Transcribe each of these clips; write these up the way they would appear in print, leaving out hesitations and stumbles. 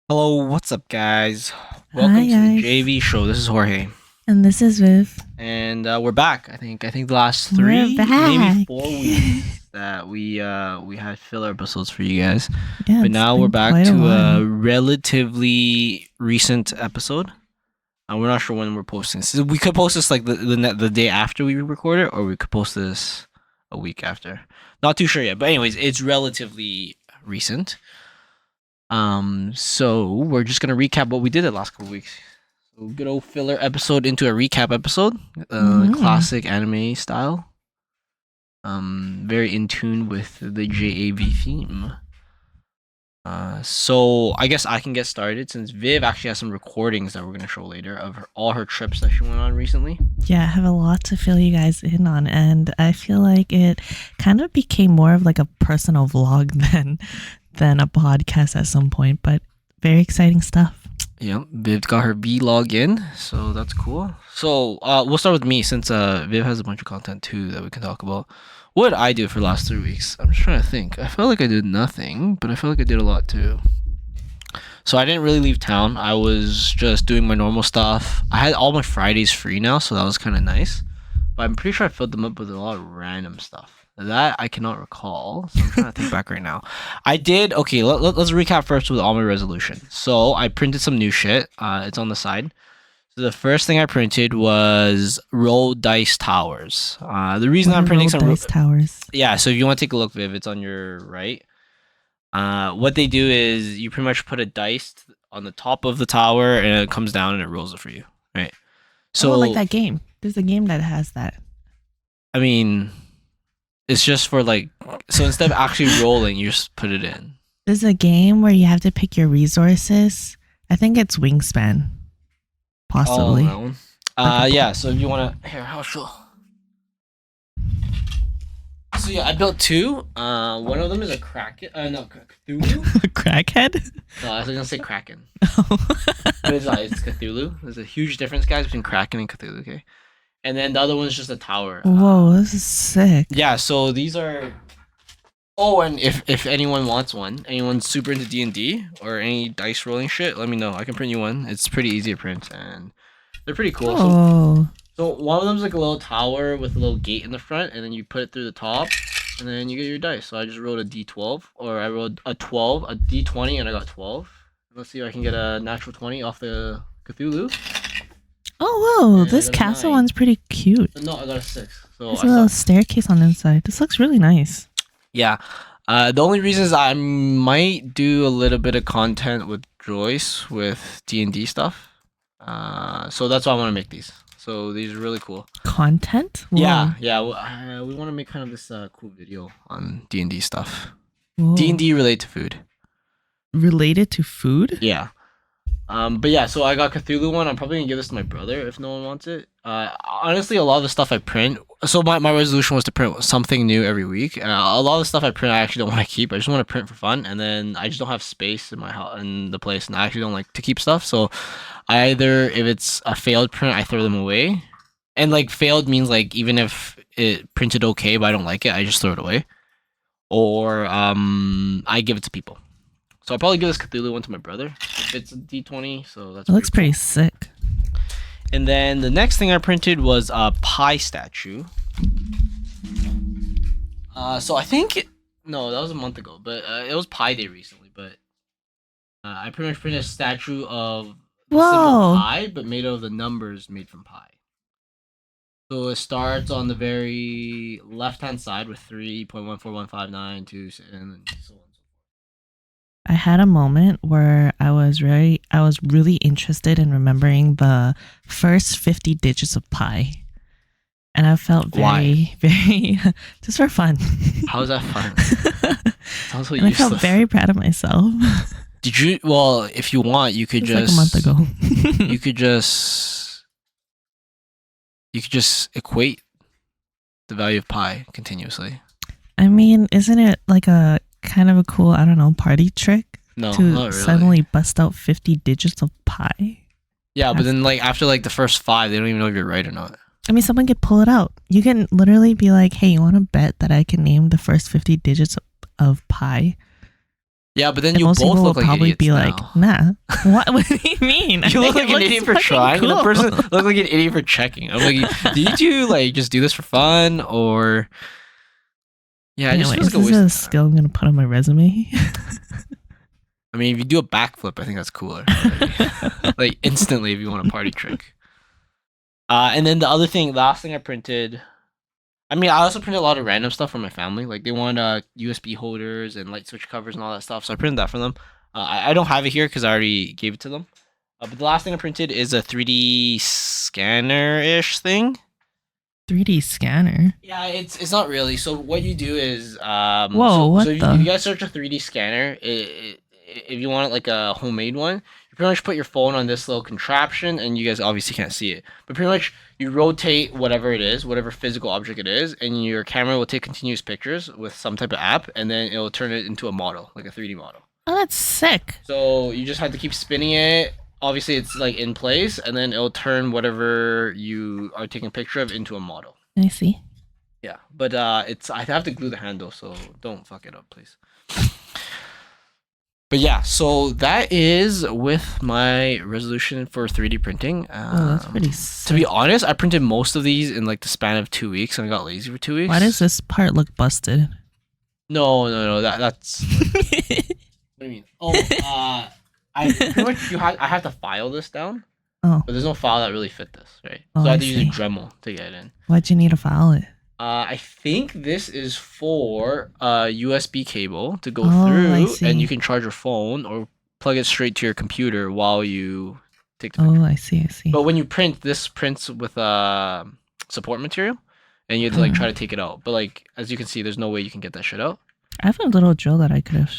Hello, what's up, guys? Hi Welcome to the guys, JV show. This is Jorge, and this is Viv. and we're back. I think the last We're three, maybe back. 4 weeks that we had filler episodes for you guys, Yeah, but it's now we're been back quite a to while. a relatively recent episode. We're not sure when we're posting. So we could post this like the day after we record it, or we could post this a week after. Not too sure yet, but anyways, it's relatively recent. So we're just gonna recap what we did the last couple weeks. So good old filler episode into a recap episode, hmm classic anime style. Very in tune with the JAV theme. So I guess I can get started since Viv actually has some recordings that we're gonna show later of all her trips that she went on recently. Yeah, I have a lot to fill you guys in on, and I feel like it kind of became more of like a personal vlog than a podcast at some point. But very exciting stuff. Yeah, Viv got her vlog in, so that's cool. So we'll start with me since Viv has a bunch of content too that we can talk about. What did I do for the last 3 weeks? I'm just trying to think. I felt like I did nothing, but I felt like I did a lot too. So I didn't really leave town. I was just doing my normal stuff. I had all my Fridays free now, so that was kind of nice. But I'm pretty sure I filled them up with a lot of random stuff. That I cannot recall, so I'm trying to think back right now. I did okay. Let's recap first with all my resolution. So I printed some new shit. It's on the side. So the first thing I printed was roll dice towers. The reason What I'm are printing roll some, dice towers? yeah. So if you want to take a look, Viv, it's on your right. What they do is you pretty much put a dice on the top of the tower, and it comes down and it rolls it for you, right? Oh, like So that game. There's a game that has that. I mean, it's just for like, so instead of actually rolling, you just put it in. There's a game where you have to pick your resources. I think it's Wingspan, Oh, that possibly. one. Like a Yeah. So if you wanna, here, I'll show. So yeah, I built two. One of them is a Kraken. No, Cthulhu. crackhead. No, I was gonna say Kraken, but it's Cthulhu. There's a huge difference, guys, between Kraken and Cthulhu. Okay, and then the other one's just a tower. Whoa, this is sick. Yeah. So these are. Oh, and if anyone wants one, anyone's super into D&D or any dice rolling shit, let me know. I can print you one. It's pretty easy to print, and they're pretty cool. Oh, So one of them's like a little tower with a little gate in the front, and then you put it through the top, and then you get your dice. So I just rolled a D12, or I rolled a 12, a D20, and I got 12. Let's see if I can get a natural 20 off the Cthulhu. oh, whoa! And I This got a castle 9. one's pretty cute. No, I got a 6. So There's I a little suck. staircase on the inside. This looks really nice. Yeah. The only reason is I might do a little bit of content with Joyce with D&D stuff. So that's why I want to make these. So these are really cool. Content? Whoa. Yeah. We want to make kind of this cool video on D&D stuff. Whoa. D&D related to food. Related to food? Yeah. But yeah, so I got Cthulhu one. I'm probably gonna give this to my brother if no one wants it. Honestly, a lot of the stuff I print. So my resolution was to print something new every week, and a lot of the stuff I print I actually don't want to keep. I just want to print for fun, and then I just don't have space in my house in the place, and I actually don't like to keep stuff. So either if it's a failed print, I throw them away, and like failed means like even if it printed okay, but I don't like it, I just throw it away, or I give it to people. So I'll probably give this Cthulhu one to my brother. If it's a D20, so that's It looks pretty pretty sick. cool. And then the next thing I printed was a pie statue. So I think no, that was a month ago, but it was Pie Day recently. But I pretty much printed a statue of the symbol Whoa. pi, but made out of the numbers made from pi. So it starts on the very left-hand side with 3.14159, and then so on. I had a moment where I was really interested in remembering the first 50 digits of pi. And I felt Why? very just for fun. How is that fun? Sounds so And I felt useless. very proud of myself. Did you? Well, if you want, you could It was just like a month ago. you could just equate the value of pi continuously. I mean, isn't it like a kind of a cool, I don't know, party trick No, to not really. suddenly bust out 50 digits of pi? Yeah, but That's- then like after like the first 5, they don't even know if you're right or not. I mean, someone could pull it out. You can literally be like, hey, you want to bet that I can name the first 50 digits of pi? Yeah, but then And you most both people will look like probably idiots be like, now. nah. What do you mean? I You look think like it an idiot for looks trying, fucking and the cool. person look like an idiot for checking. I'm like, did you like just do this for fun or? Yeah, it just Anyway, feels is like a this waste a of time. skill I'm gonna put on my resume? I mean, if you do a backflip, I think that's cooler. Already. Like instantly, if you want a party trick. And then the other thing, last thing I printed. I mean, I also printed a lot of random stuff for my family. Like they want USB holders and light switch covers and all that stuff. So I printed that for them. I don't have it here because I already gave it to them. But the last thing I printed is a 3D scanner-ish thing. 3D scanner. Yeah, it's not really. So what you do is Whoa, what so if the? you guys search a 3D scanner, if you want like a homemade one, you pretty much put your phone on this little contraption, and you guys obviously can't see it. But pretty much you rotate whatever it is, whatever physical object it is, and your camera will take continuous pictures with some type of app, and then it will turn it into a model, like a 3D model. Oh, that's sick. So you just have to keep spinning it. Obviously, it's like in place, and then it'll turn whatever you are taking a picture of into a model. I see. Yeah, but it's I have to glue the handle, so don't fuck it up, please. But yeah, so that is with my resolution for 3D printing. Oh, that's pretty To be sick. honest, I printed most of these in like the span of 2 weeks, and I got lazy for 2 weeks. Why does this part look busted? No. That's. What do you mean? Oh, I pretty much I have to file this down, Oh, but there's no file that really fit this, right? Oh, So I I had to use a see. Dremel to get it in. why'd you need to file it? I think this is for a USB cable to go Oh, I through, and see. you can charge your phone or plug it straight to your computer while you take the Oh, picture. I see. But when you print, this prints with support material, and you have to like try to take it out. But like as you can see, there's no way you can get that shit out. I have a little drill that I could have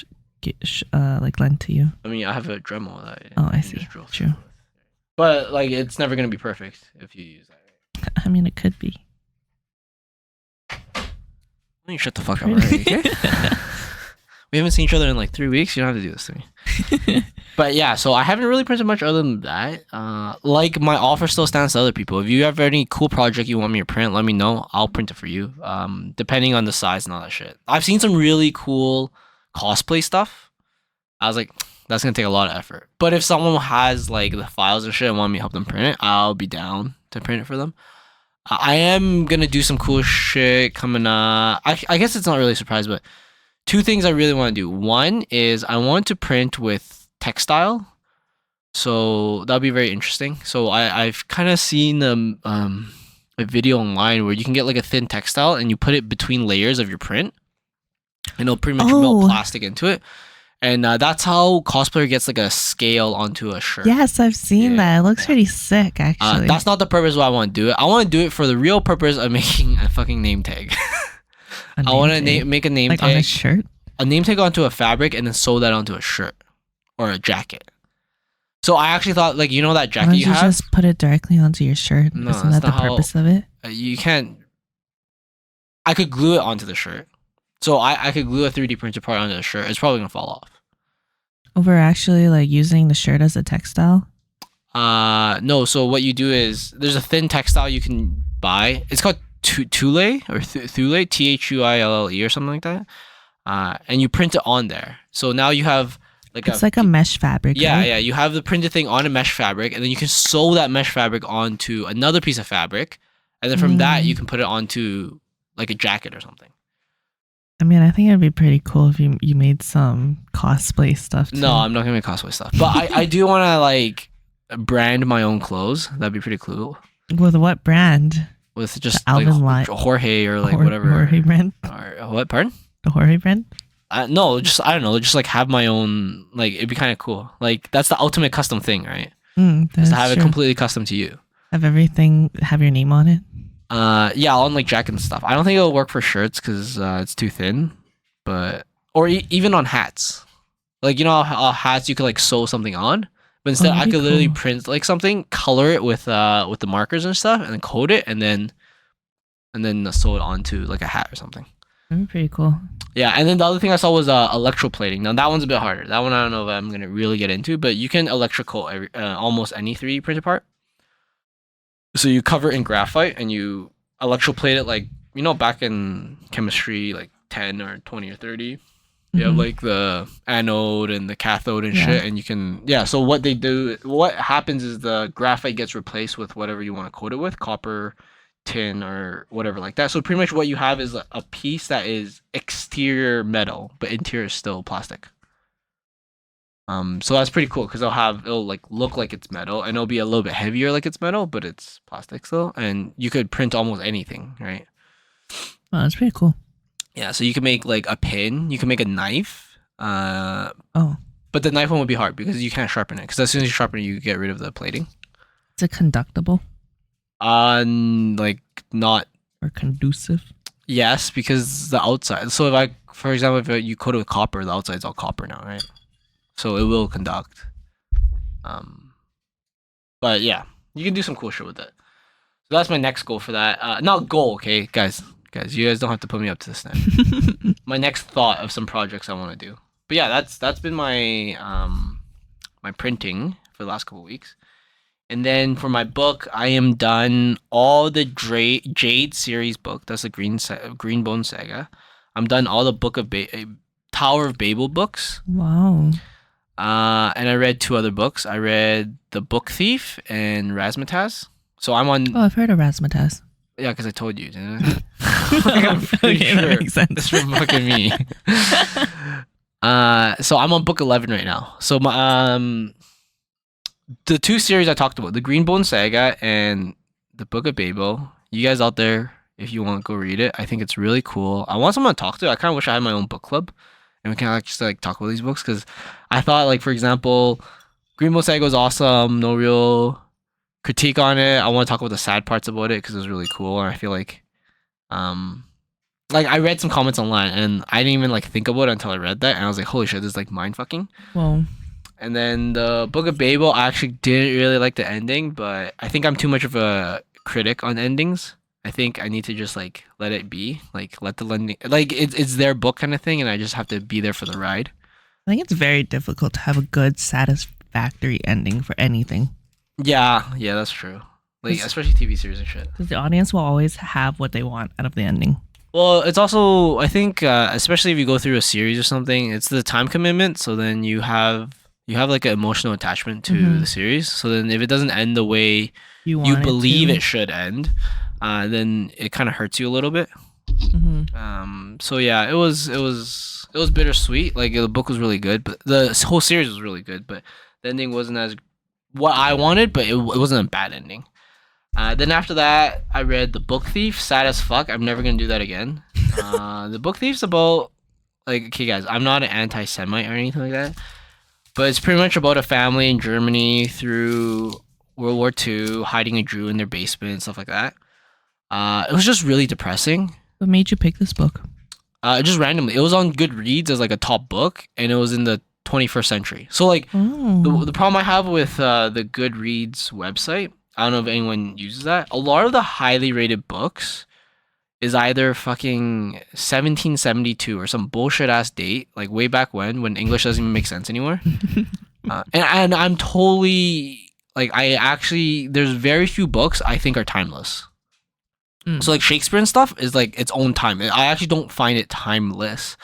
like lent to you. I mean, I have a Dremel that Oh, I can see. just drill True. through with. But like, it's never gonna be perfect if you use that. Right? I mean, it could be. You shut the fuck up already, okay? We haven't seen each other in like 3 weeks. You don't have to do this to me. But yeah, so I haven't really printed much other than that. Like my offer still stands to other people. If you have any cool project you want me to print, let me know. I'll print it for you. Depending on the size and all that shit. I've seen some really cool cosplay stuff. I was like, that's gonna take a lot of effort. But if someone has like the files and shit and want me to help them print it, I'll be down to print it for them. I am gonna do some cool shit coming up. I guess it's not really a surprise, but 2 things I really want to do. One is I want to print with textile, so that'll be very interesting. So I've kind of seen a video online where you can get like a thin textile and you put it between layers of your print, and it'll pretty much melt Oh. plastic into it. And that's how cosplayer gets like a scale onto a shirt. Yes, I've seen Yeah, that. It looks yeah. pretty sick, actually. That's not the purpose why I want to do it. I want to do it for the real purpose of making a fucking name tag. A I want to tag. make a name like on a tag, shirt. a name tag onto a fabric, and then sew that onto a shirt or a jacket. So I actually thought, like, you know that Why jacket don't you you have? just put it directly onto your shirt? No, Isn't that's that the not how- purpose of it? You can't. I could glue it onto the shirt. So I could glue a 3D printed part onto the shirt. It's probably gonna fall off. Over actually like using the shirt as a textile? No. So what you do is there's a thin textile you can buy. It's called Thule or Thule, Thuille or something like that. And you print it on there. So now you have like It's like a mesh fabric. yeah, right? yeah. You have the printed thing on a mesh fabric, and then you can sew that mesh fabric onto another piece of fabric, and then from that you can put it onto like a jacket or something. I mean, I think it'd be pretty cool if you made some cosplay stuff too. No, I'm not gonna make cosplay stuff, but I do want to like brand my own clothes. That'd be pretty cool. With what brand? With just The like Alvin line. Jorge or like Jor- whatever. Jorge brand? Or what? Pardon? The Jorge brand? No, just I don't know. Just like have my own. Like it'd be kind of cool. Like that's the ultimate custom thing, right? Is Is to have it completely custom to you. Have everything, have your name on it? Yeah, on like jacket and stuff. I don't think it'll work for shirts because it's too thin, but or even on hats. Like you know how hats you could like sew something on, but instead I that'd could be literally cool. print like something, color it with the markers and stuff, and then coat it, and then sew it onto like a hat or something. That'd be pretty cool. Yeah, and then the other thing I saw was electroplating. Now that one's a bit harder. That one I don't know if I'm gonna really get into, but you can electrocoat almost any 3D printed part. So you cover it in graphite and you electroplate it like you know back in chemistry like 10 or 20 or 30. You have like the anode and the cathode and shit, and you can So what happens is the graphite gets replaced with whatever you want to coat it with, copper, tin, or whatever like that. So pretty much what you have is a piece that is exterior metal, but interior is still plastic. So that's pretty cool because it'll like look like it's metal, and it'll be a little bit heavier like it's metal, but it's plastic still, and you could print almost anything, right? Oh, that's pretty cool. Yeah, so you can make like a pin, you can make a knife. Oh. But the knife one would be hard because you can't sharpen it. Because as soon as you sharpen it, you get rid of the plating. Is it conductible? Like not. Or conducive? Yes, because the outside. So for example, if you coat it with copper, the outside's all copper now, right? So it will conduct. But yeah, you can do some cool shit with it. So that's my next goal for that. Not goal, okay, guys. You guys don't have to put me up to this now. My next thought of some projects I want to do. But yeah, that's been my my printing for the last couple of weeks. And then for my book, I am done all the Jade series book. That's the Greenbone saga. I'm done all the book of Tower of Babel books. Wow. And I read 2 other books. I read The Book Thief and Razzmatazz. So I'm on. Oh, I've heard of Razzmatazz. Yeah, because I told you, didn't I? I'm pretty sure. That makes sense. It's from fucking me. So I'm on book 11 right now. So my the 2 series I talked about, the Greenbone Saga and the Book of Babel. You guys out there, if you want to go read it, I think it's really cool. I want someone to talk to. I kind of wish I had my own book club, and we can actually like talk about these books because I thought, like, for example, Greenbone Saga was awesome. No real critique on it. I want to talk about the sad parts about it because it was really cool, and I feel like I read some comments online and I didn't even like think about it until I read that, and I was like, holy shit, this is like mind fucking. Well, and then the Book of Babel, I actually didn't really like the ending, but I think I'm too much of a critic on endings. I think I need to just like let it be, like let the ending, like it's their book kind of thing, and I just have to be there for the ride. I think it's very difficult to have a good, satisfactory ending for anything. Yeah, that's true. Like especially TV series and shit. Because the audience will always have what they want out of the ending. Well, it's also, I think, especially if you go through a series or something, it's the time commitment. So then you have like an emotional attachment to the series. So then if it doesn't end the way you believe it should end, then it kind of hurts you a little bit. So yeah, it was bittersweet. Like the book was really good, but the whole series was really good, but the ending wasn't as what I wanted, but it wasn't a bad ending. Then after that, I read The Book Thief. Sad as fuck. I'm never gonna do that again. The Book Thief's about, like, okay, guys, I'm not an anti-Semite or anything like that, but it's pretty much about a family in Germany through World War II, hiding a Jew in their basement and stuff like that. It was just really depressing. What made you pick this book? Just randomly. It was on Goodreads as like a top book, and it was in the 21st century. So like the problem I have with the Goodreads website, I don't know if anyone uses that. A lot of the highly rated books is either fucking 1772 or some bullshit ass date, like way back when English doesn't even make sense anymore. And I'm totally like, there's very few books I think are timeless. So like Shakespeare and stuff is like its own time. I actually don't find it timeless.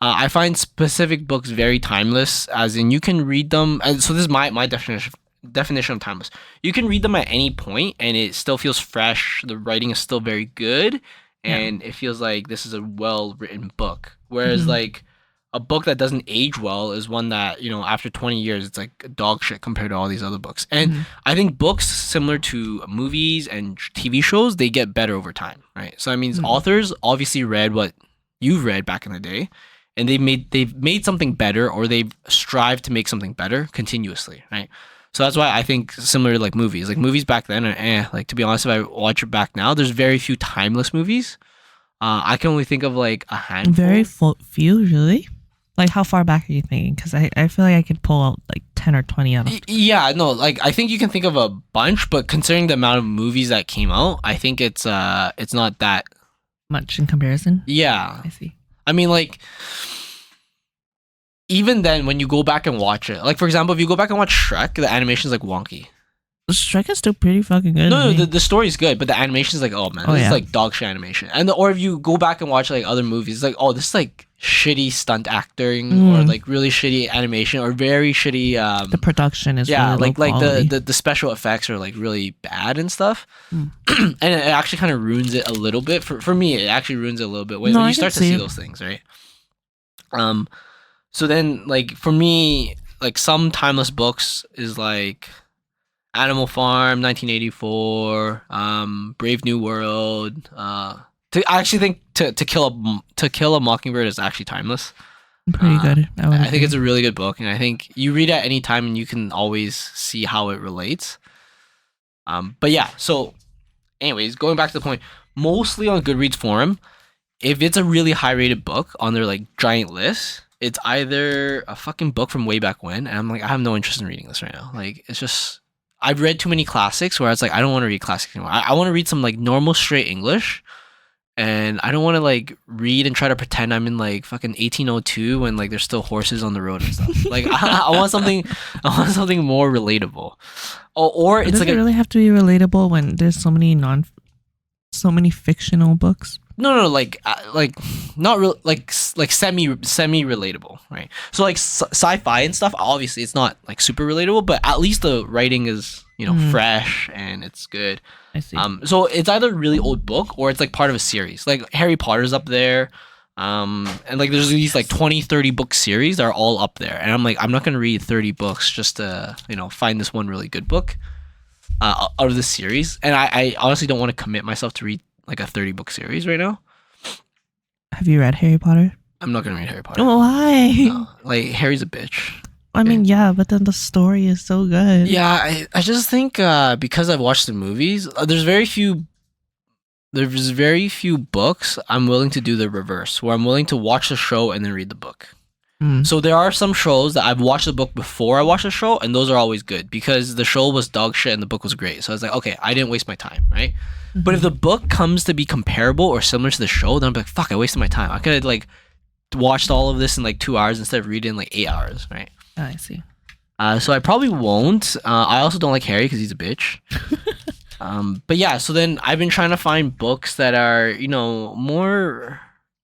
I find specific books very timeless, as in you can read them. And so this is my definition of timeless. You can read them at any point and it still feels fresh. The writing is still very good, and it feels like this is a well-written book. Whereas like a book that doesn't age well is one that, you know, after 20 years it's like dog shit compared to all these other books. And I think books, similar to movies and TV shows, they get better over time, right? So that means authors obviously read what you've read back in the day, and they've made something better, or they've strived to make something better continuously, right? So that's why I think similar to like movies. Like movies back then are like, to be honest, if I watch it back now, there's very few timeless movies. I can only think of like a handful. Very few, really? Like how far back are you thinking? Because I feel like I could pull out like 10 or 20 out of it. Yeah, no, like I think you can think of a bunch, but considering the amount of movies that came out, I think it's not that much in comparison. Yeah. I see. I mean, like, even then, when you go back and watch it, like, for example, if you go back and watch Shrek, the animation's, like, wonky. Strike is still pretty fucking good. No, the story's good, but the animation is like, oh man, this is like dog shit animation. And or if you go back and watch like other movies, it's like, oh, this is like shitty stunt acting or like really shitty animation or very shitty. The production is really the special effects are like really bad and stuff, and it actually kind of ruins it a little bit. For me, it actually ruins it a little bit when you start to see those things, right? So then like for me, like some timeless books is like Animal Farm, 1984, Brave New World. I actually think to Kill a Mockingbird is actually timeless. Pretty good. I think it's a really good book, and I think you read it at any time and you can always see how it relates. But yeah, so anyways, going back to the point, mostly on Goodreads forum, if it's a really high rated book on their like giant list, it's either a fucking book from way back when, and I'm like, I have no interest in reading this right now. Like, it's just, I've read too many classics where it's like, I don't want to read classics anymore. I want to read some like normal straight English, and I don't want to like read and try to pretend I'm in like fucking 1802 when like there's still horses on the road and stuff. Like I want something more relatable. Or it's does like it really have to be relatable when there's so many fictional books? No, like not real, like semi relatable, right? So like sci-fi and stuff, obviously it's not like super relatable, but at least the writing is, you know, fresh and it's good. I see. So it's either a really old book or it's like part of a series. Like Harry Potter's up there. And like there's these like 20-30 book series that are all up there. And I'm like, I'm not gonna read 30 books just to, you know, find this one really good book out of the series. And I honestly don't want to commit myself to read like a 30 book series right now. Have you read Harry Potter? I'm not gonna read Harry Potter. Why? No. Like Harry's a bitch. I mean, yeah, but then the story is so good. Yeah, I just think because I've watched the movies, there's very few books I'm willing to do the reverse, where I'm willing to watch the show and then read the book. So there are some shows that I've watched the book before I watched the show, and those are always good because the show was dog shit and the book was great. So I was like, okay, I didn't waste my time, right? But if the book comes to be comparable or similar to the show, then I'm like, fuck, I wasted my time. I could have like watched all of this in like 2 hours instead of reading in like 8 hours, right? Oh, I see. So I probably won't. I also don't like Harry because he's a bitch. But yeah, so then I've been trying to find books that are, you know, more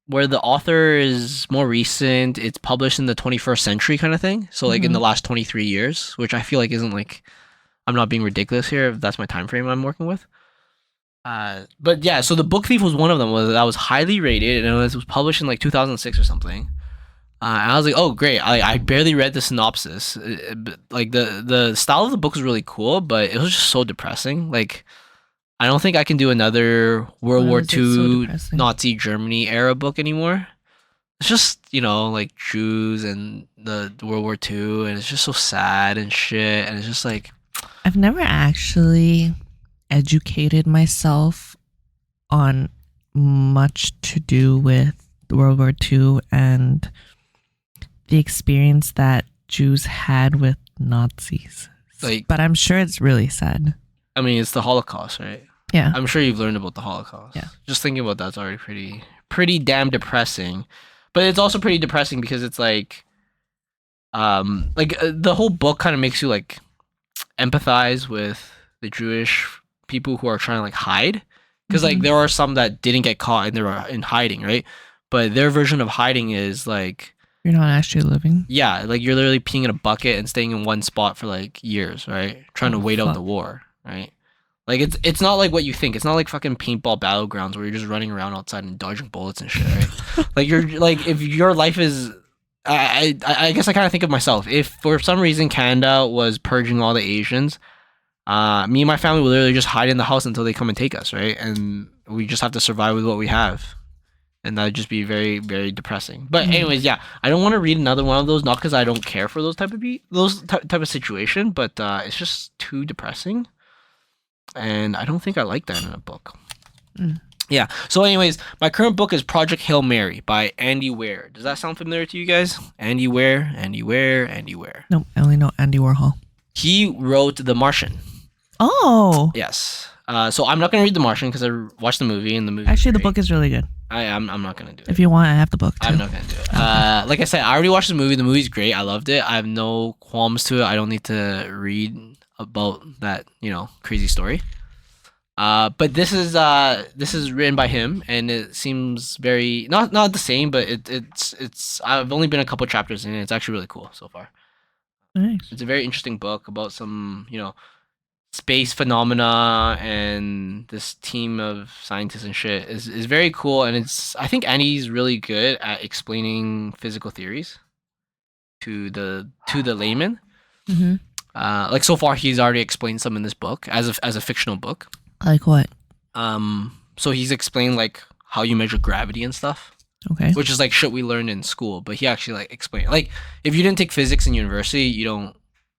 where the author is more recent. It's published in the 21st century kind of thing. So like in the last 23 years, which I feel like isn't like, I'm not being ridiculous here if that's my time frame I'm working with. But yeah, so The Book Thief was one of them that was highly rated, and it was published in like 2006 or something. And I was like, oh great! I barely read the synopsis. Like the style of the book was really cool, but it was just so depressing. Like I don't think I can do another World War II Nazi Germany era book anymore. It's just, you know, like Jews and the World War II, and it's just so sad and shit, and it's just like, I've never actually educated myself on much to do with World War II and the experience that Jews had with Nazis. Like, but I'm sure it's really sad. I mean, it's the Holocaust, right? Yeah. I'm sure you've learned about the Holocaust. Yeah. Just thinking about that's already pretty damn depressing. But it's also pretty depressing because it's like the whole book kind of makes you like empathize with the Jewish people who are trying to like hide, because like there are some that didn't get caught and they're in hiding, right? But their version of hiding is like, you're not actually living. Yeah, like you're literally peeing in a bucket and staying in one spot for like years, right? Trying to wait out the war, right? Like it's not like what you think. It's not like fucking paintball battlegrounds where you're just running around outside and dodging bullets and shit, right? Like you're like, if your life is, I guess I kind of think of myself. If for some reason Canada was purging all the Asians, me and my family will literally just hide in the house until they come and take us, right? And we just have to survive with what we have. And that'd just be very, very depressing. But anyways, yeah, I don't want to read another one of those, not because I don't care for those type of situation, but it's just too depressing. And I don't think I like that in a book. Yeah. So anyways, my current book is Project Hail Mary by Andy Weir. Does that sound familiar to you guys? Andy Weir. Nope, I only know Andy Warhol. He wrote The Martian. Oh. Yes. So I'm not going to read The Martian because I watched the movie and the movie. Actually, the book is really good. I'm not going to do it. If you want, I have the book too. I'm not going to do it. Like I said, I already watched the movie. The movie's great. I loved it. I have no qualms to it. I don't need to read about that crazy story. But this is written by him, and it seems very not the same, but it's I've only been a couple chapters in, and it's actually really cool so far. Nice. It's a very interesting book about some space phenomena, and this team of scientists and shit is very cool, and I think Andy's really good at explaining physical theories to the layman. Mm-hmm. Like so far, he's already explained some in this book as a fictional book. Like what? So he's explained like how you measure gravity and stuff. Okay. Which is like shit we learned in school, but he actually like explained. Like if you didn't take physics in university, you don't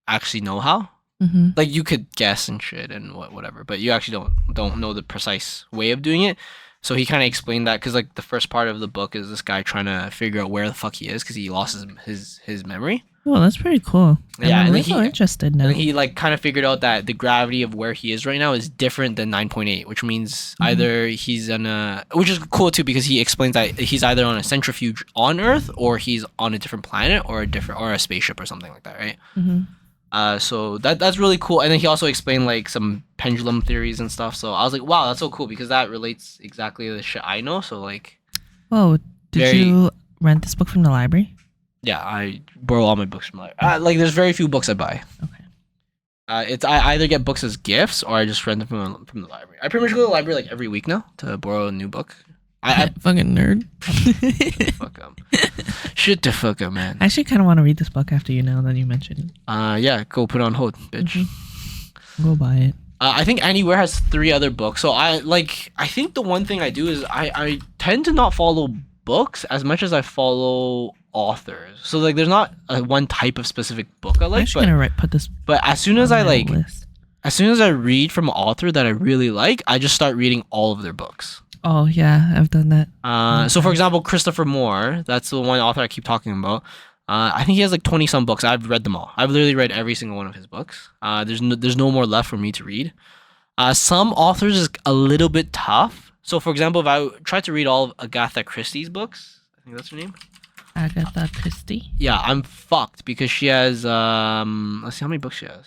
actually know how. Mm-hmm. Like you could guess and shit and whatever, but you actually don't know the precise way of doing it. So he kind of explained that because like the first part of the book is this guy trying to figure out where the fuck he is because he lost his memory. Oh, that's pretty cool. Yeah, I'm and a little interested now. And he like kind of figured out that the gravity of where he is right now is different than 9.8, which means either he's which is cool too because he explains that he's either on a centrifuge on Earth or he's on a different planet or a spaceship or something like that, right? Mm-hmm. So that's really cool. And then he also explained like some pendulum theories and stuff. So I was like, wow, that's so cool because that relates exactly to the shit I know. So like, oh, did you rent this book from the library? Yeah, I borrow all my books from the library. Like, there's very few books I buy. Okay. I either get books as gifts or I just rent them from the library. I pretty much go to the library like every week now to borrow a new book. I fucking nerd. Shut the fuck up, man. I actually kind of want to read this book after now that you mentioned it. Yeah, go put it on hold, bitch. Go buy it. I think Andy Ware has 3 other books. So I think the one thing I do is I tend to not follow books as much as I follow authors. So like there's not one type of specific book I like. I'm actually gonna put this. But as soon as as soon as I read from an author that I really like, I just start reading all of their books. Oh yeah, I've done that. So for example, Christopher Moore, that's the one author I keep talking about. I think he has like 20 some books. I've read them all. I've literally read every single one of his books. There's no more left for me to read. Some authors is a little bit tough. So for example, if I tried to read all of Agatha Christie's books, I think that's her name. Agatha Christie. Yeah, I'm fucked because she has let's see how many books she has.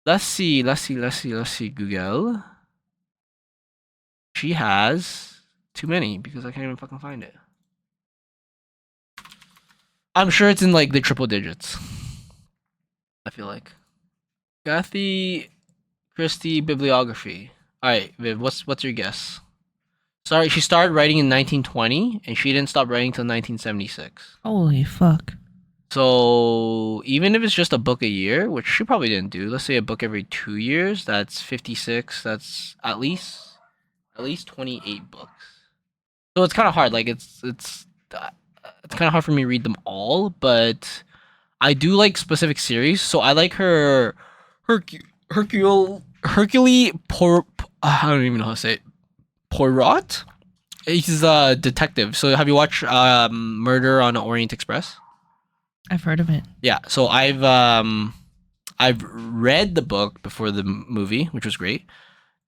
Let's see Google. She has too many because I can't even fucking find it. I'm sure it's in like the triple digits. I feel like. Agatha Christie bibliography. Alright, Viv, what's your guess? Sorry, she started writing in 1920 and she didn't stop writing till 1976. Holy fuck. So even if it's just a book a year, which she probably didn't do, let's say a book every 2 years, that's 56. That's at least 28 books. So it's kind of hard. Like it's kind of hard for me to read them all, but I do like specific series. So I like her Hercule I don't even know how to say it. Poirot. He's a detective. So have you watched Murder on Orient Express? I've heard of it. Yeah. So I've read the book before the movie, which was great,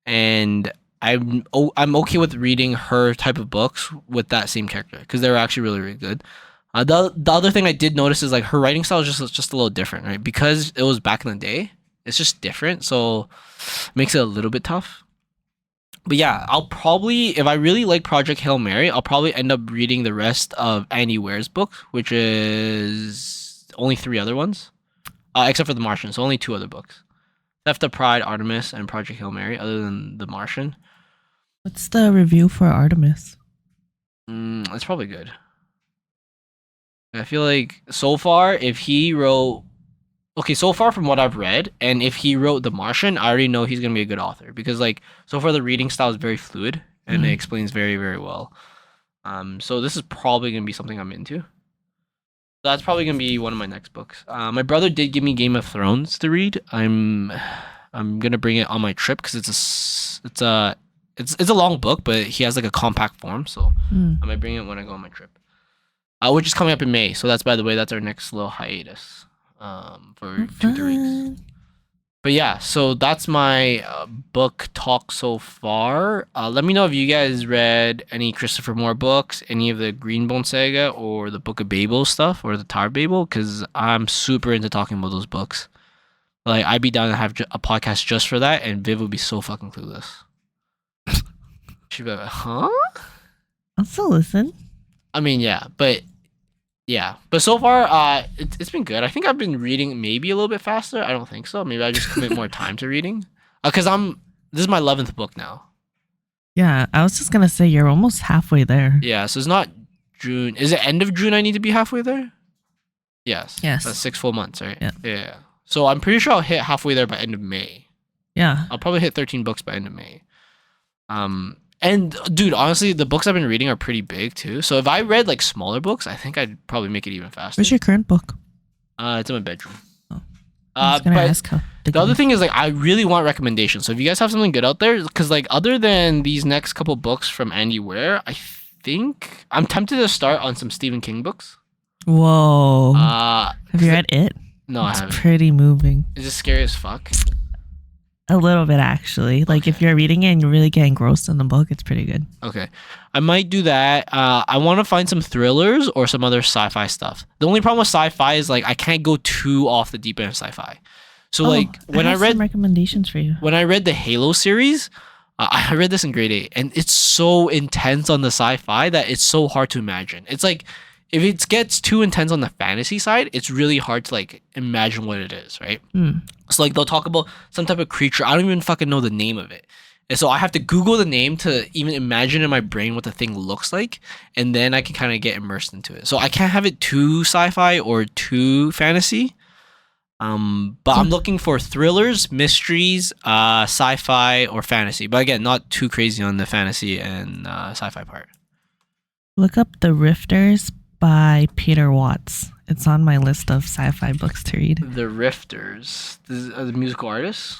and I'm okay with reading her type of books with that same character because they're actually really, really good. The other thing I did notice is like her writing style is just a little different, right? Because it was back in the day, it's just different, so it makes it a little bit tough. But yeah, I'll probably, if I really like Project Hail Mary, I'll probably end up reading the rest of Andy Ware's book, which is only 3 other ones, except for The Martian. So only 2 other books: Theft of Pride, Artemis, and Project Hail Mary. Other than The Martian. What's the review for Artemis? It's probably good. I feel like so far, if he wrote, so far from what I've read, and if he wrote The Martian, I already know he's gonna be a good author because like so far the reading style is very fluid and it explains very, very well. So this is probably gonna be something I'm into. That's probably gonna be one of my next books. My brother did give me Game of Thrones to read. I'm gonna bring it on my trip because it's a long book, but he has like a compact form, so I might bring it when I go on my trip. Which is coming up in May. So that's, by the way, that's our next little hiatus for 2-3 weeks. But yeah, so that's my book talk so far. Let me know if you guys read any Christopher Moore books, any of the Greenbone Saga, or the Book of Babel stuff, or the Tower of Babel, because I'm super into talking about those books. Like, I'd be down to have a podcast just for that, and Viv would be so fucking clueless. She'd be like, huh? I'll still listen. I mean, yeah, but so far, it's been good. I think I've been reading maybe a little bit faster. I don't think so. Maybe I just commit more time to reading. Because this is my 11th book now. Yeah, I was just gonna say you're almost halfway there. Yeah, so it's not June. Is it end of June I need to be halfway there? Yes. Yes. That's 6 full months, right? Yeah. So I'm pretty sure I'll hit halfway there by end of May. Yeah. I'll probably hit 13 books by end of May. And dude, honestly, the books I've been reading are pretty big too. So if I read like smaller books, I think I'd probably make it even faster. Where's your current book? It's in my bedroom. Oh. I was gonna ask how the other thing is, like, I really want recommendations. So if you guys have something good out there, because like other than these next couple books from Andy Weir, I think I'm tempted to start on some Stephen King books. Whoa. Have you read it? No, I It's haven't. pretty moving. Is it scary as fuck? A little bit, actually. Like, if you're reading it and you really get engrossed in the book, it's pretty good. Okay. I might do that. I want to find some thrillers or some other sci-fi stuff. The only problem with sci-fi is, like, I can't go too off the deep end of sci-fi. So, like, when I have read some recommendations for you. when I read the Halo series, I read this in grade 8, and it's so intense on the sci-fi that it's so hard to imagine. It's like, if it gets too intense on the fantasy side, it's really hard to, like, imagine what it is, right? So, like, they'll talk about some type of creature. I don't even fucking know the name of it. And so I have to Google the name to even imagine in my brain what the thing looks like, and then I can kind of get immersed into it. So I can't have it too sci-fi or too fantasy. But I'm looking for thrillers, mysteries, sci-fi, or fantasy. But again, not too crazy on the fantasy and sci-fi part. Look up The Rifters by Peter Watts. It's on my list of sci-fi books to read. The Rifters. The musical artists?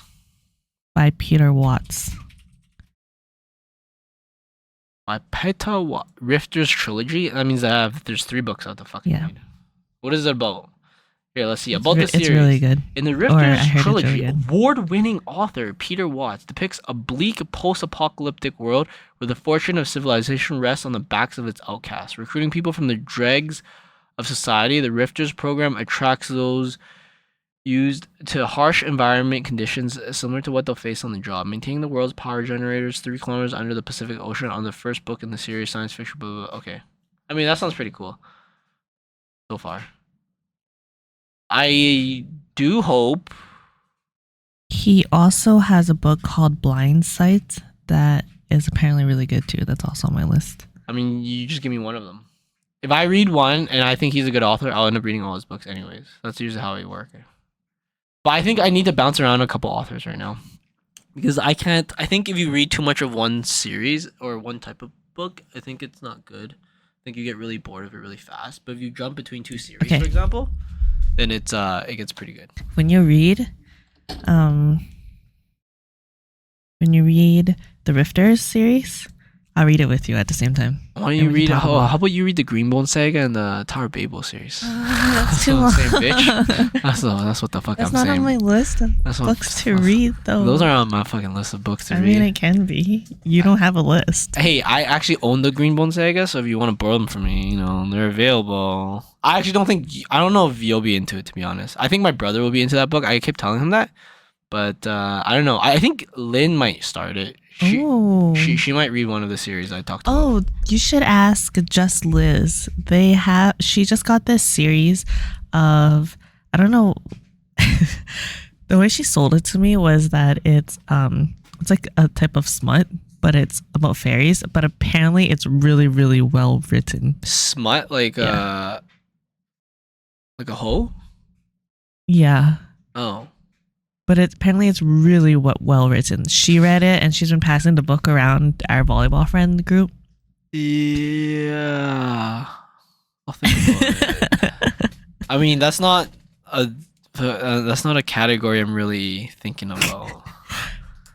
By Peter Watts. By Peter Watts. Rifters trilogy? That means there's 3 books out to fucking read. What is it about? Here, let's see. About the series. It's really good. In the Rifters trilogy, award-winning author Peter Watts depicts a bleak post-apocalyptic world where the fortune of civilization rests on the backs of its outcasts. Recruiting people from the dregs of society, the Rifters program attracts those used to harsh environment conditions similar to what they'll face on the job. Maintaining the world's power generators 3 kilometers under the Pacific Ocean on the first book in the series, science fiction, blah, blah, blah. Okay. I mean, that sounds pretty cool so far. I do hope. He also has a book called Blind Sight that is apparently really good too. That's also on my list. I mean, you just give me one of them. If I read one and I think he's a good author, I'll end up reading all his books anyways. That's usually how it works. But I think I need to bounce around a couple authors right now. Because I can't. I think if you read too much of one series or one type of book, I think it's not good. I think you get really bored of it really fast. But if you jump between 2 series, for example, then it gets pretty good. When you read the Rifters series, I'll read it with you at the same time. Why don't you read? How about you read the Greenbone Saga and the Tower of Babel series? That's too long. Same bitch. That's what the fuck That's I'm not saying. on my list of books to read, though. Those are on my fucking list of books to read. I mean, it can be. You don't have a list. Hey, I actually own the Greenbone Saga, so if you want to borrow them from me, they're available. I don't know if you'll be into it, to be honest. I think my brother will be into that book. I kept telling him that, but I don't know. I think Lynn might start it. She might read one of the series I talked about. Oh, you should ask Just Liz. She just got this series of, I don't know. The way she sold it to me was that it's like a type of smut, but it's about fairies. But apparently, it's really, really well written. Smut, like a hoe? Yeah. Oh. But apparently it's really well written. She read it and she's been passing the book around our volleyball friend group. Yeah, I'll think about it. I mean, that's not a category I'm really thinking about.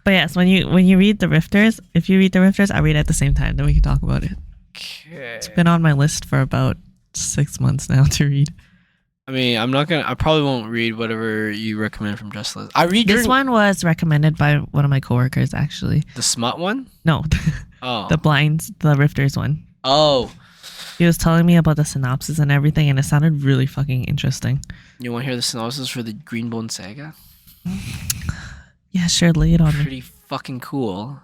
But yes, when you read the Rifters, if you read the Rifters, I'll read it at the same time. Then we can talk about it. Okay. It's been on my list for about 6 months now to read. I mean, I probably won't read whatever you recommend from Just Liz. This one was recommended by one of my coworkers, actually. The smut one? No. Oh. The Rifters one. Oh. He was telling me about the synopsis and everything, and it sounded really fucking interesting. You want to hear the synopsis for the Greenbone Saga? Yeah, sure, lay it on me. Pretty fucking cool.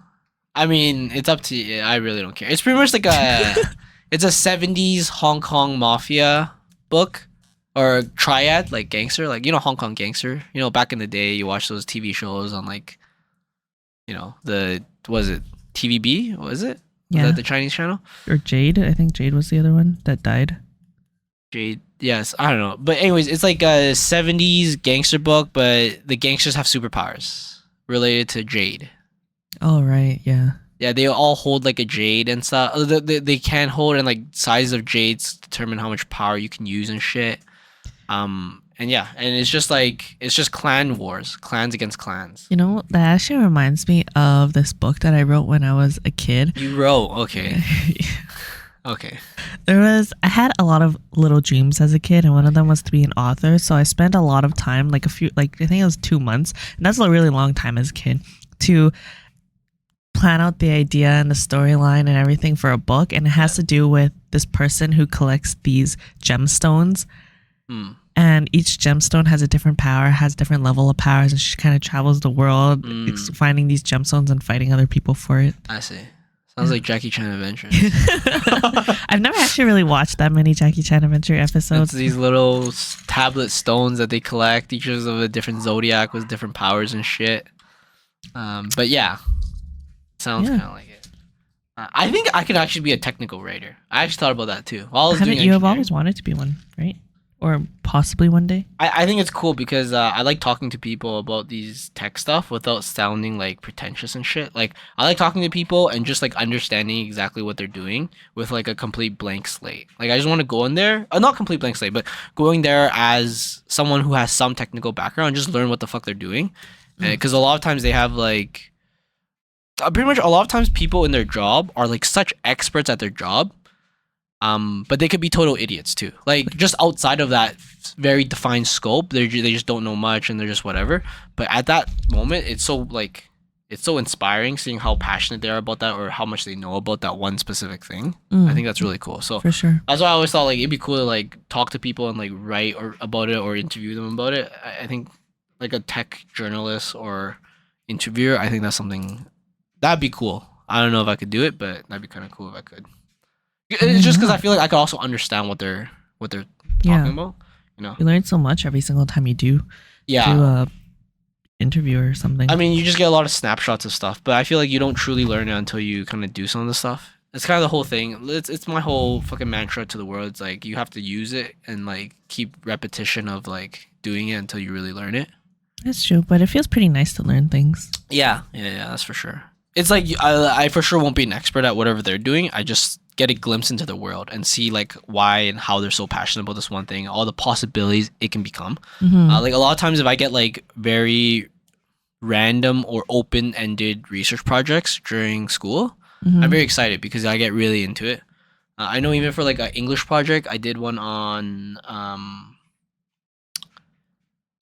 I mean, it's up to you. I really don't care. It's pretty much like a it's a 70s Hong Kong mafia book or triad, like gangster, like Hong Kong gangster. Back in the day you watch those TV shows on like the was it TVB? What was it? Was Yeah. that the Chinese channel? Or Jade. I think Jade was the other one that died. Jade. Yes, I don't know. But anyways, it's like a 70s gangster book, but the gangsters have superpowers related to Jade. Oh, right. Yeah. Yeah, they all hold like a jade and stuff. They can hold, and like size of jades determine how much power you can use and shit. And yeah, and it's just clan wars, clans against clans. That actually reminds me of this book that I wrote when I was a kid. You wrote, okay. Okay. I had a lot of little dreams as a kid, and one of them was to be an author. So I spent a lot of time, I think it was 2 months, and that's a really long time as a kid, to plan out the idea and the storyline and everything for a book. And it has to do with this person who collects these gemstones. And each gemstone has a different power, has a different level of powers, and she kind of travels the world finding these gemstones and fighting other people for it. I see. Sounds like Jackie Chan Adventures. I've never actually really watched that many Jackie Chan Adventure episodes. It's these little tablet stones that they collect, each of a different zodiac with different powers and shit. But yeah, sounds kind of like it. I think I could actually be a technical writer. I actually thought about that too. While I was doing you have always wanted to be one, right? Or possibly one day? I think it's cool because I like talking to people about these tech stuff without sounding like pretentious and shit. Like, I like talking to people and just like understanding exactly what they're doing with like a complete blank slate. Like, I just want to go in there, not complete blank slate, but going there as someone who has some technical background, just learn what the fuck they're doing. Because a lot of times they have like, pretty much a lot of times people in their job are like such experts at their job. But they could be total idiots too. Like, just outside of that very defined scope, they just don't know much and they're just whatever. But at that moment, it's so inspiring seeing how passionate they are about that or how much they know about that one specific thing. I think that's really cool. So for sure, that's why I always thought like it'd be cool to like talk to people and like write about it or interview them about it. I think like a tech journalist or interviewer, I think that's something that'd be cool. I don't know if I could do it, but that'd be kind of cool if I could. It's just because I feel like I could also understand what they're talking about. You learn so much every single time you do a interview or something. I mean, you just get a lot of snapshots of stuff, but I feel like you don't truly learn it until you kind of do some of the stuff. It's kind of the whole thing. It's my whole fucking mantra to the world. It's like you have to use it and like keep repetition of like doing it until you really learn it. That's true, but it feels pretty nice to learn things. Yeah, that's for sure. It's like I for sure won't be an expert at whatever they're doing. I just get a glimpse into the world and see like why and how they're so passionate about this one thing, all the possibilities it can become. Like a lot of times if I get like very random or open-ended research projects during school, I'm very excited because I get really into it. I know even for like an English project, I did one on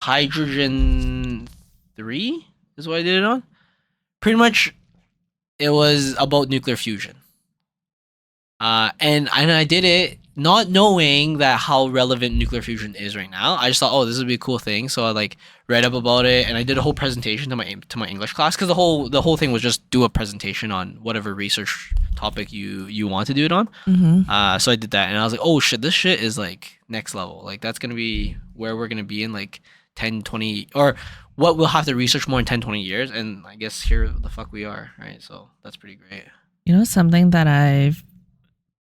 hydrogen 3 is what I did it on. Pretty much it was about nuclear fusion. And I did it not knowing that how relevant nuclear fusion is right now. I just thought, oh, this would be a cool thing. So I like read up about it, and I did a whole presentation to my English class because the whole thing was just do a presentation on whatever research topic you want to do it on. So I did that, and I was like, oh shit, this shit is like next level. Like that's gonna be where we're gonna be in like 10, 20, or what we'll have to research more in 10, 20 years. And I guess here the fuck we are, right? So that's pretty great. Something that I've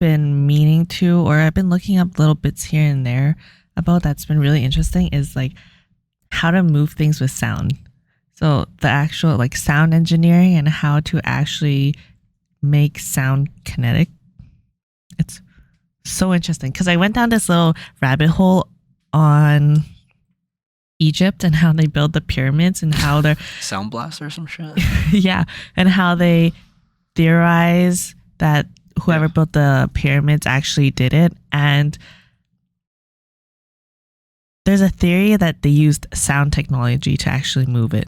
been meaning to, or I've been looking up little bits here and there about that's been really interesting is like how to move things with sound. So the actual like sound engineering and how to actually make sound kinetic. It's so interesting because I went down this little rabbit hole on Egypt and how they build the pyramids and how they're sound blast or some shit. Yeah, and how they theorize that whoever built the pyramids actually did it. And there's a theory that they used sound technology to actually move it.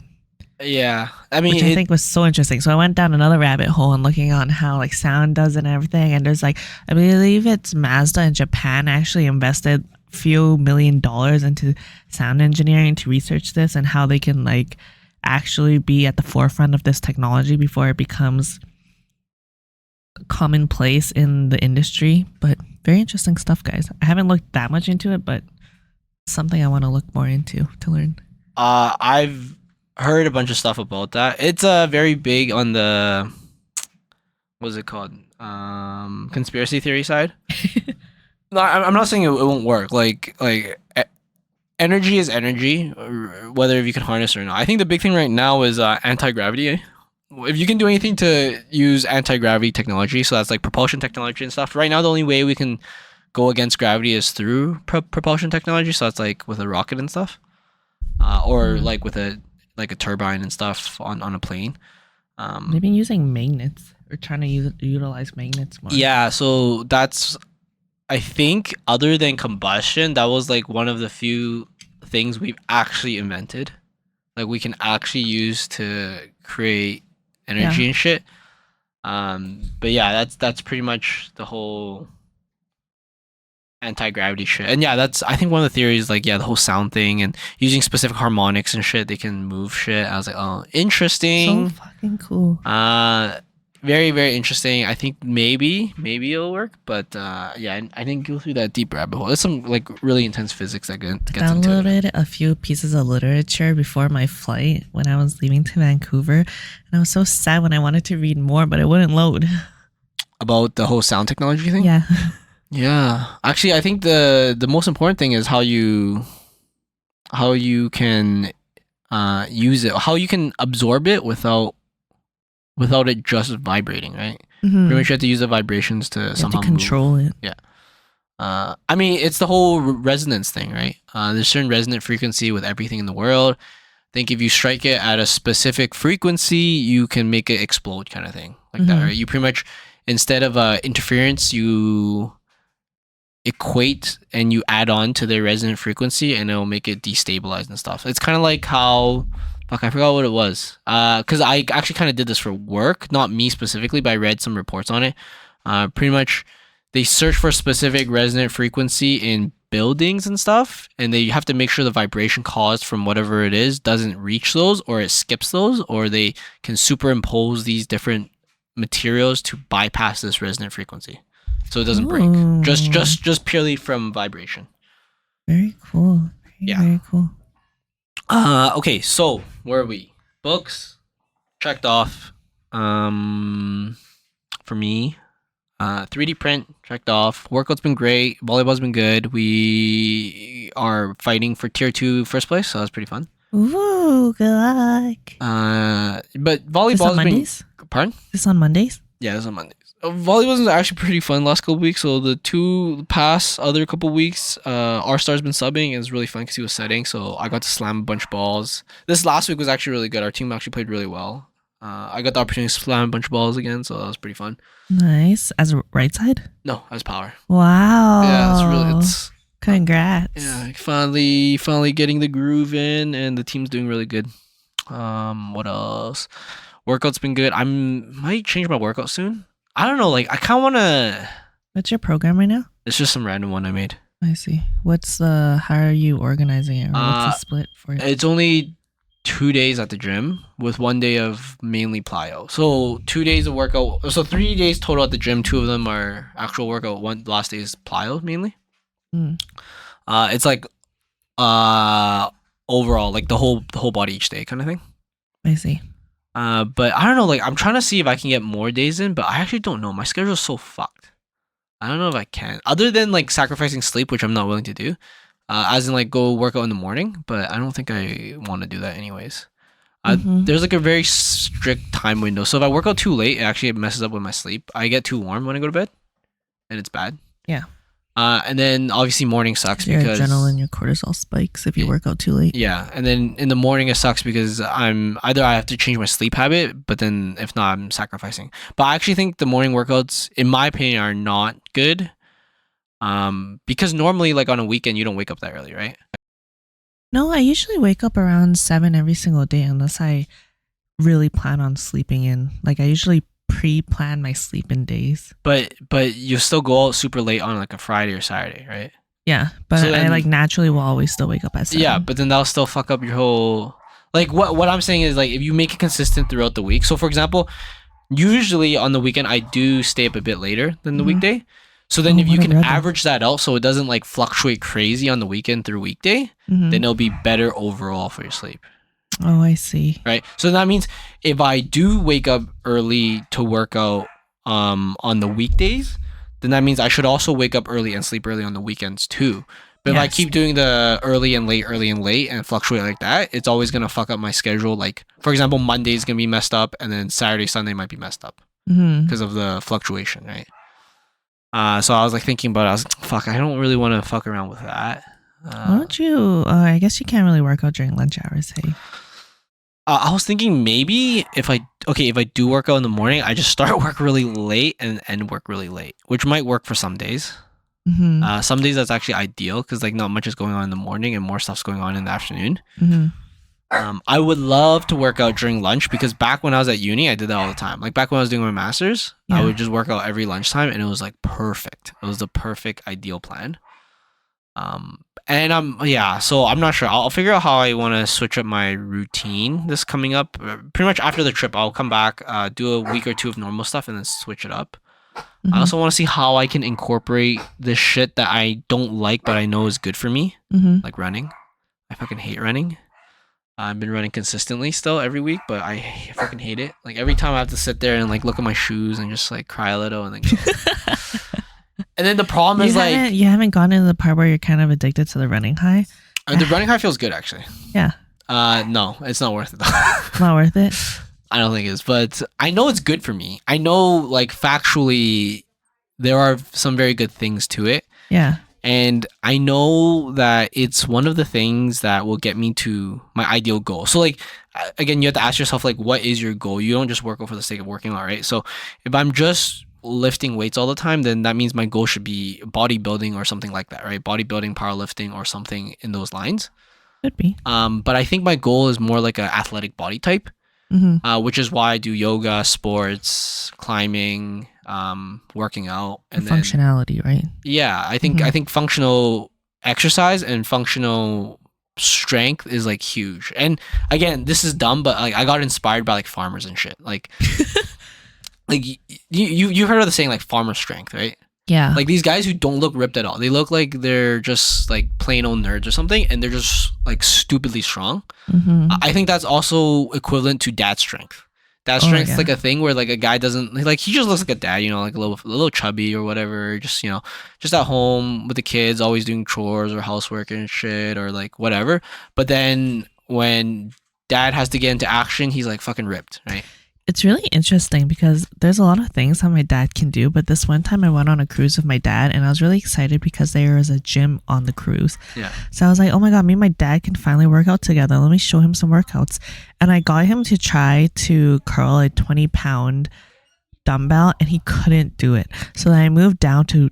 Yeah, I mean, which I think was so interesting. So I went down another rabbit hole and looking on how like sound does it and everything. And there's like, I believe it's Mazda in Japan actually invested few $1 million into sound engineering to research this and how they can like actually be at the forefront of this technology before it becomes commonplace in the industry. But very interesting stuff, guys. I haven't looked that much into it, but something I want to look more into to learn. I've heard a bunch of stuff about that. It's very big on the what's it called? Conspiracy theory side. No, I'm not saying it won't work. Energy is energy, whether if you can harness it or not. I think the big thing right now is anti-gravity. If you can do anything to use anti-gravity technology, so that's like propulsion technology and stuff. Right now, the only way we can go against gravity is through propulsion technology. So that's like with a rocket and stuff, or like with a turbine and stuff on a plane. They've been using magnets or trying to utilize magnets more. Yeah, so that's, I think, other than combustion, that was like one of the few things we've actually invented. Like we can actually use to create energy and shit. But yeah, that's pretty much the whole anti-gravity shit. And yeah, that's, I think, one of the theories, like, yeah, the whole sound thing and using specific harmonics and shit, they can move shit. I was like, oh, interesting. So fucking cool. Very, very interesting. I think maybe it'll work, but yeah, I didn't go through that deep rabbit hole. There's some like really intense physics that gets into it. I downloaded a few pieces of literature before my flight when I was leaving to Vancouver, and I was so sad when I wanted to read more, but it wouldn't load. About the whole sound technology thing? Yeah. Yeah. Actually, I think the most important thing is how you can use it, how you can absorb it without it just vibrating, right? Mm-hmm. Pretty much you have to use the vibrations to somehow control it. Yeah. I mean, it's the whole resonance thing, right? There's certain resonant frequency with everything in the world. I think if you strike it at a specific frequency, you can make it explode, kind of thing, like that, right? You pretty much, instead of interference, you equate and you add on to the resonant frequency, and it'll make it destabilize and stuff. It's kind of like how, fuck, I forgot what it was. Because I actually kind of did this for work, not me specifically, but I read some reports on it. Pretty much, they search for a specific resonant frequency in buildings and stuff, and they have to make sure the vibration caused from whatever it is doesn't reach those, or it skips those, or they can superimpose these different materials to bypass this resonant frequency, so it doesn't break. Just purely from vibration. Very cool. Very cool. Okay, so where are we? Books checked off. For me, 3D print checked off. Workout's been great. Volleyball's been good. We are fighting for tier 2 first place, so that's pretty fun. Ooh, good luck. But volleyball's been. Pardon? This on Mondays? Yeah, this on Mondays. Volleyball's actually pretty fun last couple weeks. So the other couple weeks, Rstar's been subbing, and it's really fun because he was setting. So I got to slam a bunch of balls. This last week was actually really good. Our team actually played really well. I got the opportunity to slam a bunch of balls again, so that was pretty fun. Nice. As a right side? No, as power. Wow. Yeah, it's congrats. Yeah, finally getting the groove in, and the team's doing really good. What else? Workout's been good. I might change my workout soon. I don't know, like, I kind of want to... What's your program right now? It's just some random one I made. I see. How are you organizing it? Or what's the split for it? It's only 2 days at the gym with 1 day of mainly plyo. So 2 days of workout. So 3 days total at the gym. 2 of them are actual workout. Last day is plyo mainly. It's like overall, like the whole body each day kind of thing. I see. But I don't know, like, I'm trying to see if I can get more days in, but I actually don't know. My schedule's so fucked. I don't know if I can. Other than, like, sacrificing sleep, which I'm not willing to do. As in, like, go work out in the morning, but I don't think I want to do that anyways. There's, like, a very strict time window. So if I work out too late, it actually messes up with my sleep. I get too warm when I go to bed, and it's bad. Yeah. And then obviously morning sucks because your adrenaline, your cortisol spikes if you work out too late. Yeah, and then in the morning it sucks because I have to change my sleep habit, but then if not, I'm sacrificing. But I actually think the morning workouts, in my opinion, are not good. Because normally, like, on a weekend, you don't wake up that early, right? No, I usually wake up around 7 every single day unless I really plan on sleeping in. Like, I usually pre-plan my sleep in days. But you still go out super late on, like, a Friday or Saturday, right? Yeah, but So I then- like naturally will always still wake up at 7. Yeah, but then that'll still fuck up your whole. Like what I'm saying is like if you make it consistent throughout the week. So for example, usually on the weekend I do stay up a bit later than the Mhm. weekday. So then Oh, if you what a can rebel. average that out so it doesn't like fluctuate crazy on the weekend through weekday, Mhm. then it'll be better overall for your sleep. Oh, I see. Right? So that means if I do wake up early to work out on the weekdays, then that means I should also wake up early and sleep early on the weekends too. But if I Yes. keep doing the early and late and fluctuate like that, it's always gonna fuck up my schedule. Like for example, Monday's gonna be messed up, and then Saturday, Sunday might be messed up Mhm. because of the fluctuation, right? So I was like thinking about it. I was like, fuck, I don't really want to fuck around with that. Why don't you? I guess you can't really work out during lunch hours. Hey. I was thinking maybe if I do work out in the morning, I just start work really late and end work really late, which might work for some days. Mhm. Some days that's actually ideal because like not much is going on in the morning and more stuff's going on in the afternoon. Mhm. I would love to work out during lunch because back when I was at uni, I did that all the time. Like back when I was doing my masters, I Yeah. would just work out every lunchtime and it was like perfect. It was the perfect ideal plan. And so I'm not sure. I'll figure out how I want to switch up my routine this coming up. Pretty much after the trip, I'll come back, do a week or two of normal stuff, and then switch it up. I Mhm. also want to see how I can incorporate this shit that I don't like, but I know is good for me, Mhm. like running. I fucking hate running. I've been running consistently still every week, but I fucking hate it. Like every time I have to sit there and like look at my shoes and just like cry a little and then go. And then the problem is like you haven't gone into the part where you're kind of addicted to the running high. the running high feels good actually. Yeah. No, it's not worth it though. Not worth it. I don't think it is, but I know it's good for me. I know like factually there are some very good things to it. Yeah. And I know that it's one of the things that will get me to my ideal goal. So like again, you have to ask yourself like what is your goal? You don't just work out for the sake of working out, right? So if I'm just lifting weights all the time, then that means my goal should be bodybuilding or something like that, right? Bodybuilding, powerlifting or something in those lines. Could be. But I think my goal is more like an athletic body type. Mhm. Which is why I do yoga, sports, climbing, working out, and then Functionality, right? yeah, I think functional exercise and functional strength is like huge. And again, this is dumb, but like I got inspired by like farmers and shit. Like, like you heard of the saying like farmer strength, right? Yeah. Like these guys who don't look ripped at all. They look like they're just like plain old nerds or something, and they're just like stupidly strong. Mhm. I think that's also equivalent to dad strength. Dad Oh, strength yeah. is like a thing where like a guy doesn't like he just looks like a dad, you know, like a little chubby or whatever, just you know, just at home with the kids, always doing chores or housework and shit or like whatever. But then when dad has to get into action, he's like fucking ripped, right? It's really interesting because there's a lot of things that my dad can do, but this one time I went on a cruise with my dad and I was really excited because there was a gym on the cruise. Yeah. So I was like, oh my God, me and my dad can finally work out together. Let me show him some workouts. And I got him to try to curl a 20-pound dumbbell and he couldn't do it. So then I moved down to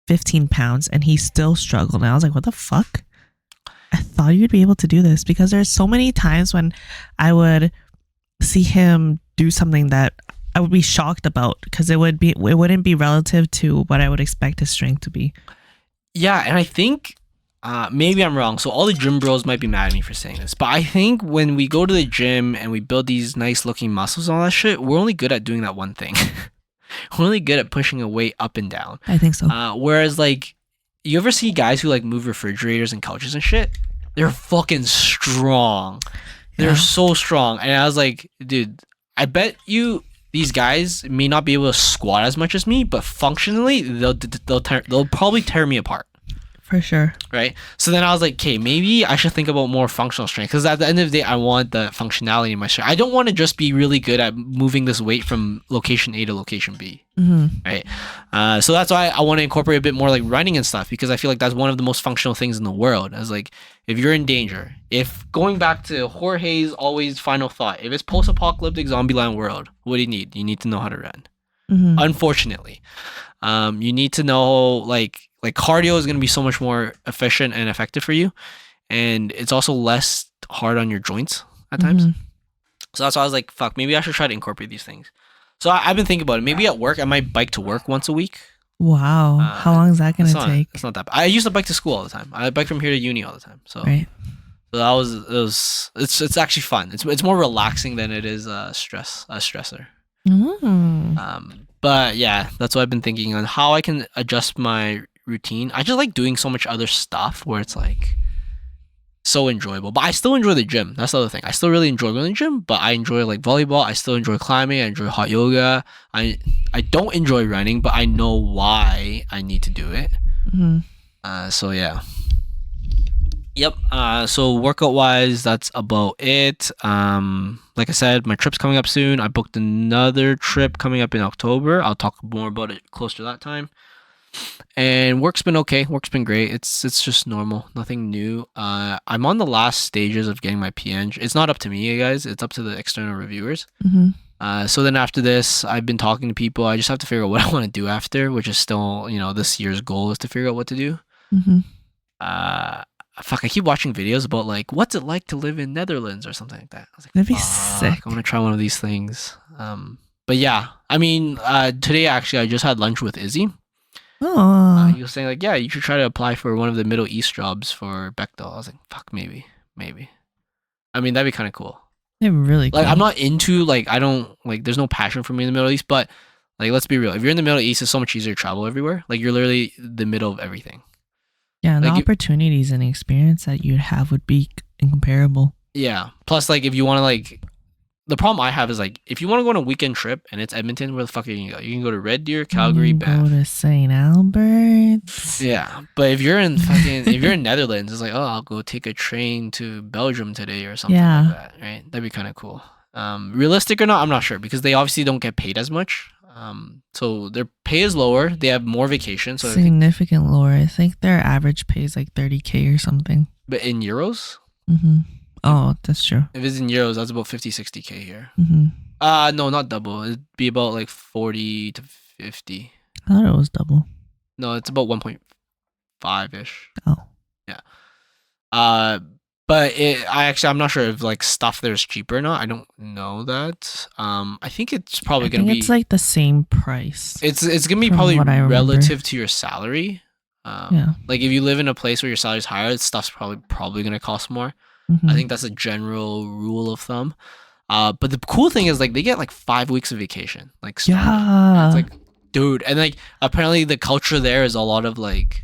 15 pounds and he still struggled. And I was like, what the fuck? I thought you'd be able to do this because there's so many times when I would see him do something that I would be shocked about because it wouldn't be relative to what I would expect his strength to be. Yeah, and I think maybe I'm wrong. So all the gym bros might be mad at me for saying this, but I think when we go to the gym and we build these nice looking muscles and all that shit, we're only good at doing that one thing. We're only good at pushing a weight up and down. I think so. Whereas like, you ever see guys who like move refrigerators and couches and shit? They're fucking strong. They're Yeah. so strong. And I was like, dude, I bet you these guys may not be able to squat as much as me, but functionally they'll probably tear me apart. For sure. Right. So then I was like, okay, maybe I should think about more functional strength because at the end of the day, I want the functionality in my strength. I don't want to just be really good at moving this weight from location A to location B. Mm-hmm. Right. So that's why I want to incorporate a bit more like running and stuff because I feel like that's one of the most functional things in the world. As like, if you're in danger, if going back to Jorge's always final thought, if it's post-apocalyptic zombie land world, what do you need? You need to know how to run. Mm-hmm. Unfortunately, you need to know like cardio is going to be so much more efficient and effective for you, and it's also less hard on your joints at times. Mm-hmm. So that's why I was like, fuck, maybe I should try to incorporate these things. So I've been thinking about it. Maybe at work I might bike to work once a week. Wow. How long is that gonna take? It's not that bad. I used to bike to school all the time. I bike from here to uni all the time. So, Right. so that was it was it's actually fun. It's more relaxing than it is a stressor. But yeah, that's what I've been thinking on how I can adjust my routine. I just like doing so much other stuff where it's like so enjoyable. But I still enjoy the gym. That's the other thing. I still really enjoy going to the gym, but I enjoy like volleyball. I still enjoy climbing. I enjoy hot yoga. I don't enjoy running, but I know why I need to do it. So yeah. Yep. So workout wise, that's about it. Like I said, my trip's coming up soon. I booked another trip coming up in October. I'll talk more about it closer to that time. And work's been okay. Work's been great. It's just normal. Nothing new. I'm on the last stages of getting my PN. It's not up to me, you guys. It's up to the external reviewers. So then after this, I've been talking to people. I just have to figure out what I want to do after, which is still, this year's goal is to figure out what to do. Fuck, I keep watching videos about like what's it like to live in Netherlands or something like that. I was like, That'd be sick. I want to try one of these things. But yeah, I mean, today actually I just had lunch with Izzy. Oh, He was saying like, yeah, you should try to apply for one of the Middle East jobs for Bechtel. I was like, fuck, maybe. I mean, that'd be kind of cool. they're really cool. Like, I'm not into like, I don't like, there's no passion for me in the Middle East, but like, let's be real. If you're in the Middle East, it's so much easier to travel everywhere. Like, you're literally the middle of everything. Yeah, and like the opportunities and the experience that you'd have would be incomparable. Yeah. Plus, like, if you want to like, the problem I have is like, if you want to go on a weekend trip and it's Edmonton, where the fuck are you gonna go? You can go to Red Deer, Calgary, Banff. Go to St. Albert's. Yeah, but if you're in if you're in Netherlands, it's like, oh, I'll go take a train to Belgium today or something like that, right? That'd be kind of cool. Realistic or not, I'm not sure because they obviously don't get paid as much. So their pay is lower. They have more vacation, so significant lower. I think their average pay is like 30K or something. But in euros? Oh, that's true. If it's in euros, that's about 50, 60K here. No, not double. It'd be about like 40 to 50. I thought it was double. No, it's about 1.5-ish. Oh. Yeah. But I'm not sure if like stuff there's cheaper or not. I don't know that. I think it's probably gonna be. It's like the same price. It's gonna be probably relative to your salary. Yeah. Like if you live in a place where your salary's higher, stuff's probably gonna cost more. I think that's a general rule of thumb. But the cool thing is like they get like 5 weeks of vacation. Like yeah. It's like, dude, and like apparently the culture there is a lot of like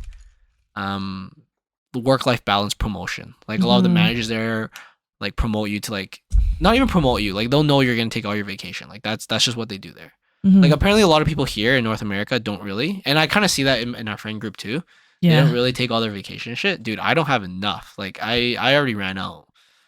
work-life balance promotion. Like a lot of the managers there like promote you to like not even promote you, like they'll know you're gonna take all your vacation. Like that's just what they do there. Like apparently a lot of people here in North America don't really, and I kind of see that in our friend group too. They don't really take all their vacation shit. Dude, I don't have enough. Like I already ran out.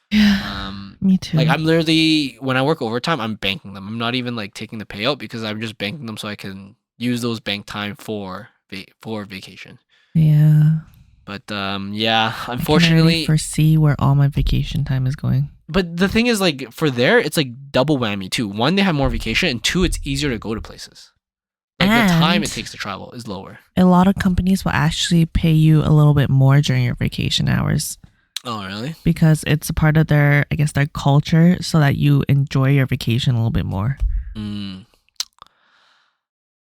Yeah. Me too. Like I'm literally when I work overtime, I'm banking them. I'm not even like taking the payout because I'm just banking them so I can use those bank time for vacation. Yeah. But yeah, unfortunately, I can foresee where all my vacation time is going. But the thing is, like for there, it's like double whammy too. One, they have more vacation, and two, it's easier to go to places. Like the time it takes to travel is lower. A lot of companies will actually pay you a little bit more during your vacation hours. Oh, really? Because it's a part of their culture, so that you enjoy your vacation a little bit more.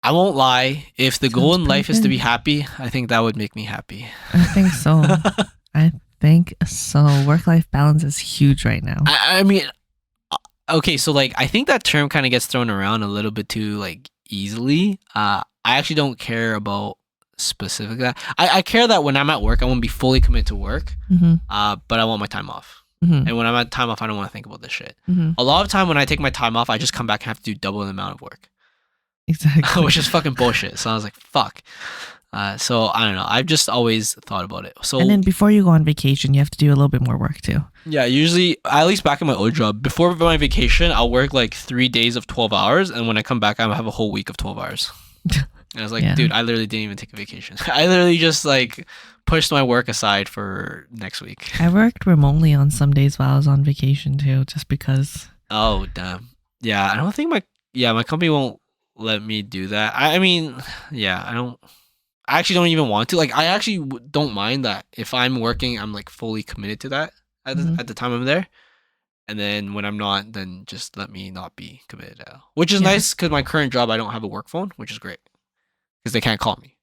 I won't lie. If the goal in life is to be happy, I think that would make me happy. I think so. I think so. Work-life balance is huge right now. I mean, okay, so like I think that term kind of gets thrown around a little bit too like easily. I actually don't care about specific that. I care that when I'm at work, I want to be fully committed to work. But I want my time off. And when I'm at time off, I don't want to think about this shit. A lot of time when I take my time off, I just come back and have to do double the amount of work. Exactly. Which is fucking bullshit. So I was like, fuck. So I don't know. I've just always thought about it. So and then before you go on vacation, you have to do a little bit more work too. Yeah, usually, at least back in my old job, before my vacation, I'll work like 3 days of 12 hours. And when I come back, I'll have a whole week of 12 hours. And I was like, dude, I literally didn't even take a vacation. I literally just like pushed my work aside for next week. I worked remotely on some days while I was on vacation too, just because. Oh, damn. Yeah, I don't think my company won't let me do that. I mean, yeah, I actually don't even want to. Like, I actually don't mind that. If I'm working, I'm like fully committed to that at the time I'm there. And then when I'm not, then just let me not be committed at all. Which is nice because my current job, I don't have a work phone, which is great. Mm-hmm. they can't call me.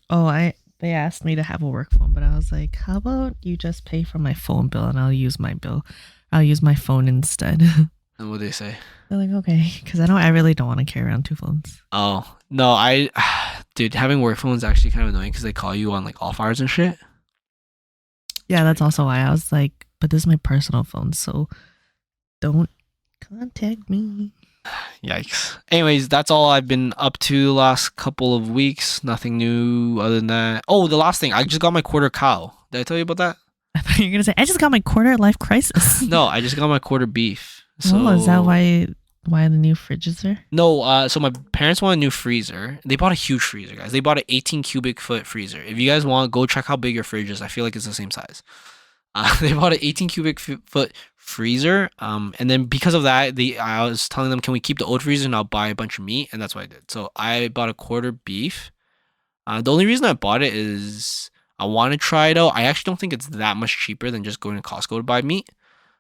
Oh, they asked me to have a work phone, but I was like, how about you just pay for my phone bill and I'll use my bill. I'll use my phone instead. And what they say? They're like, okay, because I really don't want to carry around 2 phones. Oh no, dude, having work phones is actually kind of annoying because they call you on like off hours and shit. Yeah, that's also why I was like, but this is my personal phone, so don't contact me. Yikes. Anyways, that's all I've been up to the last couple of weeks. Nothing new other than that. Oh, the last thing, I just got my quarter cow. Did I tell you about that? I thought you were gonna say I just got my quarter life crisis. No, I just got my quarter beef. So Oh, is that why the new fridge is there? No, so my parents want a new freezer. They bought a huge freezer, guys. They bought an 18 cubic foot freezer. If you guys want, go check how big your fridge is. I feel like it's the same size. They bought an 18 cubic foot freezer. And then because of that, I was telling them, can we keep the old freezer and I'll buy a bunch of meat? And that's what I did. So I bought a quarter beef. The only reason I bought it is I want to try it out. I actually don't think it's that much cheaper than just going to Costco to buy meat.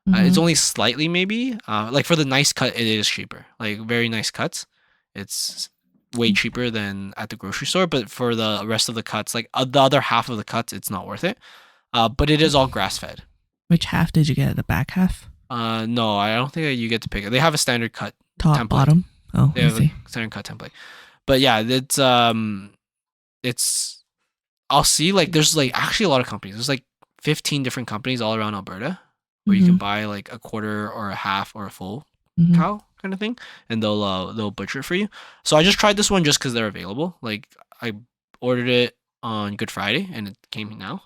It's only slightly maybe. Like for the nice cut, it is cheaper. Like very nice cuts, it's way cheaper than at the grocery store. But for the rest of the cuts, like the other half of the cuts, it's not worth it. But it is all grass fed. Which half did you get? The back half? No, I don't think you get to pick it. They have a standard cut Top, template. bottom? Oh, They I have see. a standard cut template. But yeah, it's I'll see like there's like actually a lot of companies. There's like 15 different companies all around Alberta where you can buy like a quarter or a half or a full cow kind of thing, and they'll butcher it for you. So I just tried this one just because they're available. Like I ordered it on Good Friday and it came now.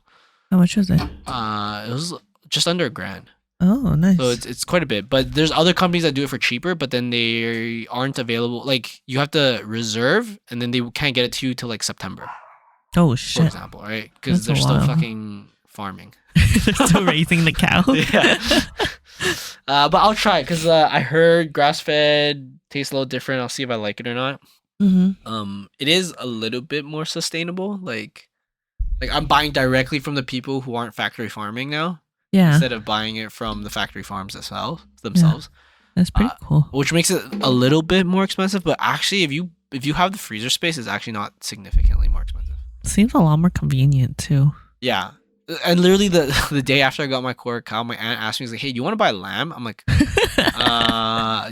How much was it? It was just under $1,000. Oh, nice. So it's quite a bit. But there's other companies that do it for cheaper, but then they aren't available. Like you have to reserve, and then they can't get it to you till like September, oh for shit. example, right? Because That's a they're still while. fucking farming. They're still raising the cow. Yeah. But I'll try it because I heard grass fed tastes a little different. I'll see if I like it or not. It is a little bit more sustainable. Like I'm buying directly from the people who aren't factory farming now, Yeah, instead of buying it from the factory farms themselves. that's pretty cool. Which makes it a little bit more expensive. But actually, if you have the freezer space, it's actually not significantly more expensive. Seems a lot more convenient too. Yeah. And literally the day after I got my quarter cow, my aunt asked me, she's like, hey, do you want to buy a lamb? I'm like,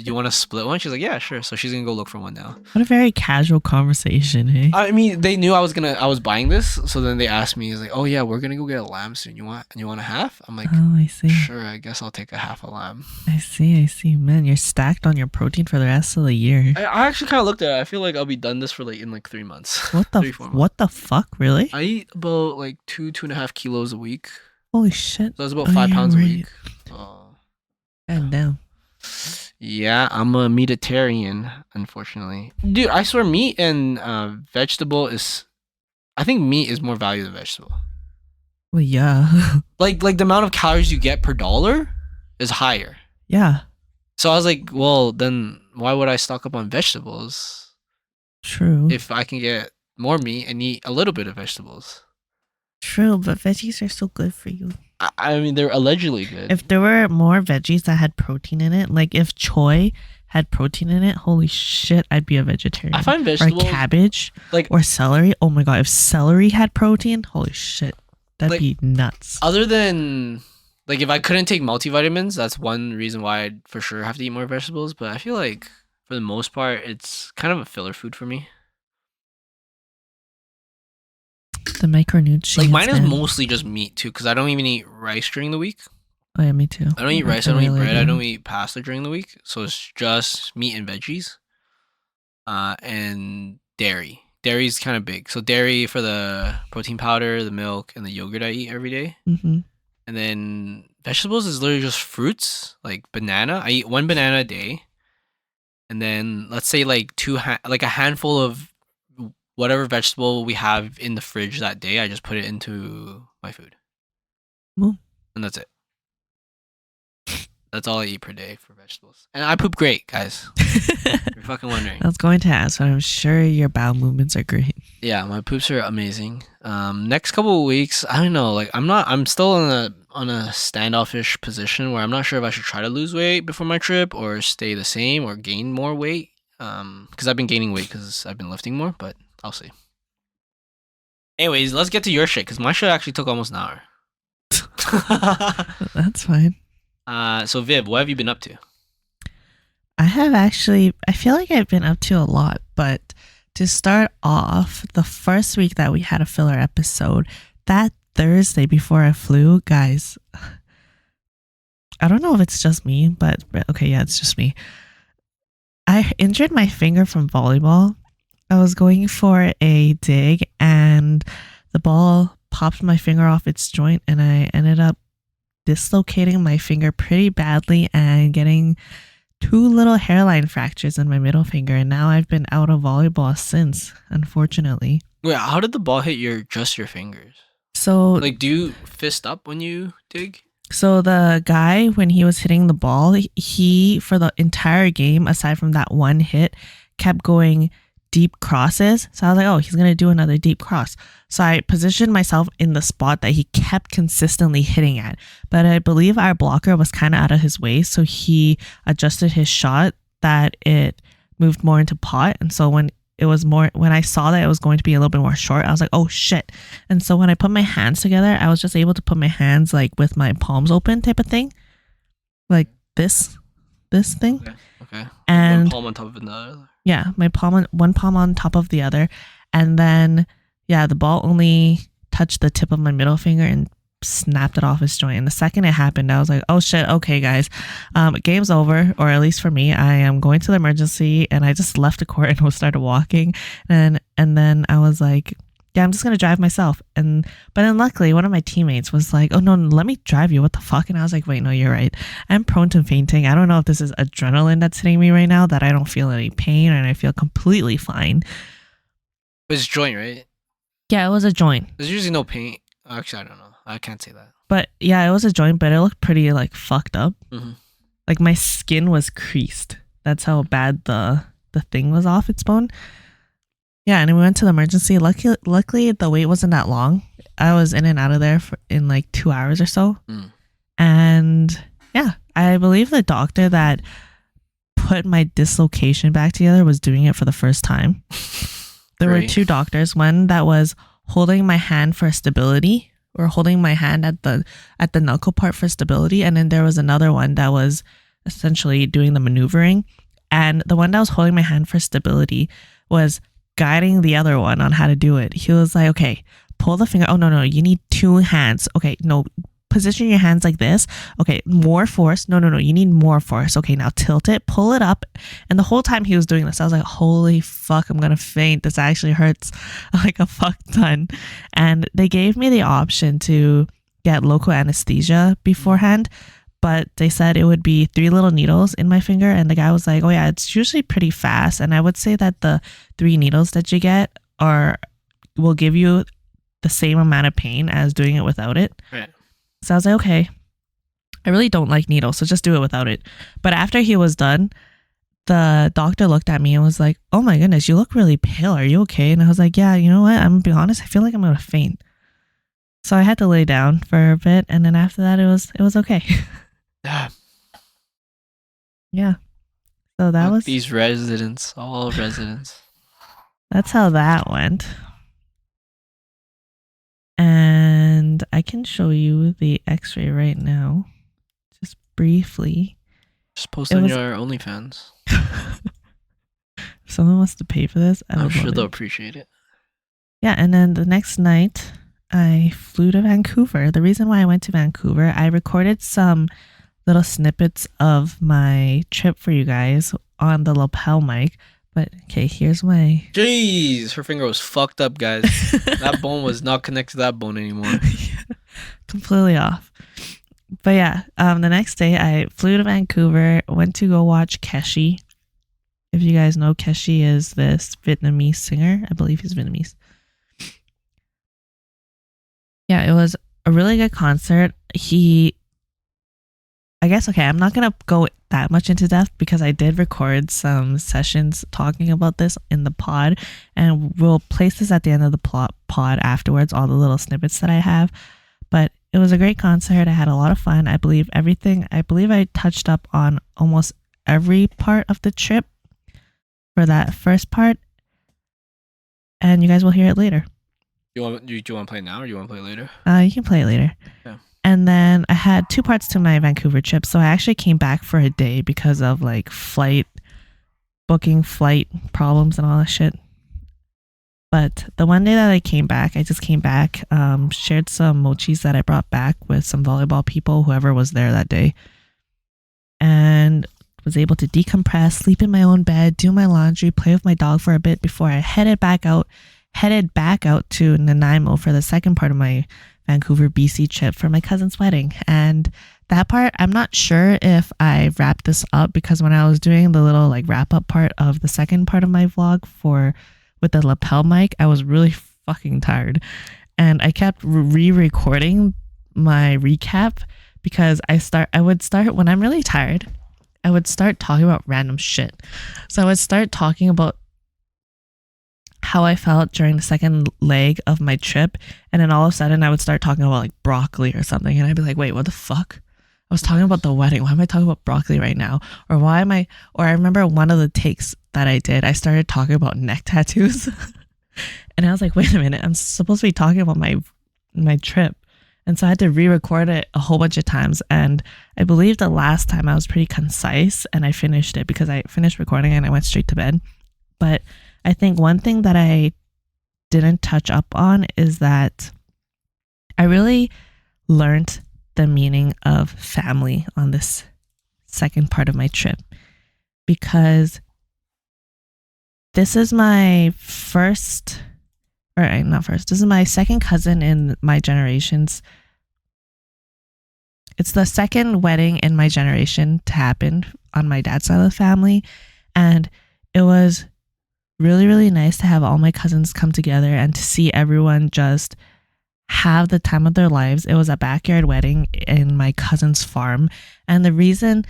you want to split one? She's like, yeah, sure. So she's gonna go look for one now. What a very casual conversation, hey? I mean, they knew I was buying this, so then they asked me, he's like, oh yeah, we're gonna go get a lamb soon. You want a half? I'm like, Oh, I see. sure, I guess I'll take a half a lamb. I see. Man, you're stacked on your protein for the rest of the year. I actually kind of looked at it. I feel like I'll be done this for like in like 3 months. What the 3-4 months. what the fuck, really? I eat about like 2.5 kilos a week. Holy shit. So that's about 5 pounds a week. God damn. Yeah, I'm a meatitarian, unfortunately. Dude, I swear meat and vegetable is... I think meat is more value than vegetable. Well, yeah. Like the amount of calories you get per dollar is higher. Yeah, So I was like, well, then why would I stock up on vegetables true. if I can get more meat and eat a little bit of vegetables? True, but veggies are so good for you. I mean, they're allegedly good. If there were more veggies that had protein in it, like if choy had protein in it, holy shit, I'd be a vegetarian. I find Or vegetables... cabbage, like- or celery. Oh my god, if celery had protein, holy shit, that'd Like, be nuts. Other than... Like, if I couldn't take multivitamins, that's one reason why I'd for sure have to eat more vegetables. But I feel like, for the most part, it's kind of a filler food for me. The micronutrients. Like, mine is man. mostly just meat, too, because I don't even eat rice during the week. Oh yeah, me too. I don't eat I rice, I can don't eat relate bread, I to don't that. eat pasta during the week. So it's just meat and veggies. And dairy. Dairy's kind of big. So dairy for the protein powder, the milk, and the yogurt I eat every day. Mhm. And then vegetables is literally just fruits, like banana. I eat 1 banana a day. And then let's say like like a handful of whatever vegetable we have in the fridge that day, I just put it into my food. Mm. And that's it. That's all I eat per day for vegetables. And I poop great, guys. You're fucking wondering. I was going to ask, but I'm sure your bowel movements are great. Yeah, my poops are amazing. Next couple of weeks, I don't know. Like I'm still on a standoffish position where I'm not sure if I should try to lose weight before my trip or stay the same or gain more weight. Because I've been gaining weight because I've been lifting more, but I'll see. Anyways, let's get to your shit because my shit actually took almost an hour. That's fine. So Viv, what have you been up to? I have actually, I feel like I've been up to a lot, but to start off, the first week that we had a filler episode, that Thursday before I flew, guys, I don't know if it's just me, but okay, yeah, it's just me. I injured my finger from volleyball. I was going for a dig and the ball popped my finger off its joint and I ended up dislocating my finger pretty badly and getting 2 little hairline fractures in my middle finger, and now I've been out of volleyball since, unfortunately. Wait, how did the ball hit your fingers? So Like, do you fist up when you dig? so the guy, when he was hitting the ball, he for the entire game, aside from that one hit, kept going deep crosses. So I was like, oh, he's gonna do another deep cross. So I positioned myself in the spot that he kept consistently hitting at. But I believe our blocker was kind of out of his way, so he adjusted his shot that it moved more into pot. And so when I saw that it was going to be a little bit more short, I was like, oh shit. And so when I put my hands together, I was just able to put my hands like with my palms open type of thing. Like this thing. Okay. And one palm on top of another. yeah, one palm on top of the other. And then, yeah, the ball only touched the tip of my middle finger and snapped it off its joint. And the second it happened, I was like, oh shit, okay, guys, game's over, or at least for me. I am going to the emergency. And I just left the court and started walking. And then I was like, yeah, I'm just going to drive myself. But then luckily, one of my teammates was like, oh, no, let me drive you. What the fuck? And I was like, wait, no, you're right. I'm prone to fainting. I don't know if this is adrenaline that's hitting me right now, that I don't feel any pain and I feel completely fine. It's joint, right? Yeah, it was a joint. There's usually no pain. Actually, I don't know. I can't say that. But yeah, it was a joint, but it looked pretty like fucked up. Mm-hmm. Like my skin was creased. That's how bad the thing was off its bone. Yeah, and we went to the emergency. Luckily, the wait wasn't that long. I was in and out of there in like 2 hours or so. Mm. And yeah, I believe the doctor that put my dislocation back together was doing it for the first time. There were 2 doctors. One that was holding my hand for stability, or holding my hand at the knuckle part for stability. And then there was another one that was essentially doing the maneuvering. And the one that was holding my hand for stability was guiding the other one on how to do it. He was like, okay, pull the finger. Oh, no, you need 2 hands. Okay, no, position your hands like this. Okay, more force. No, you need more force. Okay, now tilt it, pull it up. And the whole time he was doing this, I was like, holy fuck, I'm gonna faint. This actually hurts like a fuck ton. And they gave me the option to get local anesthesia beforehand, but they said it would be 3 little needles in my finger. And the guy was like, oh yeah, it's usually pretty fast. And I would say that the 3 needles that you get will give you the same amount of pain as doing it without it. Right. So I was like, okay, I really don't like needles, so just do it without it. But after he was done, the doctor looked at me and was like, oh my goodness, you look really pale. Are you okay? And I was like, yeah, you know what? I'm gonna be honest, I feel like I'm gonna faint. So I had to lay down for a bit, and then after that, it was okay. Yeah. So that was these residents, all residents. That's how that went. And I can show you the x-ray right now. Just briefly. Just post on your OnlyFans. If someone wants to pay for this, I'm sure they'll appreciate it. Yeah, and then the next night, I flew to Vancouver. The reason why I went to Vancouver, I recorded some little snippets of my trip for you guys on the lapel mic. But okay, here's my... Jeez, her finger was fucked up, guys. That bone was not connected to that bone anymore. Yeah, completely off. But yeah, the next day I flew to Vancouver, went to go watch Keshi. If you guys know, Keshi is this Vietnamese singer. I believe he's Vietnamese. Yeah, it was a really good concert. I guess, okay, I'm not going to go that much into depth because I did record some sessions talking about this in the pod, and we'll place this at the end of the pod afterwards, all the little snippets that I have. But it was a great concert. I had a lot of fun. I believe I touched up on almost every part of the trip for that first part, and you guys will hear it later. Do you want to play now or you want to play later? You can play it later. Yeah. And then I had 2 parts to my Vancouver trip, so I actually came back for a day because of like flight problems and all that shit. But the one day that I came back, I just came back, shared some mochis that I brought back with some volleyball people, whoever was there that day, and was able to decompress, sleep in my own bed, do my laundry, play with my dog for a bit before I headed back out to Nanaimo for the second part of my Vancouver, BC trip for my cousin's wedding. And that part, I'm not sure if I wrapped this up because when I was doing the little like wrap up part of the second part of my vlog with the lapel mic, I was really fucking tired. And I kept re-recording my recap because I would start when I'm really tired, I would start talking about random shit. So I would start talking about how I felt during the second leg of my trip, and then all of a sudden I would start talking about like broccoli or something, and I'd be like, wait, what the fuck? I was talking about the wedding. Why am I talking about broccoli right now? Or I remember one of the takes that I did, I started talking about neck tattoos. And I was like, wait a minute, I'm supposed to be talking about my trip. And so I had to re-record it a whole bunch of times. And I believe the last time I was pretty concise and I finished it because I finished recording and I went straight to bed. But I think one thing that I didn't touch up on is that I really learned the meaning of family on this second part of my trip, because this is my this is my second cousin in my generations. It's the second wedding in my generation to happen on my dad's side of the family. And it was really, really nice to have all my cousins come together and to see everyone just have the time of their lives. It was a backyard wedding in my cousin's farm. And the reason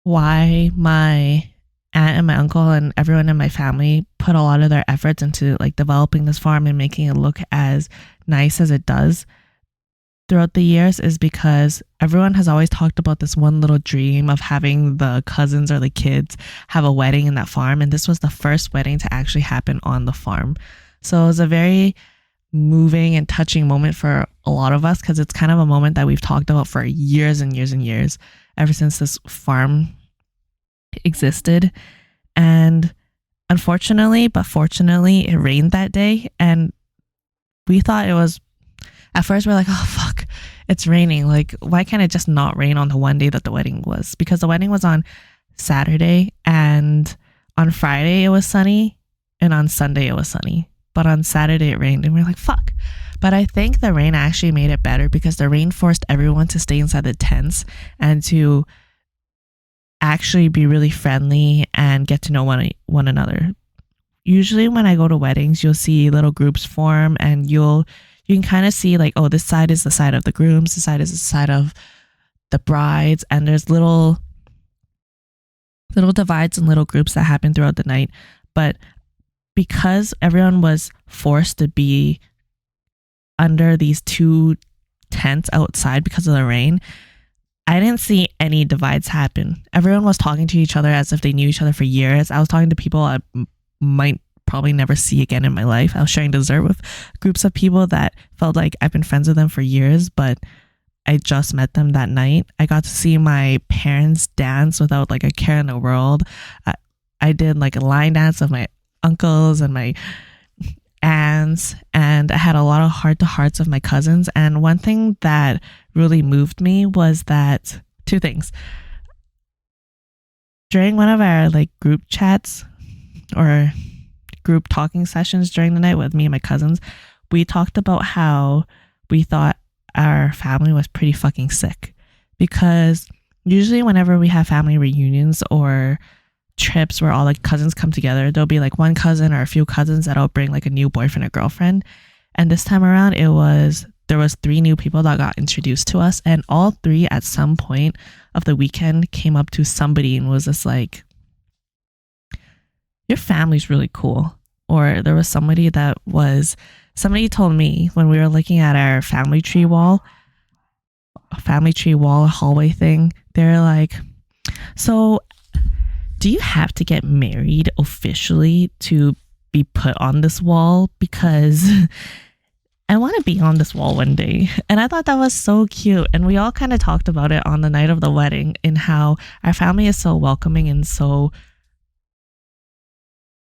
why my aunt and my uncle and everyone in my family put a lot of their efforts into like developing this farm and making it look as nice as it does throughout the years is because everyone has always talked about this one little dream of having the cousins or the kids have a wedding in that farm. And this was the first wedding to actually happen on the farm. So it was a very moving and touching moment for a lot of us, because it's kind of a moment that we've talked about for years and years and years, ever since this farm existed. And unfortunately, but fortunately, it rained that day. And we thought it was, at first we're like, oh fuck, it's raining. Like, why can't it just not rain on the one day that the wedding was? Because the wedding was on Saturday, and on Friday it was sunny, and on Sunday it was sunny. But on Saturday it rained, and we're like, fuck. But I think the rain actually made it better, because the rain forced everyone to stay inside the tents and to actually be really friendly and get to know one another. Usually when I go to weddings, you'll see little groups form, and you can kind of see like, oh, this side is the side of the grooms, this side is the side of the brides, and there's little divides and little groups that happen throughout the night. But because everyone was forced to be under these 2 tents outside because of the rain, I didn't see any divides happen. Everyone was talking to each other as if they knew each other for years. I was talking to people I might probably never see again in my life. I was sharing dessert with groups of people that felt like I've been friends with them for years, but I just met them that night. I got to see my parents dance without like a care in the world. I did like a line dance with my uncles and my aunts, and I had a lot of heart-to-hearts of my cousins. And one thing that really moved me was that 2 things. During one of our like group chats or group talking sessions during the night with me and my cousins, we talked about how we thought our family was pretty fucking sick, because usually whenever we have family reunions or trips where all the cousins come together, there'll be like one cousin or a few cousins that'll bring like a new boyfriend or girlfriend. And this time around there was 3 new people that got introduced to us, and all 3 at some point of the weekend came up to somebody and was just like, your family's really cool. Or there was somebody told me when we were looking at our family tree wall hallway thing, they're like, so do you have to get married officially to be put on this wall? Because I want to be on this wall one day. And I thought that was so cute. And we all kind of talked about it on the night of the wedding, in how our family is so welcoming and so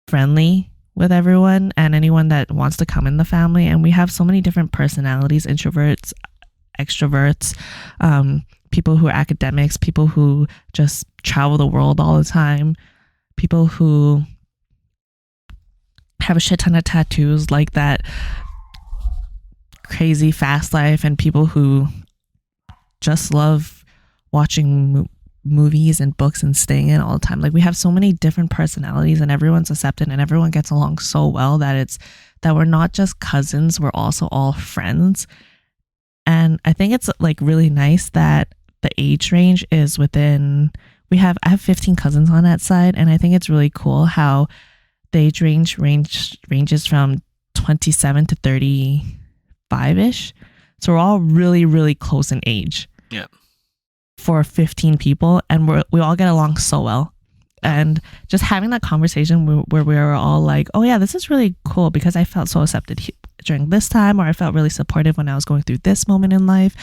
friendly with everyone and anyone that wants to come in the family. And we have so many different personalities: introverts, extroverts, people who are academics, people who just travel the world all the time, people who have a shit ton of tattoos, like that crazy fast life, and people who just love watching movies and books and staying in all the time. Like, we have so many different personalities, and everyone's accepted and everyone gets along so well that we're not just cousins, we're also all friends. And I think it's like really nice that the age range is within, I have 15 cousins on that side, and I think it's really cool how the age ranges from 27 to 35-ish. So we're all really, really close in age. Yeah. For 15 people, and we all get along so well. And just having that conversation where we were all like, oh yeah, this is really cool because I felt so accepted during this time, or I felt really supportive when I was going through this moment in life.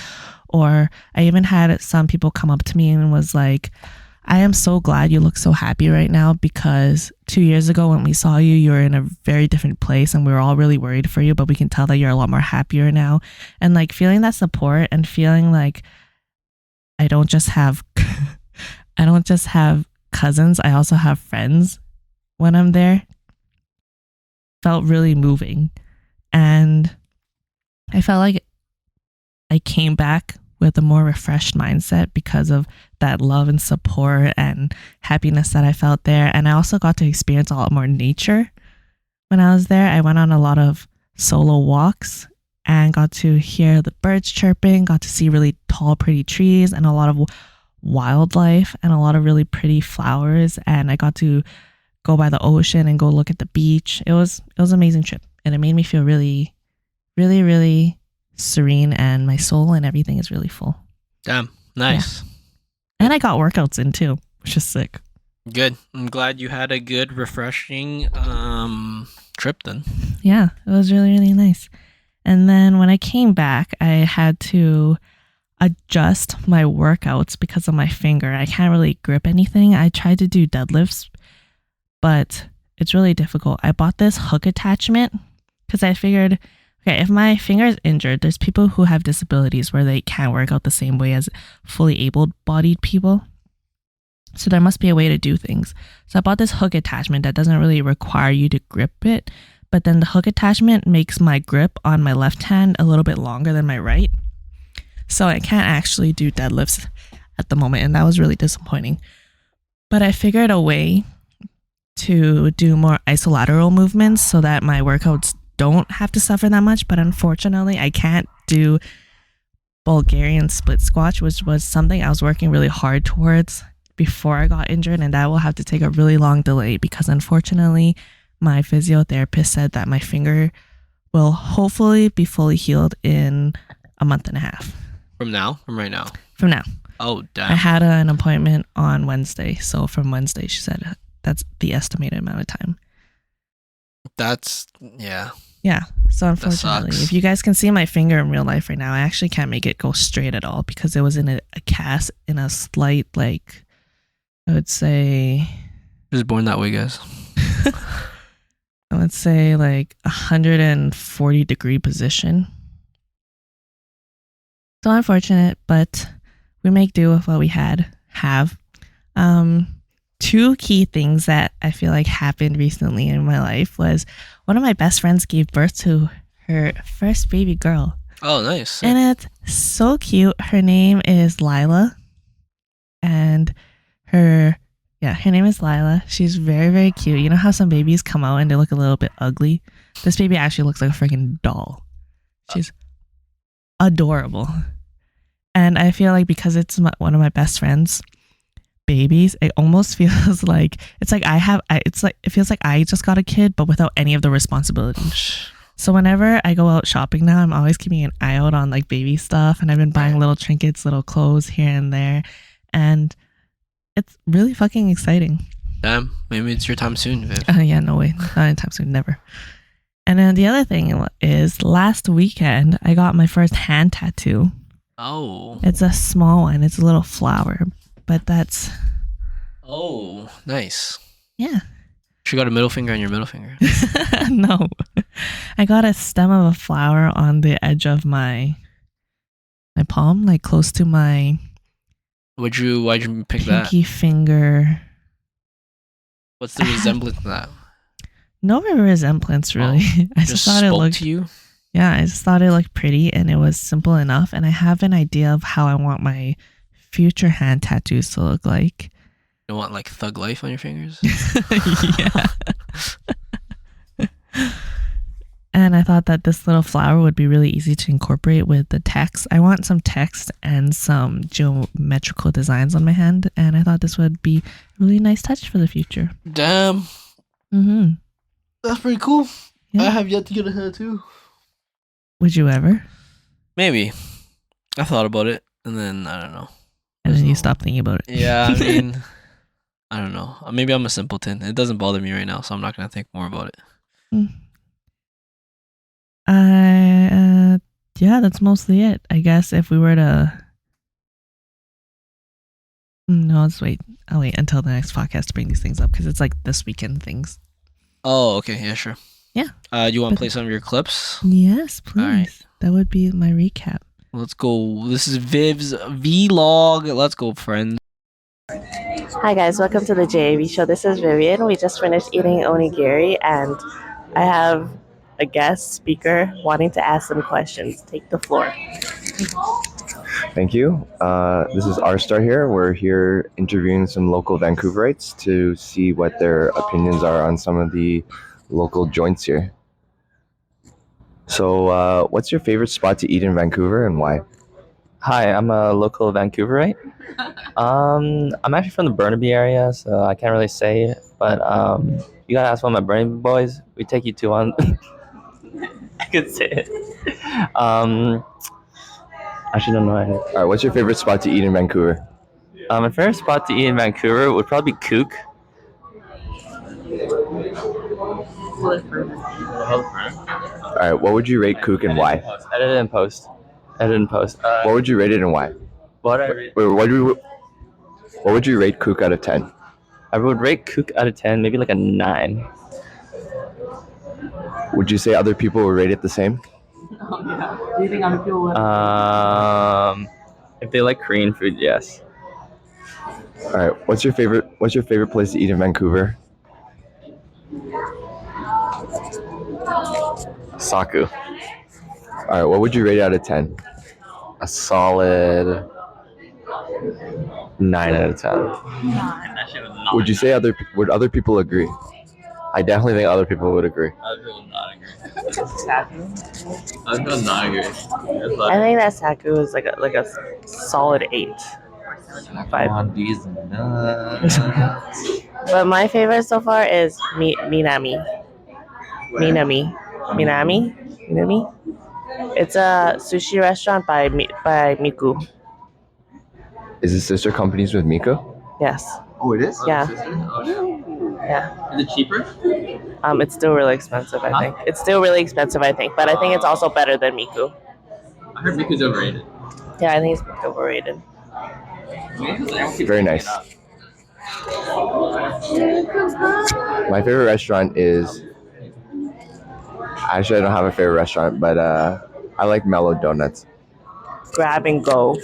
Or I even had some people come up to me and was like, I am so glad you look so happy right now, because 2 years ago when we saw you, you were in a very different place and we were all really worried for you, but we can tell that you're a lot more happier now. And like feeling that support and feeling like I don't just have cousins, I also have friends when I'm there, felt really moving. And I felt like I came back with a more refreshed mindset because of that love and support and happiness that I felt there. And I also got to experience a lot more nature when I was there. I went on a lot of solo walks and got to hear the birds chirping, got to see really tall, pretty trees and a lot of wildlife and a lot of really pretty flowers. And I got to go by the ocean and go look at the beach. It was an amazing trip, and it made me feel really, really, really serene, and my soul and everything is really full. Damn, nice. Yeah. And I got workouts in too, which is sick. Good. I'm glad you had a good, refreshing trip then. Yeah, it was really, really nice. And then when I came back, I had to adjust my workouts because of my finger. I can't really grip anything. I tried to do deadlifts, but it's really difficult. I bought this hook attachment because I figured, okay, if my finger is injured, there's people who have disabilities where they can't work out the same way as fully able-bodied people. So there must be a way to do things. So I bought this hook attachment that doesn't really require you to grip it, but then the hook attachment makes my grip on my left hand a little bit longer than my right. So I can't actually do deadlifts at the moment, and that was really disappointing. But I figured a way to do more isolateral movements so that my workouts don't have to suffer that much. But unfortunately, I can't do Bulgarian split squat, which was something I was working really hard towards before I got injured, and that will have to take a really long delay because unfortunately my physiotherapist said that my finger will hopefully be fully healed in a month and a half. From right now? From now. Oh, damn. I had an appointment on Wednesday, so from Wednesday she said that's the estimated amount of time. That's, yeah. Yeah, so unfortunately, if you guys can see my finger in real life right now, I actually can't make it go straight at all because it was in a cast in a slight, like, I would say... Just born that way, guys. I would say like 140 degree position. So unfortunate, but we make do with what we have. Two key things that I feel like happened recently in my life was one of my best friends gave birth to her first baby girl. Oh, nice. And it's so cute. Her name is Lila. And her name is Lila. She's very, very cute. You know how some babies come out and they look a little bit ugly? This baby actually looks like a freaking doll. She's adorable. And I feel like because it's one of my best friends' babies, it almost feels like it feels like I just got a kid, but without any of the responsibilities. So whenever I go out shopping now, I'm always keeping an eye out on like baby stuff, and I've been buying little trinkets, little clothes here and there, and it's really fucking exciting. Damn, maybe it's your time soon, Viv. Yeah, no way, not anytime soon, never. And then the other thing is last weekend I got my first hand tattoo. Oh. It's a small one. It's a little flower, but that's Oh, nice. yeah. She got a middle finger on your middle finger. No. I got a stem of a flower on the edge of my palm, like close to my Why'd you pick that? pinky finger. What's the resemblance to that? No resemblance, really. I just thought it looked to you. Yeah, I just thought it looked pretty and it was simple enough. And I have an idea of how I want my future hand tattoos to look like. You want like Thug Life on your fingers? Yeah. And I thought that this little flower would be really easy to incorporate with the text. I want some text and some geometrical designs on my hand. And I thought this would be a really nice touch for the future. Damn. Mm-hmm. That's pretty cool. Yeah. I have yet to get a tattoo. Would you ever? Maybe. I thought about it and then I don't know. And then you stopped thinking about it. Yeah, I mean, I don't know. Maybe I'm a simpleton. It doesn't bother me right now, so I'm not going to think more about it. Yeah, that's mostly it. I guess if we were to... No, let's wait. I'll wait until the next podcast to bring these things up because it's like this weekend things. Oh, okay. Yeah, sure. Yeah. You want to play some of your clips? Yes, please. Right. That would be my recap. Let's go. This is Viv's vlog. Let's go, friends. Hi guys, welcome to the JAV show. This is Vivian. We just finished eating onigiri and I have a guest speaker wanting to ask some questions. Take the floor. Thank you. This is Rstar here. We're here interviewing some local Vancouverites to see what their opinions are on some of the local joints here. So what's your favorite spot to eat in Vancouver and why? Hi, I'm a local Vancouverite. I'm actually from the Burnaby area, so I can't really say, but you gotta ask one of my Burnaby boys. We take you to one. I could say it. Actually, don't know. All right, what's your favorite spot to eat in Vancouver? My favorite spot to eat in Vancouver would probably be Kook. All right, what would you rate Kook and why? Edit and post. What would you rate it and why? What I rate? Wait, what would you rate Kook out of 10? I would rate Kook out of 10, maybe like a 9. Would you say other people would rate it the same? Do you think other people would? If they like Korean food, yes. All right, what's your favorite place to eat in Vancouver? Saku. All right, what would you rate it out of 10? A solid 9 out of 10. Would you say would other people agree? I definitely think other people would agree. Other people would not agree. Other people would not agree. I think that Saku is like a solid 8. 5. These nuts. But my favorite so far is Minami. It's a sushi restaurant by Miku. Is it sister companies with Miko? Yes. Oh, it is? Yeah. Yeah. Is it cheaper? It's still really expensive, I think. It's still really expensive, I think. But I think it's also better than Miku. I heard Miku's overrated. Yeah, I think it's overrated. Very nice. My favorite restaurant is... Actually, I don't have a favorite restaurant, but I like Mellow Donuts. Grab and go.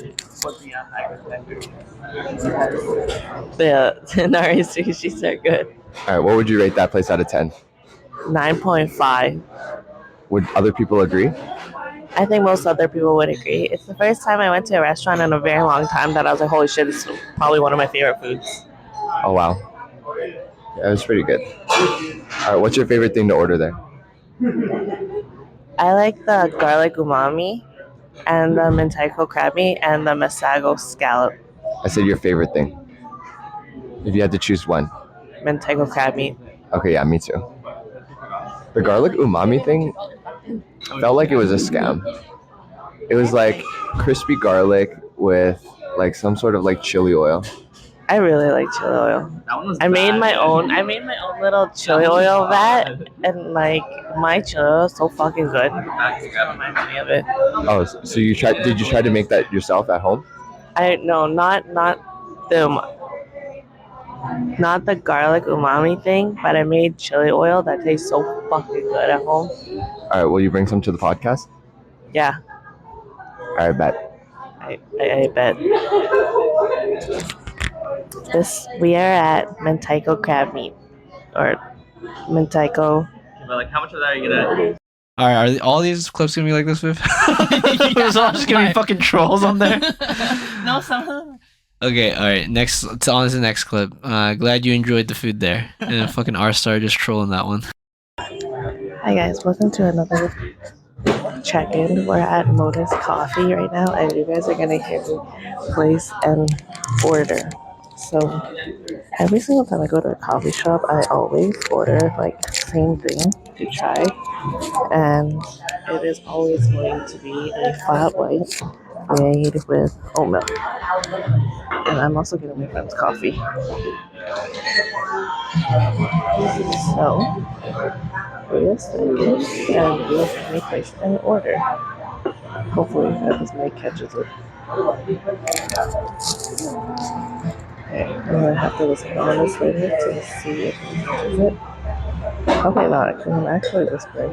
The Nari sushis are good. All right, what would you rate that place out of 10? 9.5. Would other people agree? I think most other people would agree. It's the first time I went to a restaurant in a very long time that I was like, holy shit, this is probably one of my favorite foods. Oh, wow. Yeah, it was pretty good. All right, what's your favorite thing to order there? I like the garlic umami and the mentaiko crab meat and the masago scallop. I said your favorite thing. If you had to choose one. Mentaiko crab meat. Okay, yeah, me too. The garlic umami thing felt like it was a scam. It was like crispy garlic with like some sort of like chili oil. I really like chili oil. That one was I made bad, my man. own. I made my own little chili That was oil vat, bad. and like my chili oil is so fucking good. Back together. Reminds me of it. Oh, so you tried? Did you try to make that yourself at home? Not the garlic umami thing, but I made chili oil that tastes so fucking good at home. All right. Will you bring some to the podcast? Yeah, All right, bet. I bet. We are at Mentaiko crab meat or Mentaiko. But like, how much of that are you gonna? All right, all these clips gonna be like this, Viv? It's all just gonna be fucking trolls on there. No, some of them. Okay, all right. Next, on to the next clip. Glad you enjoyed the food there, and fucking Rstar just trolling that one. Hi guys, welcome to another check-in. We're at Modus Coffee right now, and you guys are gonna hear me place an order. So every single time I go to a coffee shop, I always order like the same thing to try, and it is always going to be a flat white made with oat milk. And I'm also getting my friend's coffee. So wait a second, and we'll let me place an order. Hopefully that this mic catches it. Okay, I'm gonna have to listen to this later to see if it catches it. Okay, no, I can actually display.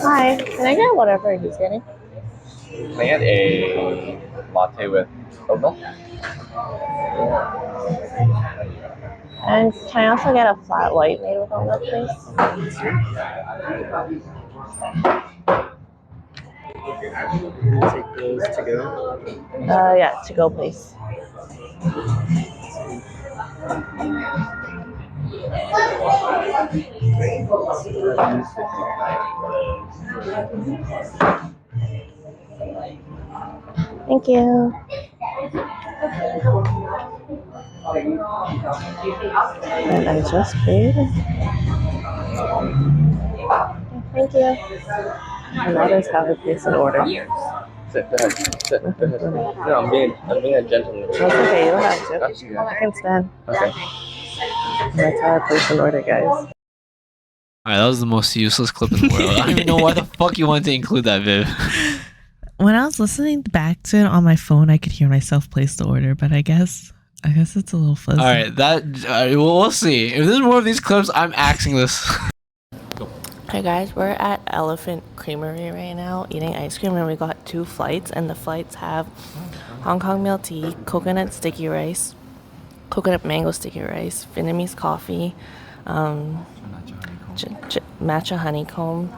Hi, can I get whatever he's getting? Can I get a latte with oat milk? And can I also get a flat white made with oat milk, please? Take those to go. Yeah, to go, please. Thank you. And I just paid. Thank you. And that is how I place an order. Sit. Go ahead. No, I'm being a gentleman. That's okay, you don't have to. That's good. I can stand. Okay. And that's how I place an order, guys. Alright, that was the most useless clip in the world. I don't even know why the fuck you wanted to include that, Viv. When I was listening back to it on my phone, I could hear myself place the order, but I guess it's a little fuzzy. Alright, we'll see. If there's more of these clips, I'm axing this. Hey guys, we're at Elephant Creamery right now eating ice cream, and we got 2 flights, and the flights have Hong Kong milk tea, coconut sticky rice, coconut mango sticky rice, Vietnamese coffee, matcha honeycomb.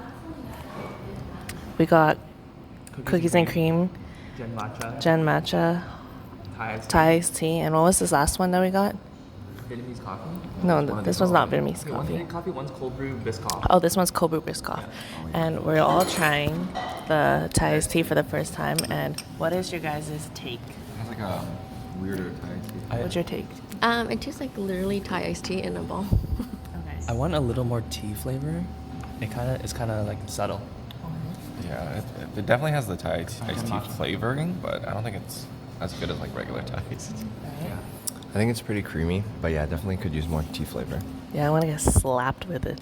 We got cookies and cream, Gen matcha, Thai iced tea, and what was this last one that we got? Vietnamese coffee? No, this one's not Vietnamese One's coffee. Vietnamese coffee, one's cold brew Biscoff. Oh, this one's cold brew Biscoff. And we're all trying the Thai iced tea for the first time. And what is your guys' take? It's like a weirder Thai tea. What's your take? It tastes like literally Thai iced tea in a bowl. Okay. I want a little more tea flavor. It's kind of like subtle. Yeah, it definitely has the Thai iced tea flavoring, but I don't think it's as good as like regular Thai. Right? I think it's pretty creamy, but yeah, definitely could use more tea flavor. Yeah, I want to get slapped with it.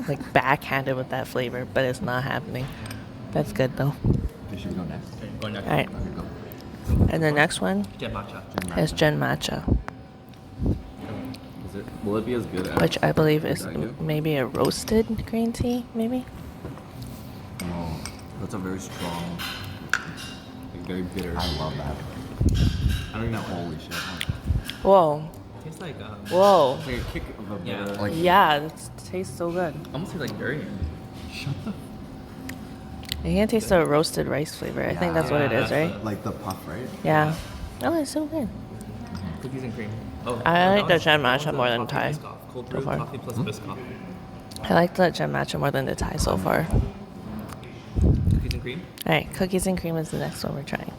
Like backhanded with that flavor, but it's not happening. That's good though. Okay, should we go next? Go next. Alright. Okay, go. And the next one Gen matcha. is Gen matcha, Will it be as good as? which I believe is Did I do? maybe a roasted green tea, maybe? No, that's a very strong, like very bitter. I love that. I don't even know. Holy shit! Whoa. Tastes like Whoa. It's like a kick of a Yeah. bitter. Like Yeah, it tastes so good. almost tastes like durian. You can taste the roasted rice flavor. I think that's what it is, right? like the puff, right? Yeah. Oh, it's so good. Cookies and cream. Oh, I like the that Gen one's matcha more than coffee Thai. Biscoff. Cold So brew far. coffee plus Biscoff. I like the Gen matcha more than the Thai so far. Cookies and cream. Alright, cookies and cream is the next one we're trying.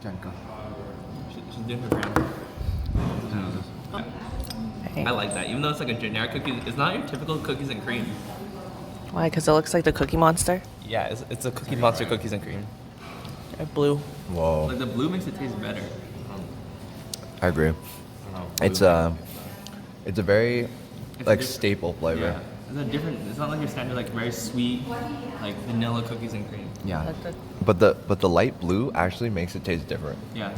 Janka. She's doing her brand. I Okay. like that. Even though it's like a generic cookie, it's not your typical cookies and cream. Why? Because it looks like the Cookie Monster? Yeah, it's a Cookie Monster cookies and cream. Or blue. whoa. Like the blue makes it taste better. I agree. It's a very like staple flavor. Yeah. It's a different. It's not like your standard like very sweet, like vanilla cookies and cream. Yeah. But the light blue actually makes it taste different. Yeah.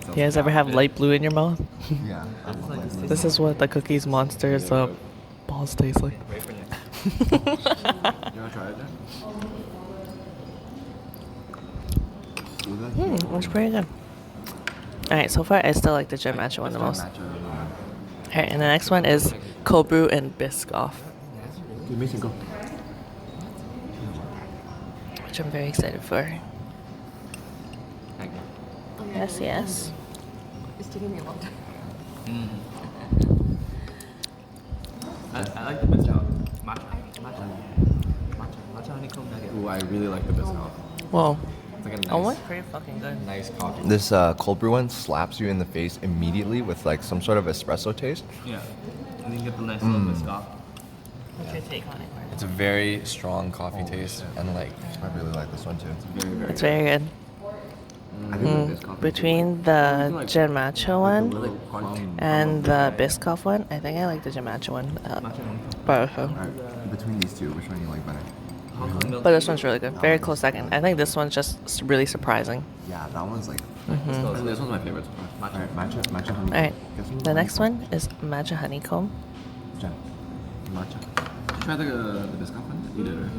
You guys ever have light blue in your mouth? Yeah. This is what the Cookies Monsters balls taste like. Wait for next. You wanna try it then? It's pretty good. Alright, so far I still like the gym matcha one the most. Alright, and the next one is cold brew and Biscoff, which I'm very excited for. Yes, yes. It's taking me a long time. I like the Biscoff. Matcha honeycomb nugget. Ooh, I really like the Biscoff. Whoa. It's like a Oh, nice, what's pretty fucking good. nice coffee. This cold brew one slaps you in the face immediately with like some sort of espresso taste. Yeah. And then you get the nice little Biscoff. What's your take on it? It's a very strong coffee taste, and like I really like this one too. very, very It's very good. Between the gin matcha one and the Biscoff one, I think I like the gin matcha one. But Between these two, which one do you like better? Hong Kong milk. But this one's really good. Very close second. I think this one's just really surprising. Yeah, that one's like. This one's my favorite. Alright, matcha honey. Alright, the next one is matcha honeycomb. Matcha. Did you try the Biscoff one? You did, right?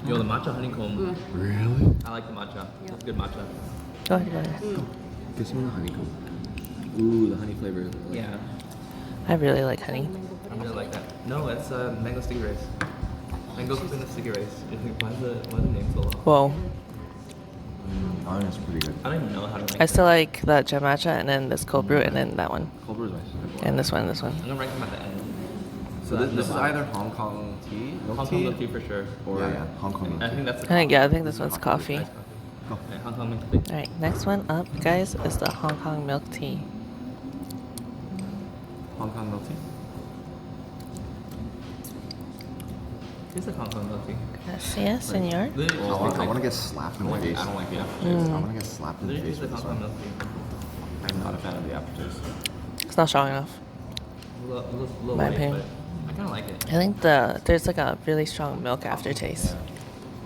Yo, the matcha honeycomb. Really? I like the matcha. It's good matcha. Go ahead, go ahead. Get some of the honeycomb. Ooh, the honey flavor. Yeah. I really like honey. I really like that. No, it's mango sticky rice. Mango coconut sticky rice. Why is the name so long? Whoa. Oh, it's pretty good. I don't even know how to rank I still like the gin matcha and then this cold brew and then that one. Cold brew is nice. And this one, this one. I'm gonna rank them at the end. So this is either Hong Kong tea, Hong Kong milk tea for sure. or Hong Kong. I think that's the I think this one's coffee. Nice coffee. Okay, Hong Kong milk tea. Alright, next one up, guys, is the Hong Kong milk tea. Hong Kong milk tea. Here's the Hong Kong milk tea. Gracias, senor. Literally I just want to get slapped in the face. I don't like the I aftertaste. want to get slapped in the literally face just the with Hong this Kong one. milk tea. I'm not a fan of the aftertaste. It's not strong enough. Little My light, opinion. but I kind of like it. I think there's like a really strong milk aftertaste.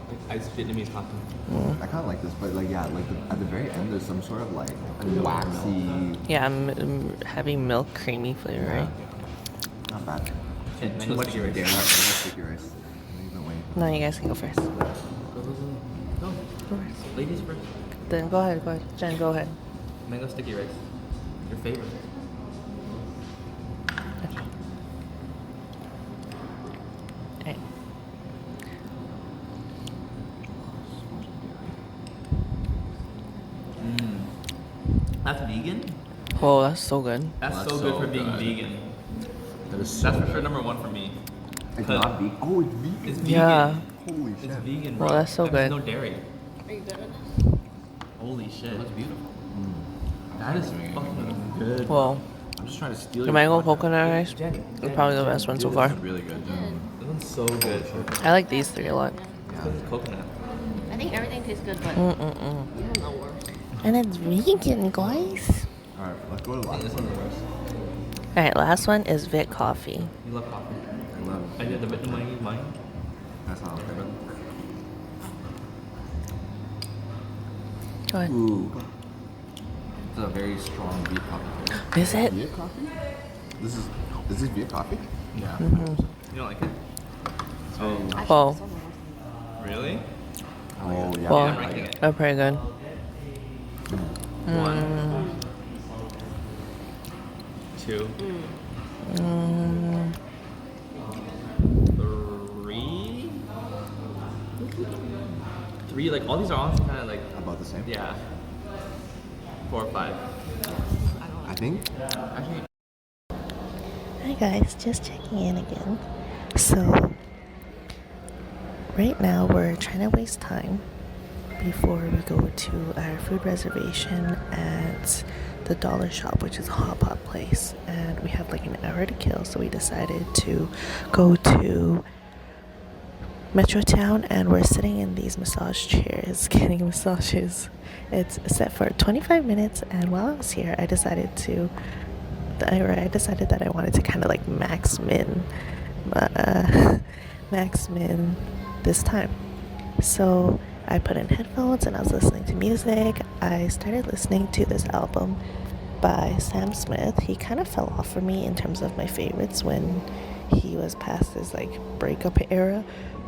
Like iced Vietnamese coffee. I kind of like this, but like at the very end, there's some sort of like waxy. Yeah, heavy milk, creamy flavor, right? Not bad. And Too much sticky rice. Sticky rice. No, you guys can go first. Go. Ladies first. Then go ahead. Jen, go ahead. Mango sticky rice. Your favorite. Okay. Alright. That's vegan? Whoa, that's so good. That's That's so good so for being good. vegan. That is That's for sure number one for me. It's not vegan. Oh, it's vegan. It's vegan. Yeah. Holy It's shit. vegan, Well, bro. that's so And good. There's no dairy. Are you good? Holy shit. That's beautiful. That is fucking good. Whoa. I'm just trying to steal The your mango content. coconut rice is probably the best one so far. This is really good. This one's so good. I like these three a lot. Because it's coconut. I think everything tastes good, but Mm-mm-mm. you don't know worse. And it's vegan, guys. All right, let's go to the last This one. one's the worst. Alright, last one is Vit Coffee. You love coffee. I love I did the Vietnamese mine. That's not my favorite. Go ahead. Ooh. It's a very strong beef coffee. Is it? Viet coffee? This is Viet coffee? Yeah. You don't like it? Oh, Whoa. really? Oh yeah. Whoa. I'm ranking it. They're pretty good. One. Two. Three. Three. Like all these are honestly kind of like About the same. yeah. 4 or 5. I think. Actually, Hi guys, just checking in again. So, right now we're trying to waste time before we go to our food reservation at the Dollar Shop, which is a hot pot place. And we have like an hour to kill, so we decided to go to Metrotown, and we're sitting in these massage chairs getting massages. It's set for 25 minutes, and while I was here, I decided that I wanted to kind of like max min this time. So I put in headphones and I was listening to music. I started listening to this album by Sam Smith. He kind of fell off for me in terms of my favorites when he was past his like breakup era,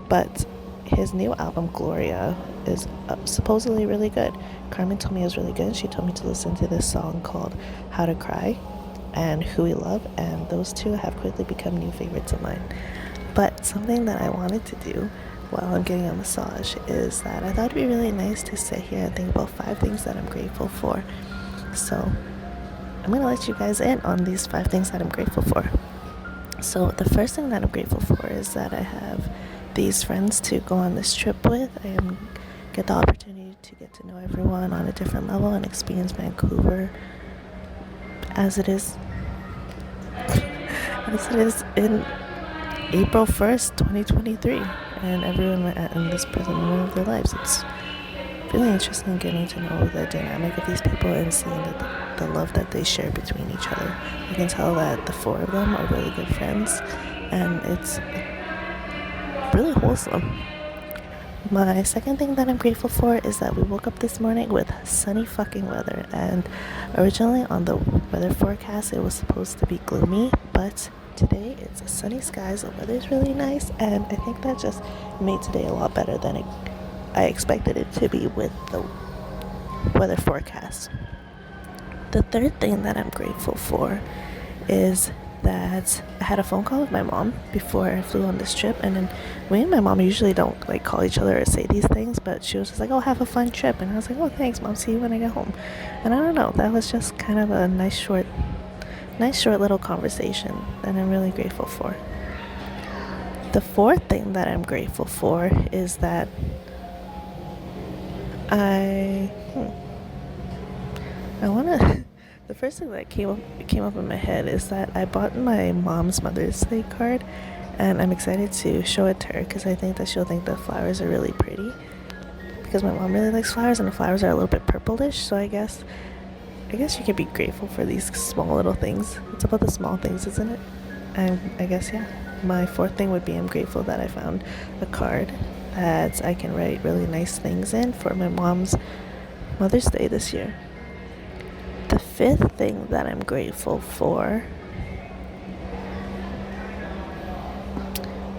but his new album Gloria is supposedly really good. Carmen told me it was really good. She told me to listen to this song called How to Cry and Who We Love, and those two have quickly become new favorites of mine. But something that I wanted to do while I'm getting a massage is that I thought it'd be really nice to sit here and think about 5 things that I'm grateful for. So I'm gonna let you guys in on these 5 things that I'm grateful for. So the first thing that I'm grateful for is that I have these friends to go on this trip with. I get the opportunity to get to know everyone on a different level and experience Vancouver as it is in April 1st, 2023, and everyone in this present moment of their lives. It's really interesting getting to know the dynamic of these people and seeing the love that they share between each other. I can tell that the 4 of them are really good friends, and it's really wholesome. My second thing that I'm grateful for is that we woke up this morning with sunny fucking weather, and originally on the weather forecast it was supposed to be gloomy, but today it's sunny skies, the weather's really nice, and I think that just made today a lot better than I expected it to be with the weather forecast. The third thing that I'm grateful for is that I had a phone call with my mom before I flew on this trip, and then me and my mom usually don't like call each other or say these things, but she was just like, oh, have a fun trip, and I was like, oh, thanks mom, see you when I get home. And I don't know, that was just kind of a nice short little conversation that I'm really grateful for. The fourth thing that I'm grateful for is that the first thing that came up in my head is that I bought my mom's Mother's Day card, and I'm excited to show it to her because I think that she'll think the flowers are really pretty, because my mom really likes flowers and the flowers are a little bit purplish. So I guess you can be grateful for these small little things. It's about the small things, isn't it? And I guess, yeah. My fourth thing would be I'm grateful that I found a card that I can write really nice things in for my mom's Mother's Day this year. The fifth thing that I'm grateful for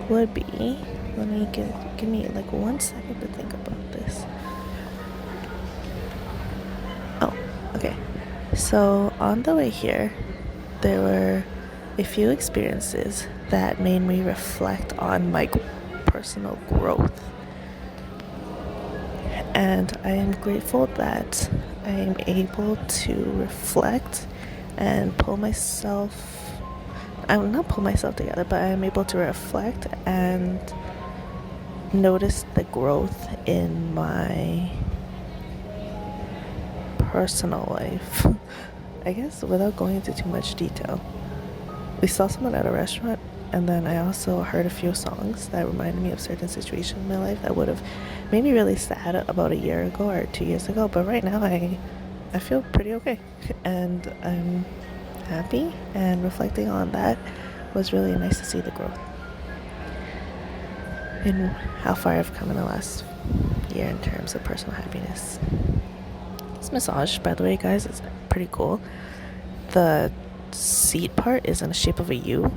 would be, let me give me like 1 second to think about this. Oh, okay. So on the way here, there were a few experiences that made me reflect on my personal growth. And I am grateful that I am able to reflect and pull myself together, but I am able to reflect and notice the growth in my personal life. I guess without going into too much detail. We saw someone at a restaurant, and then I also heard a few songs that reminded me of certain situations in my life that would have made me really sad about a year ago or 2 years ago, but right now I feel pretty okay, and I'm happy, and reflecting on that was really nice to see the growth and how far I've come in the last year in terms of personal happiness. This massage, by the way, guys, is pretty cool. The seat part is in the shape of a U,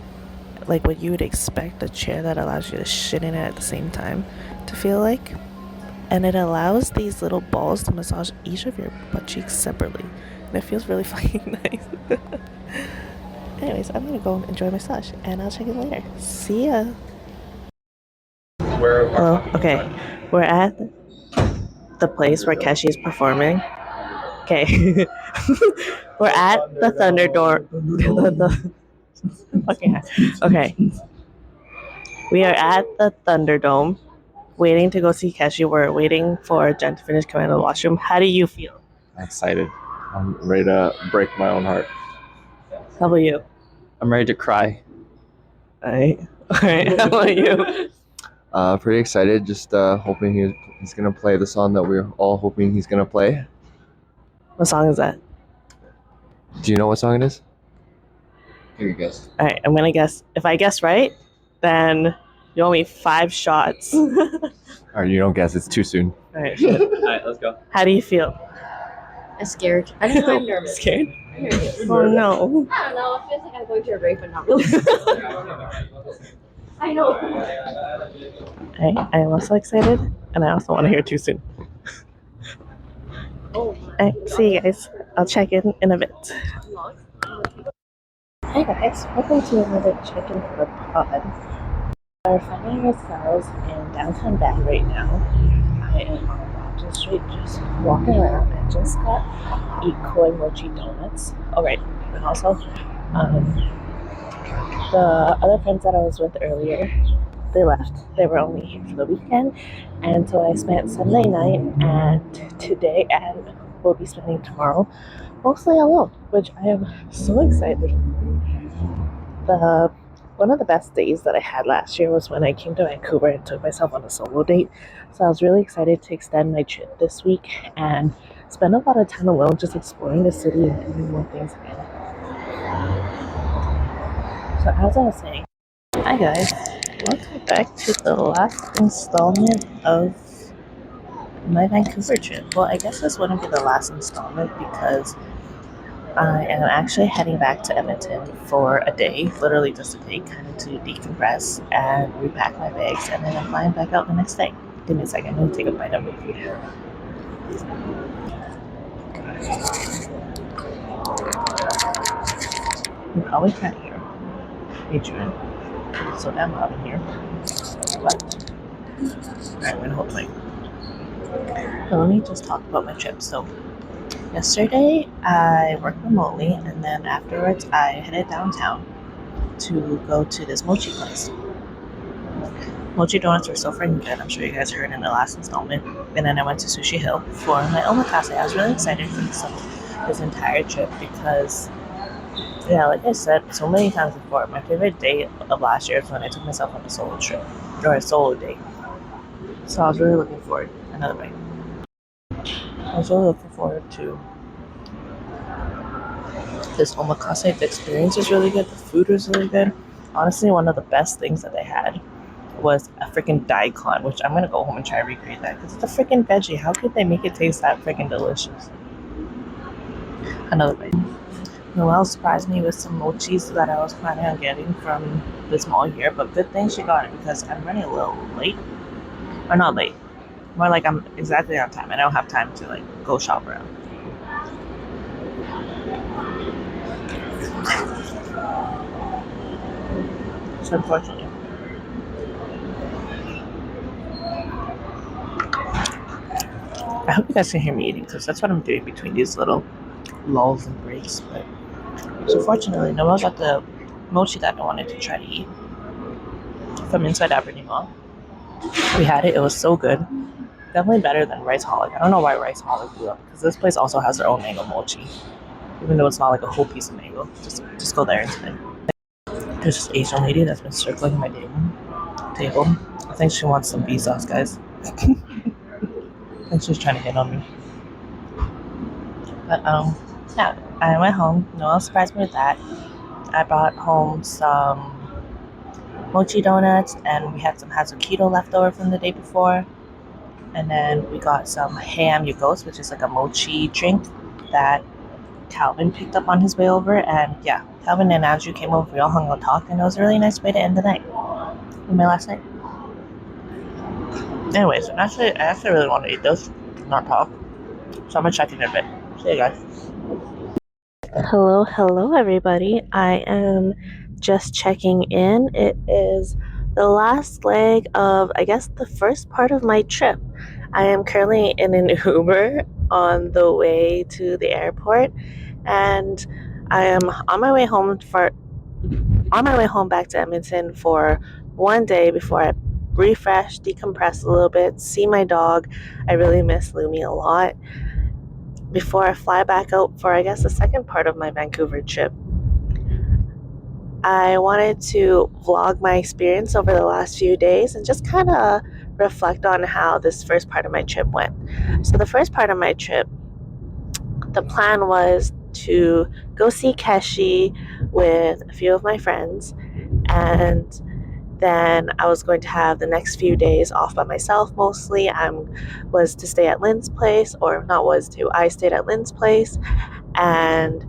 like what you would expect a chair that allows you to shit in it at the same time to feel like, and it allows these little balls to massage each of your butt cheeks separately, and it feels really fucking nice. Anyways, I'm gonna go enjoy my massage, and I'll check in later. See ya. Hello. Okay, we're at the place where Keshi is performing. Okay. We're at the Thunderdome. Okay. We are at the Thunderdome, waiting to go see Keshi. We're waiting for Jen to finish coming to the washroom. How do you feel? Excited. I'm ready to break my own heart. How about you? I'm ready to cry. Alright. How about you? Pretty excited. Just hoping he's gonna play the song that we're all hoping he's gonna play. What song is that? Do you know what song it is? Take a guess. All right, I'm gonna guess. If I guess right, then you owe me 5 shots. All All right, you don't guess. It's too soon. right, shit. All right, let's go. How do you feel? I'm scared. I don't know. I'm nervous. Scared? I'm nervous. Oh no. I don't know. It feels like I'm going to a rave, but not really. I know. I am also excited, and I also want to hear Too Soon. Oh. All right, see you guys. I'll check in a bit. Hi guys, welcome to another check-in for the pod. We're finding ourselves in downtown Byee right now. I am on Washington Street just walking around and just got Koi mochi donuts. Oh right, and also the other friends that I was with earlier, they left. They were only here for the weekend, and so I spent Sunday night and today, and we'll be spending tomorrow mostly alone, which I am so excited. One of the best days that I had last year was when I came to Vancouver and took myself on a solo date. So I was really excited to extend my trip this week and spend a lot of time alone just exploring the city and doing more things again. So as I was saying, hi guys, welcome back to the last installment of my Vancouver trip. Well, I guess this wouldn't be the last installment because I am actually heading back to Edmonton for a day, literally just a day, kind of to decompress and repack my bags, and then I'm flying back out the next day. Give me a second, I'm going to take a bite of my food. You probably can't hear Adrian. It's so damn loud in here. But, alright, I'm going to hold my. So let me just talk about my trip. So, yesterday, I worked remotely, and then afterwards, I headed downtown to go to this mochi place. Mochi donuts were so freaking good. I'm sure you guys heard in the last installment. And then I went to Sushi Hill for my omakase. I was really excited for this entire trip because, yeah, like I said so many times before, my favorite day of last year is when I took myself on a solo trip, or a solo date. So I was really looking forward. Another bite. I was really looking forward to this omakase. The experience was really good. The food was really good. Honestly, one of the best things that they had was a freaking daikon, which I'm gonna go home and try to recreate that because it's a freaking veggie. How could they make it taste that freaking delicious? Another bite. Noelle surprised me with some mochis that I was planning on getting from this mall here, but good thing she got it because I'm running a little late. Or not late. More like I'm exactly on time. I don't have time to like go shop around. So unfortunately, I hope you guys can hear me eating because that's what I'm doing between these little lulls and breaks. But so fortunately, Noelle got the mochi that I wanted to try to eat from inside Aberdeen Mall. We had it. It was so good. Definitely better than Rice Holic. I don't know why Rice Holic blew up because this place also has their own mango mochi, even though it's not like a whole piece of mango. Just go there instead. There's this Asian lady that's been circling my table. I think she wants some Byee sauce, guys. I think she's trying to hit on me. But yeah, I went home. Noelle surprised me with that. I brought home some mochi donuts, and we had some Hazukito left over from the day before. And then we got some ham yugos, which is like a mochi drink that Calvin picked up on his way over. And yeah, Calvin and Andrew came over. We all hung out and talked, and it was a really nice way to end the night. My last night. Anyways, I actually really want to eat those, not talk. So I'm gonna check in a bit. See you guys. Hello, everybody. I am just checking in. It is the last leg of, I guess, the first part of my trip. I am currently in an Uber on the way to the airport, and I am on my way home back to Edmonton for one day before I refresh, decompress a little bit, see my dog. I really miss Lumi a lot. Before I fly back out for, I guess, the second part of my Vancouver trip. I wanted to vlog my experience over the last few days and just kind of reflect on how this first part of my trip went. So, the first part of my trip, the plan was to go see Keshi with a few of my friends, and then I was going to have the next few days off by myself mostly. I was to stay at Lynn's place, or not was to, I stayed at Lynn's place, and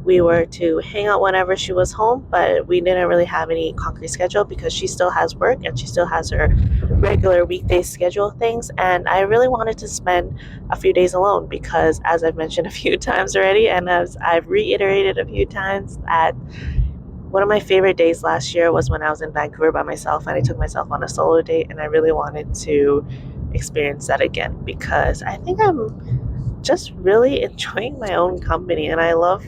we were to hang out whenever she was home, but we didn't really have any concrete schedule because she still has work and she still has her regular weekday schedule things. And I really wanted to spend a few days alone because, as I've mentioned a few times already, and as I've reiterated a few times, that one of my favorite days last year was when I was in Vancouver by myself and I took myself on a solo date, and I really wanted to experience that again because I think I'm just really enjoying my own company, and I love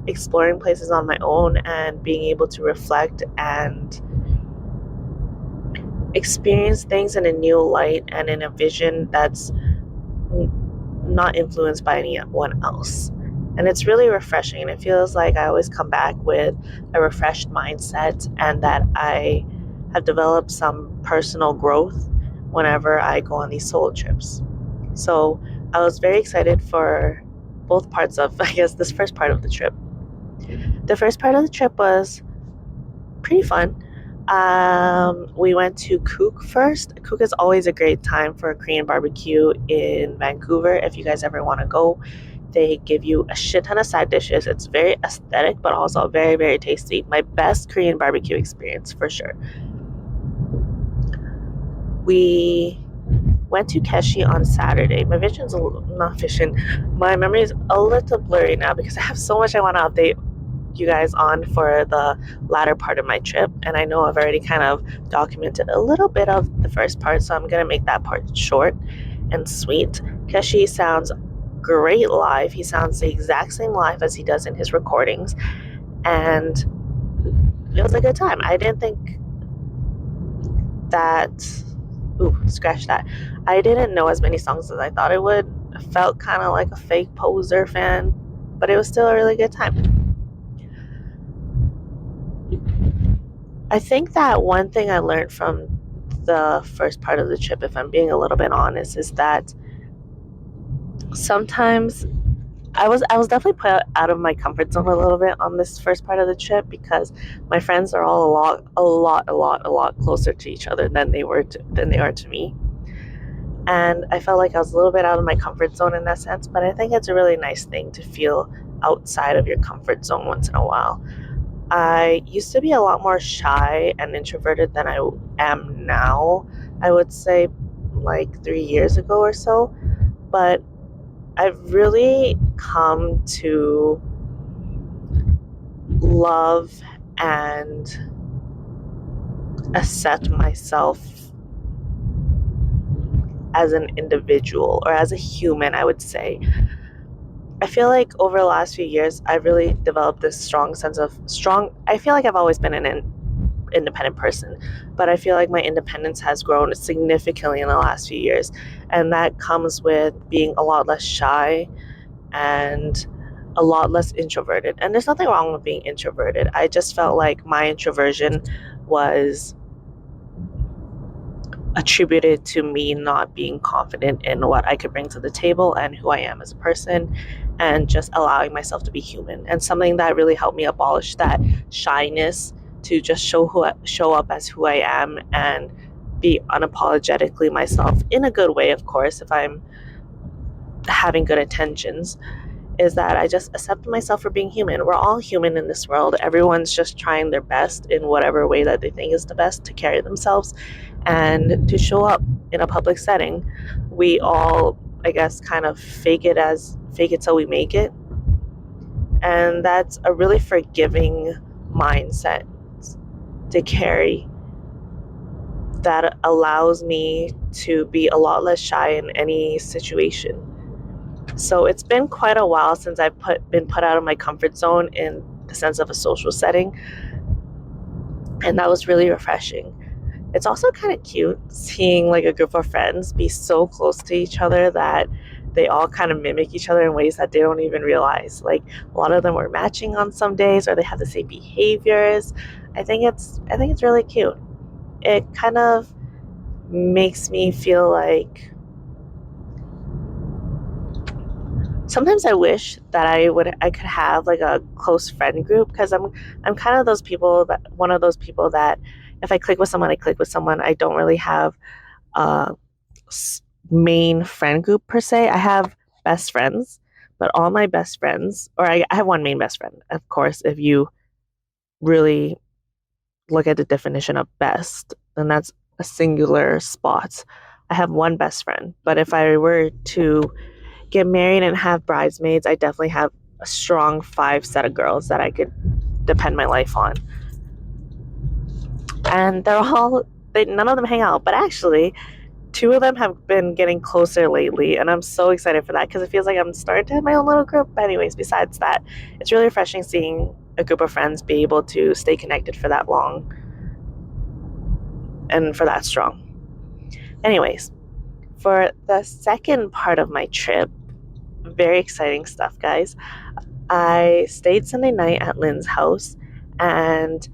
exploring places on my own and being able to reflect and experience things in a new light and in a vision that's not influenced by anyone else. And it's really refreshing, and it feels like I always come back with a refreshed mindset and that I have developed some personal growth whenever I go on these solo trips. So I was very excited for both parts of, I guess, this first part of the trip. The first part of the trip was pretty fun. We went to Cook first. Cook is always a great time for a Korean barbecue in Vancouver. If you guys ever want to go, they give you a shit ton of side dishes. It's very aesthetic, but also very, very tasty. My best Korean barbecue experience for sure. We went to Keshi on Saturday. My memory is a little blurry now because I have so much I want to update you guys on for the latter part of my trip, and I know I've already kind of documented a little bit of the first part, so I'm gonna make that part short and sweet. Keshi sounds great live. He sounds the exact same live as he does in his recordings, and it was a good time. I didn't think that scratch that. I didn't know as many songs as I thought I would. I felt kind of like a fake poser fan, but it was still a really good time. I think that one thing I learned from the first part of the trip, if I'm being a little bit honest, is that sometimes I was definitely put out of my comfort zone a little bit on this first part of the trip because my friends are all a lot closer to each other than they are to me. And I felt like I was a little bit out of my comfort zone in that sense, but I think it's a really nice thing to feel outside of your comfort zone once in a while. I used to be a lot more shy and introverted than I am now. I would say like 3 years ago or so. But I've really come to love and accept myself as an individual, or as a human, I would say. I feel like over the last few years, I've really developed this I feel like I've always been an independent person, but I feel like my independence has grown significantly in the last few years. And that comes with being a lot less shy and a lot less introverted. And there's nothing wrong with being introverted. I just felt like my introversion was attributed to me not being confident in what I could bring to the table and who I am as a person, and just allowing myself to be human. And something that really helped me abolish that shyness to just show up as who I am and be unapologetically myself in a good way, of course, if I'm having good intentions, is that I just accept myself for being human. We're all human in this world. Everyone's just trying their best in whatever way that they think is the best to carry themselves and to show up in a public setting. We all, I guess, kind of fake it till we make it. And that's a really forgiving mindset to carry that allows me to be a lot less shy in any situation. So it's been quite a while since I've been put out of my comfort zone in the sense of a social setting, and that was really refreshing. It's also kind of cute seeing like a group of friends be so close to each other that they all kind of mimic each other in ways that they don't even realize. Like a lot of them were matching on some days, or they have the same behaviors. I think it's really cute. It kind of makes me feel like sometimes I wish that I could have like a close friend group, because I'm kind of one of those people that if I click with someone, I click with someone. I don't really have a main friend group per se. I have best friends, but all my best friends, or I have one main best friend, of course. If you really look at the definition of best, then that's a singular spot. I have one best friend, but if I were to get married and have bridesmaids, I definitely have a strong 5 set of girls that I could depend my life on. And none of them hang out, but actually 2 of them have been getting closer lately, and I'm so excited for that because it feels like I'm starting to have my own little group. But anyways, besides that, it's really refreshing seeing a group of friends be able to stay connected for that long and for that strong. Anyways, for the second part of my trip, very exciting stuff, guys. I stayed Sunday night at Lynn's house, and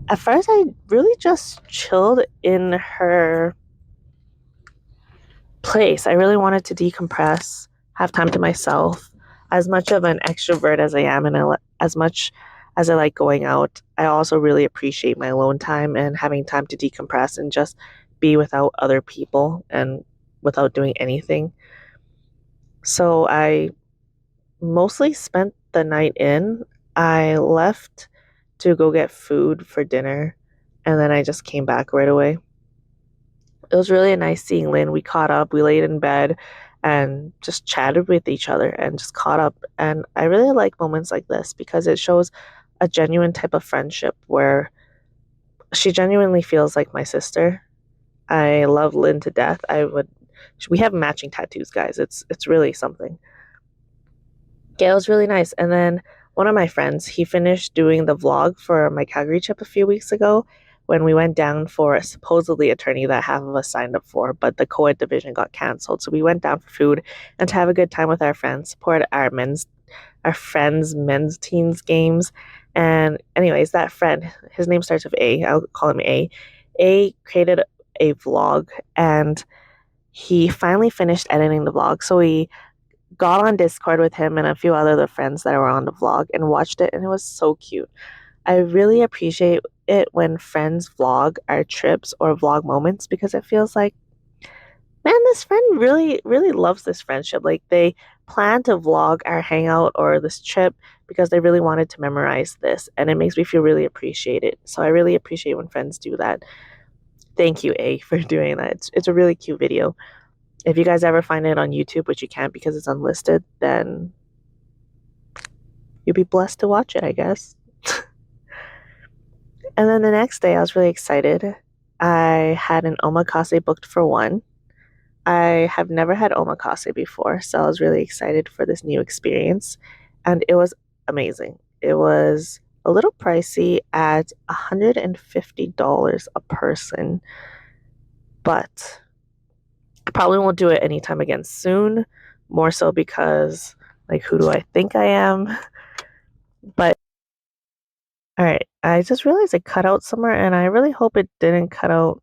at first I really just chilled in her place. I really wanted to decompress, have time to myself. As much of an extrovert as I am, and as much as I like going out, I also really appreciate my alone time and having time to decompress and just be without other people and without doing anything. So I mostly spent the night in. I left to go get food for dinner, and then I just came back right away. It was really nice seeing Lynn. We caught up, we laid in bed and just chatted with each other and just caught up. And I really like moments like this because it shows a genuine type of friendship where she genuinely feels like my sister. I love Lynn to death. We have matching tattoos, guys. It's really something. Yeah, it was really nice. And then one of my friends, he finished doing the vlog for my Calgary trip a few weeks ago when we went down for a supposedly attorney that half of us signed up for, but the co-ed division got canceled. So we went down for food and to have a good time with our friends, support our friends' men's teams games. And anyways, that friend, his name starts with A. I'll call him A. A created a vlog, and he finally finished editing the vlog. So we got on Discord with him and a few other friends that were on the vlog and watched it, and it was so cute. I really appreciate it when friends vlog our trips or vlog moments because it feels like, man, this friend really, really loves this friendship. Like they plan to vlog our hangout or this trip because they really wanted to memorize this, and it makes me feel really appreciated. So I really appreciate when friends do that. Thank you, A, for doing that. It's a really cute video. If you guys ever find it on YouTube, which you can't because it's unlisted, then you'll be blessed to watch it, I guess. And then the next day, I was really excited. I had an omakase booked for 1. I have never had omakase before, so I was really excited for this new experience. And it was amazing. It was a little pricey at $150 a person, but I probably won't do it anytime again soon. More so because, like, who do I think I am? But all right, I just realized it cut out somewhere, and I really hope it didn't cut out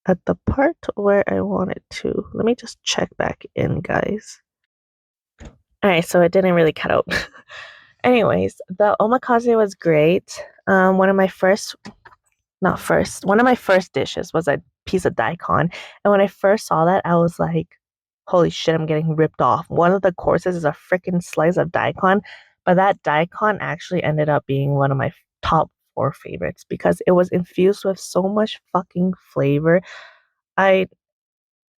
at the part where I want it to. Let me just check back in, guys. All right, so it didn't really cut out. Anyways, the omakase was great. One of my first dishes was a piece of daikon, and when I first saw that, I was like, holy shit, I'm getting ripped off. One of the courses is a freaking slice of daikon, but that daikon actually ended up being one of my top 4 favorites because it was infused with so much fucking flavor. I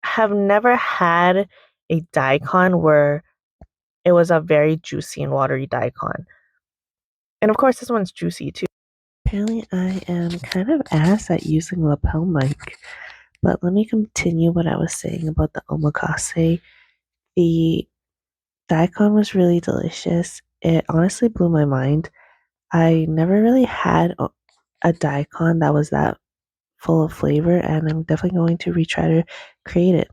have never had a daikon where it was a very juicy and watery daikon. And of course, this one's juicy too. Apparently, I am kind of ass at using lapel mic, but let me continue what I was saying about the omakase. The daikon was really delicious. It honestly blew my mind. I never really had a daikon that was that full of flavor, and I'm definitely going to retry to create it.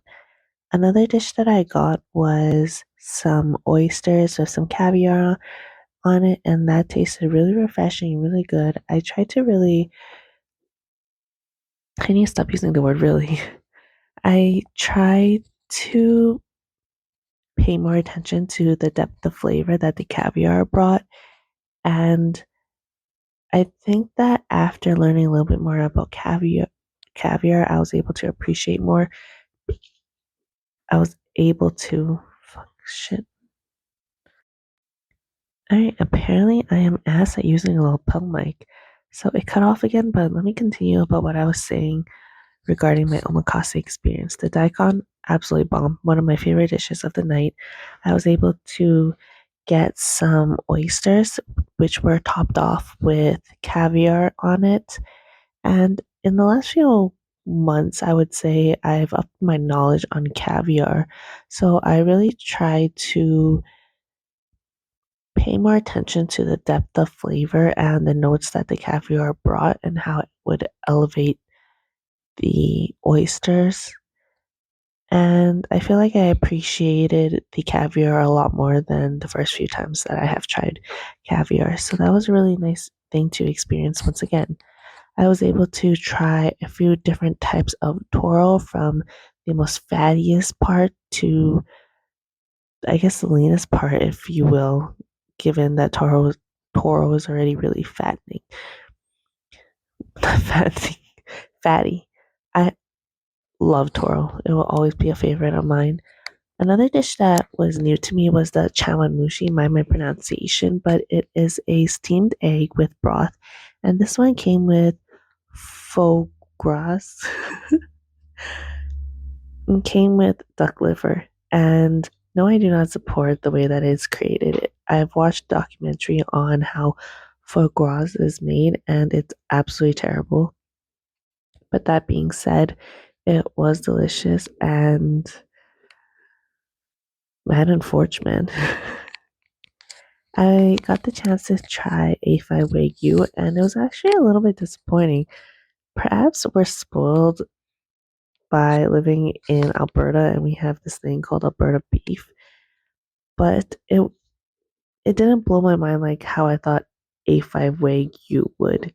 Another dish that I got was some oysters with some caviar on it, and that tasted really refreshing, really good. I need to stop using the word really. I tried to pay more attention to the depth of flavor that the caviar brought, and I think that after learning a little bit more about caviar, I was able to appreciate more. I was able to fuck shit. Alright, apparently I am ass at using a lapel mic. So it cut off again, but let me continue about what I was saying regarding my omakase experience. The daikon, absolutely bomb. One of my favorite dishes of the night. I was able to get some oysters, which were topped off with caviar on it. And in the last few months, I would say I've upped my knowledge on caviar. So I really try to pay more attention to the depth of flavor and the notes that the caviar brought and how it would elevate the oysters. And I feel like I appreciated the caviar a lot more than the first few times that I have tried caviar. So that was a really nice thing to experience once again. I was able to try a few different types of toro, from the most fattiest part to, I guess, the leanest part, if you will, given that toro is already really fattening. fattening, fatty. I love toro. It will always be a favorite of mine. Another dish that was new to me was the chawanmushi, mind my pronunciation, but it is a steamed egg with broth. And this one came with faux gras. It came with duck liver. And no, I do not support the way that it's created. I've watched a documentary on how foie gras is made, and it's absolutely terrible. But that being said, it was delicious, and man and forge, man. I got the chance to try A5 Wagyu, and it was actually a little bit disappointing. Perhaps we're spoiled by living in Alberta, and we have this thing called Alberta beef, but it didn't blow my mind like how I thought A5 Wagyu would.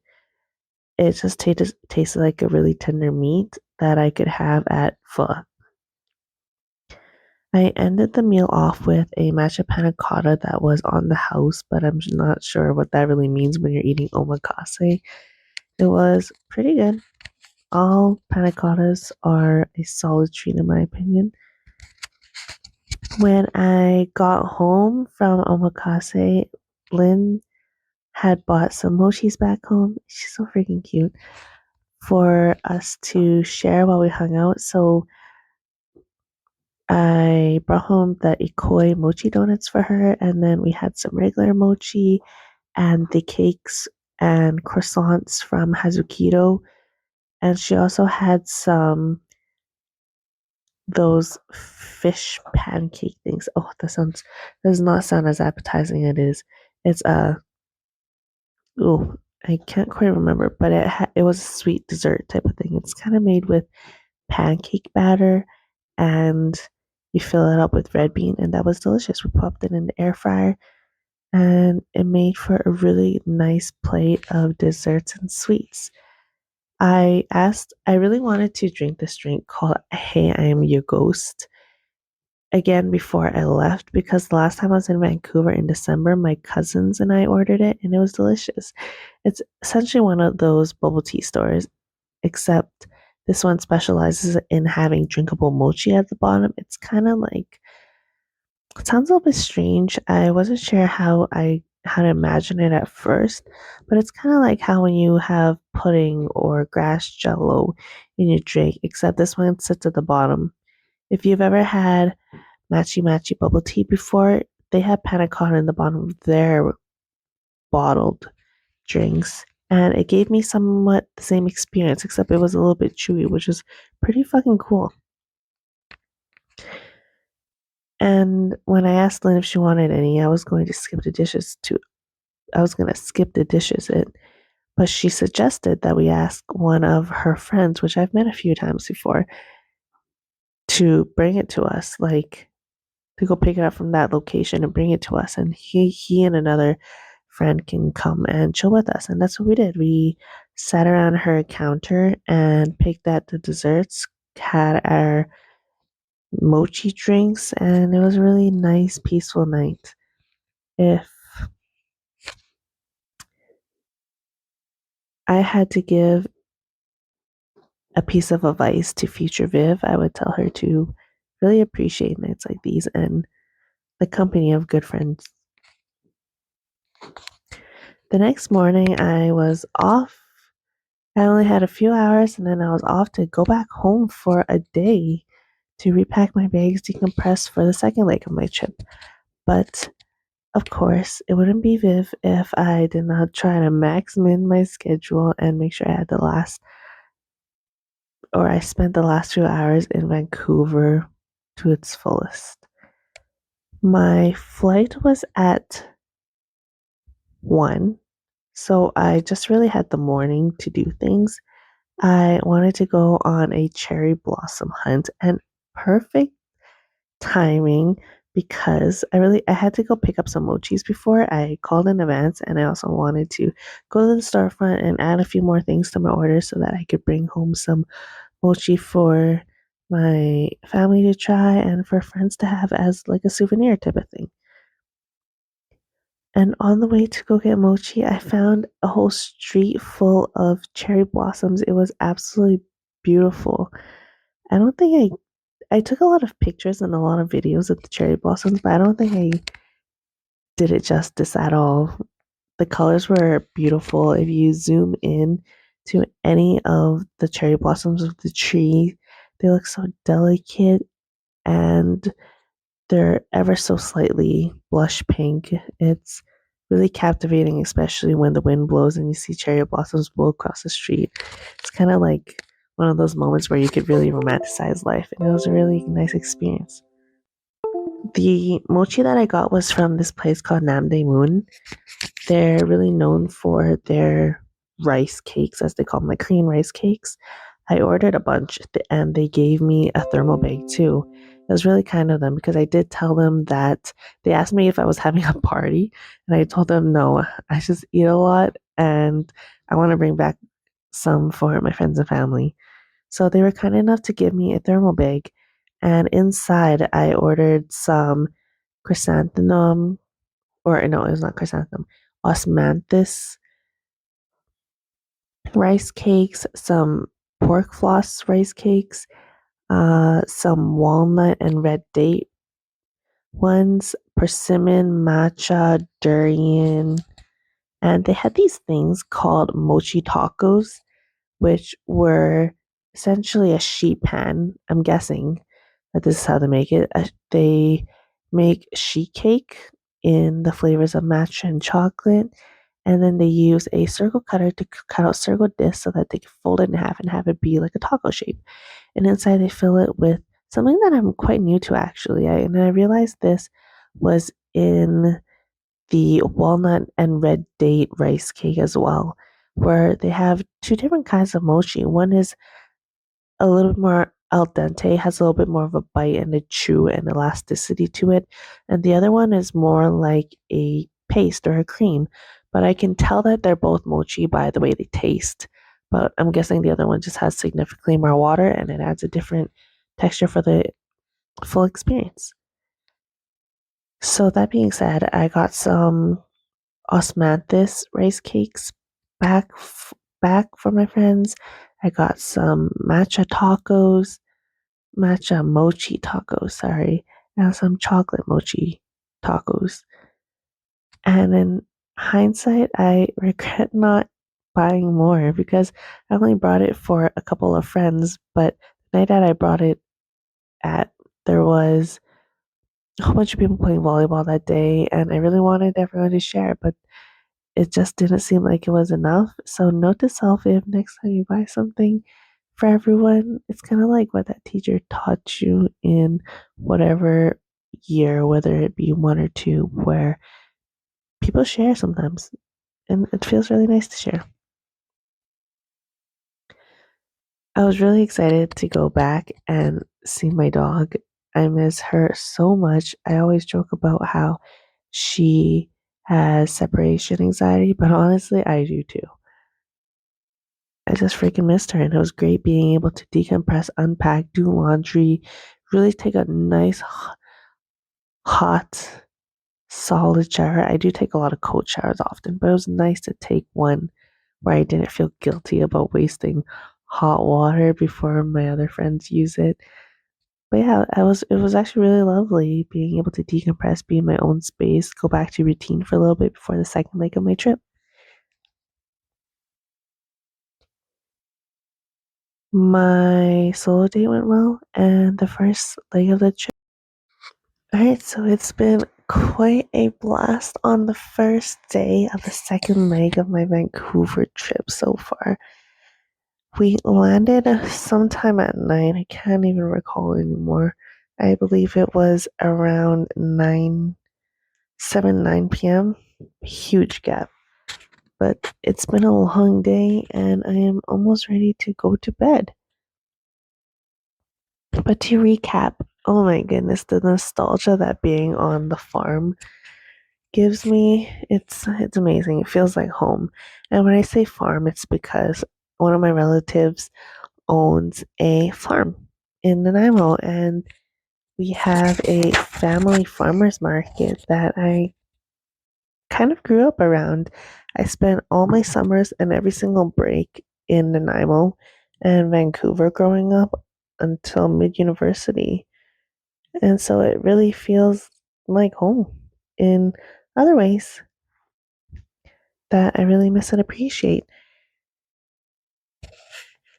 It just tasted like a really tender meat that I could have at pho. I ended the meal off with a matcha panna cotta that was on the house, but I'm not sure what that really means when you're eating omakase. It was pretty good. All panna cottas are a solid treat in my opinion. When I got home from omakase, Lynn had bought some mochis back home. She's so freaking cute, for us to share while we hung out. So I brought home the Ikoi mochi donuts for her, and then we had some regular mochi and the cakes and croissants from Hazukido. And she also had some those fish pancake things. Oh, does not sound as appetizing as it is. It's oh, I can't quite remember, but it was a sweet dessert type of thing. It's kind of made with pancake batter, and you fill it up with red bean, and that was delicious. We popped it in the air fryer, and it made for a really nice plate of desserts and sweets. I really wanted to drink this drink called Hey, I Am Your Ghost again before I left, because the last time I was in Vancouver in December, my cousins and I ordered it, and it was delicious. It's essentially one of those bubble tea stores, except this one specializes in having drinkable mochi at the bottom. It's kind of like, it sounds a little bit strange. I wasn't sure how to imagine it at first, but it's kind of like how when you have pudding or grass jello in your drink, except this one sits at the bottom. If you've ever had matchy matchy bubble tea before, they have panna cotta in the bottom of their bottled drinks, and it gave me somewhat the same experience, except it was a little bit chewy, which is pretty fucking cool. And when I asked Lynn if she wanted any, I was going to skip the dishes. But she suggested that we ask one of her friends, which I've met a few times before, to bring it to us, like to go pick it up from that location and bring it to us. And he and another friend can come and chill with us. And that's what we did. We sat around her counter and picked at the desserts, had our mochi drinks, and it was a really nice, peaceful night. If I had to give a piece of advice to future Viv, I would tell her to really appreciate nights like these and the company of good friends. The next morning, I was off. I only had a few hours, and then I was off to go back home for a day to repack my bags, decompress for the second leg of my trip. But of course, it wouldn't be Viv if I did not try to max min my schedule and make sure I had I spent the last few hours in Vancouver to its fullest. My flight was at 1, so I just really had the morning to do things. I wanted to go on a cherry blossom hunt, and perfect timing because I had to go pick up some mochis before I called in advance, and I also wanted to go to the storefront and add a few more things to my order so that I could bring home some mochi for my family to try and for friends to have as like a souvenir type of thing. And on the way to go get mochi, I found a whole street full of cherry blossoms. It was absolutely beautiful. I don't think I took a lot of pictures and a lot of videos of the cherry blossoms, but I don't think I did it justice at all. The colors were beautiful. If you zoom in to any of the cherry blossoms of the tree, they look so delicate and they're ever so slightly blush pink. It's really captivating, especially when the wind blows and you see cherry blossoms blow across the street. It's kind of like one of those moments where you could really romanticize life, and it was a really nice experience. The mochi that I got was from this place called Namdae Moon. They're really known for their rice cakes, as they call them, like Korean rice cakes. I ordered a bunch and they gave me a thermal bag too. It was really kind of them because I did tell them that they asked me if I was having a party, and I told them no, I just eat a lot and I want to bring back some for my friends and family. So they were kind enough to give me a thermal bag, and inside I ordered some chrysanthemum, or no, it was not chrysanthemum, osmanthus rice cakes, some pork floss rice cakes, some walnut and red date ones, persimmon, matcha, durian, and they had these things called mochi tacos, which were essentially a sheet pan. I'm guessing that this is how they make it. They make sheet cake in the flavors of matcha and chocolate, and then they use a circle cutter to cut out circle discs so that they can fold it in half and have it be like a taco shape. And inside they fill it with something that I'm quite new to actually. I realized this was in the walnut and red date rice cake as well, where they have two different kinds of mochi. One is a little bit more al dente, has a little bit more of a bite and a chew and elasticity to it. And the other one is more like a paste or a cream. But I can tell that they're both mochi by the way they taste. But I'm guessing the other one just has significantly more water and it adds a different texture for the full experience. So that being said, I got some osmanthus rice cakes back for my friends. I got some matcha mochi tacos, sorry, and some chocolate mochi tacos. And in hindsight, I regret not buying more because I only brought it for a couple of friends, but the night that I brought it at, there was a whole bunch of people playing volleyball that day, and I really wanted everyone to share, but it just didn't seem like it was enough. So note to self, if next time you buy something for everyone, it's kind of like what that teacher taught you in whatever year, whether it be 1 or 2, where people share sometimes and it feels really nice to share. I was really excited to go back and see my dog. I miss her so much. I always joke about how she has separation anxiety, but honestly, I do too. I just freaking missed her, and it was great being able to decompress, unpack, do laundry, really take a nice, hot, solid shower. I do take a lot of cold showers often, but it was nice to take one where I didn't feel guilty about wasting hot water before my other friends use it. But yeah, it was actually really lovely being able to decompress, be in my own space, go back to routine for a little bit before the second leg of my trip. My solo date went well, and the first leg of the trip. Alright, so it's been quite a blast on the first day of the second leg of my Vancouver trip so far. We landed sometime at night. I can't even recall anymore. I believe it was around 9 p.m. Huge gap. But it's been a long day and I am almost ready to go to bed. But to recap, oh my goodness, the nostalgia that being on the farm gives me, it's amazing. It feels like home. And when I say farm, it's because one of my relatives owns a farm in Nanaimo, and we have a family farmers market that I kind of grew up around. I spent all my summers and every single break in Nanaimo and Vancouver growing up until mid university. And so it really feels like home in other ways that I really miss and appreciate.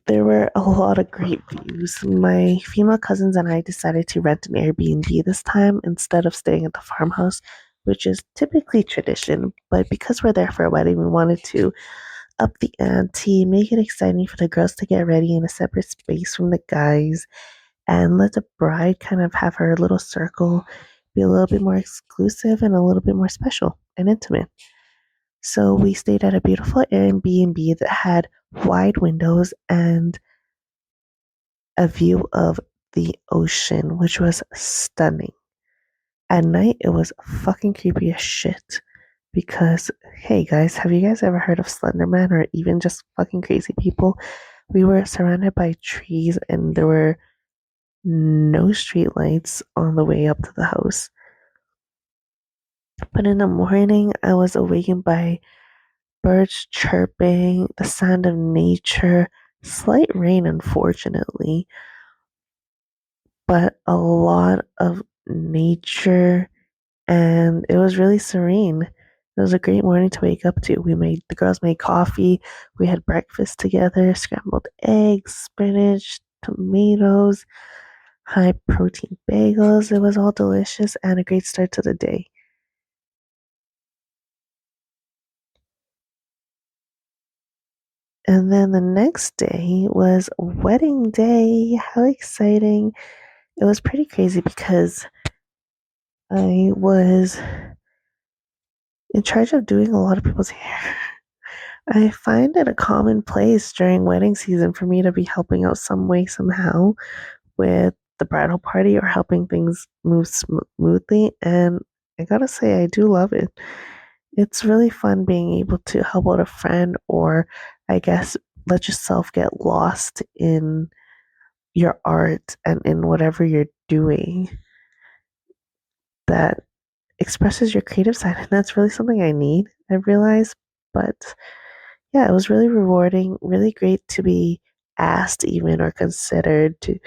There were a lot of great views. My female cousins and I decided to rent an Airbnb this time instead of staying at the farmhouse, which is typically tradition. But because we're there for a wedding, we wanted to up the ante, make it exciting for the girls to get ready in a separate space from the guys, and let the bride kind of have her little circle be a little bit more exclusive and a little bit more special and intimate. So we stayed at a beautiful Airbnb that had wide windows and a view of the ocean, which was stunning. At night, it was fucking creepy as shit. Because, hey guys, have you guys ever heard of Slender Man or even just fucking crazy people? We were surrounded by trees and there were no street lights on the way up to the house. But in the morning, I was awakened by birds chirping, the sound of nature, slight rain, unfortunately, but a lot of nature, and it was really serene. It was a great morning to wake up to. The girls made coffee, we had breakfast together, scrambled eggs, spinach, tomatoes, high protein bagels. It was all delicious and a great start to the day. And then the next day was wedding day. How exciting! It was pretty crazy because I was in charge of doing a lot of people's hair. I find it a commonplace during wedding season for me to be helping out some way, somehow with the bridal party or helping things move smoothly. And I gotta say, I do love it. It's really fun being able to help out a friend or, I guess, let yourself get lost in your art and in whatever you're doing that expresses your creative side. And that's really something I need, I realize. But yeah, it was really rewarding, really great to be asked even or considered to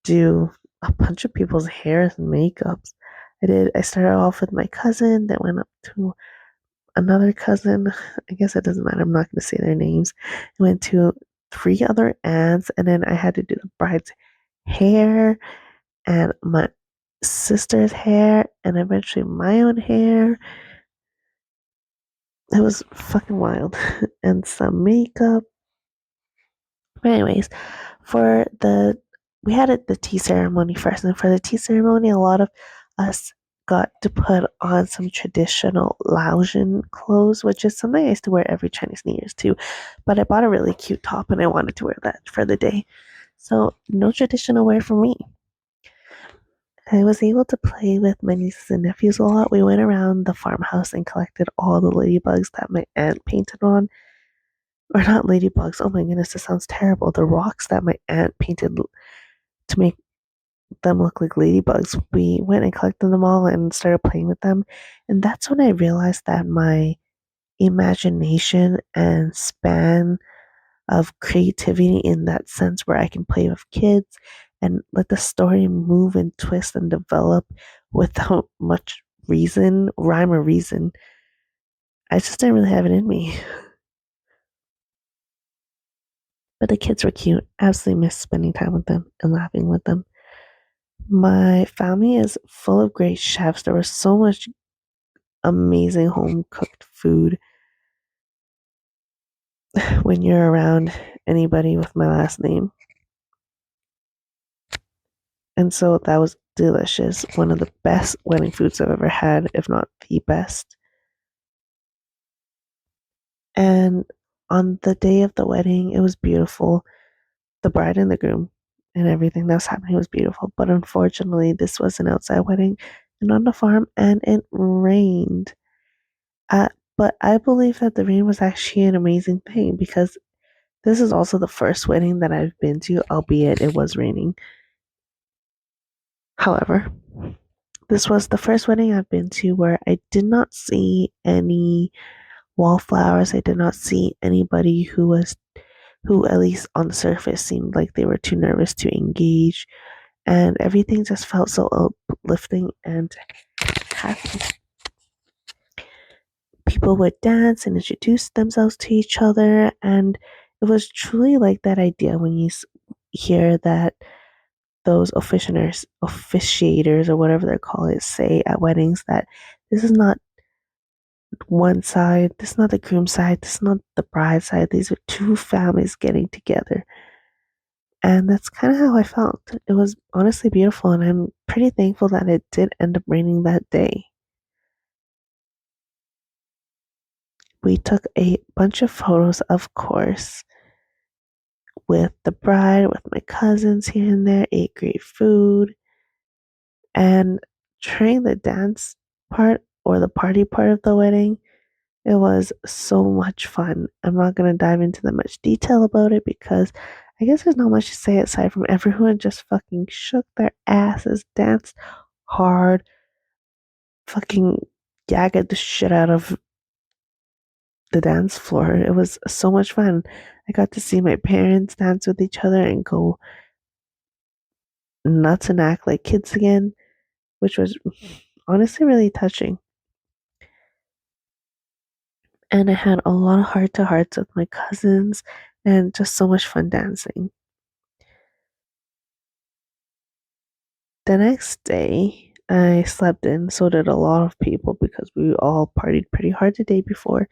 do a bunch of people's hairs and makeups. I started off with my cousin, then went up to another cousin. I guess it doesn't matter. I'm not going to say their names. I went to three other aunts, and then I had to do the bride's hair and my sister's hair, and eventually my own hair. It was fucking wild. And some makeup. But anyways, for the we had the tea ceremony first, and for the tea ceremony, a lot of us got to put on some traditional Laotian clothes, which is something I used to wear every Chinese New Year's too. But I bought a really cute top and I wanted to wear that for the day. So, no traditional wear for me. I was able to play with my nieces and nephews a lot. We went around the farmhouse and collected all the ladybugs that my aunt painted on. Or not ladybugs, oh my goodness, this sounds terrible. The rocks that my aunt painted to make them look like ladybugs. We went and collected them all and started playing with them. And that's when I realized that my imagination and span of creativity in that sense where I can play with kids and let the story move and twist and develop without much reason, rhyme or reason. I just didn't really have it in me. But the kids were cute. Absolutely missed spending time with them and laughing with them. My family is full of great chefs. There was so much amazing home cooked food when you're around anybody with my last name. And so that was delicious. One of the best wedding foods I've ever had, if not the best. And on the day of the wedding, it was beautiful. The bride and the groom and everything that was happening was beautiful. But unfortunately, this was an outside wedding and on the farm, and it rained. But I believe that the rain was actually an amazing thing because this is also the first wedding that I've been to, albeit it was raining. However, this was the first wedding I've been to where I did not see any wallflowers. I did not see anybody who at least on the surface seemed like they were too nervous to engage. And everything just felt so uplifting and happy. People would dance and introduce themselves to each other. And it was truly like that idea when you hear that those officiators or whatever they're called it say at weddings that this is not one side, this is not the groom side, this is not the bride side. These are two families getting together. And that's kind of how I felt. It was honestly beautiful, and I'm pretty thankful that it did end up raining that day. We took a bunch of photos, of course, with the bride, with my cousins here and there, ate great food. And during the dance part or the party part of the wedding, it was so much fun. I'm not going to dive into that much detail about it because I guess there's not much to say aside from everyone just fucking shook their asses, danced hard, fucking yagged the shit out of the dance floor. It was so much fun. I got to see my parents dance with each other and go nuts and act like kids again, which was honestly really touching. And I had a lot of heart to hearts with my cousins and just so much fun dancing. The next day, I slept in, so did a lot of people because we all partied pretty hard the day before.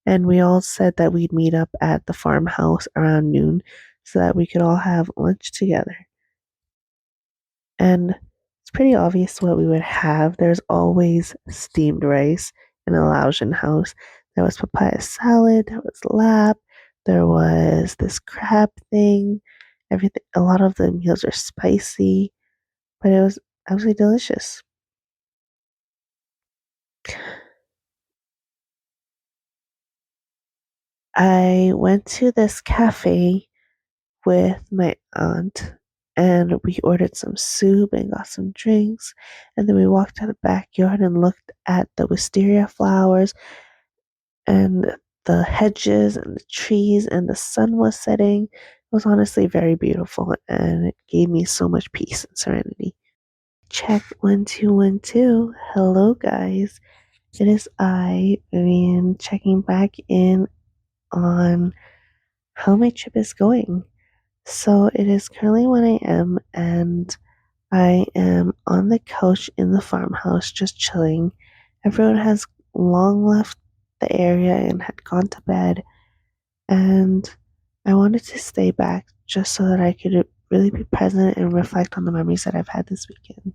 And we all said that we'd meet up at the farmhouse around noon so that we could all have lunch together. And it's pretty obvious what we would have. There's always steamed rice in a Laotian house. There was papaya salad, there was lap, there was this crab thing. Everything, a lot of the meals are spicy, but it was absolutely delicious. I went to this cafe with my aunt and we ordered some soup and got some drinks. And then we walked to the backyard and looked at the wisteria flowers and the hedges and the trees, and the sun was setting. It was honestly very beautiful and it gave me so much peace and serenity. Check 1 2 1 2. Hello, guys. It is I, Vivian, checking back in on how my trip is going. So it is currently 1 a.m. and I am on the couch in the farmhouse just chilling. Everyone has long left the area and had gone to bed, and I wanted to stay back just so that I could really be present and reflect on the memories that I've had this weekend.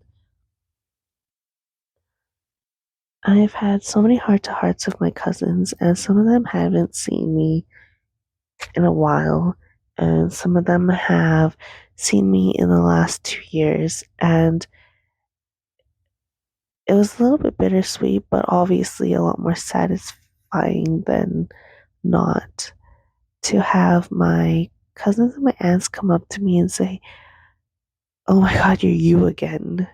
I've had so many heart to hearts with my cousins, and some of them haven't seen me in a while, and some of them have seen me in the last 2 years. And it was a little bit bittersweet, but obviously a lot more satisfying than not to have my cousins and my aunts come up to me and say, "Oh my God, you're you again.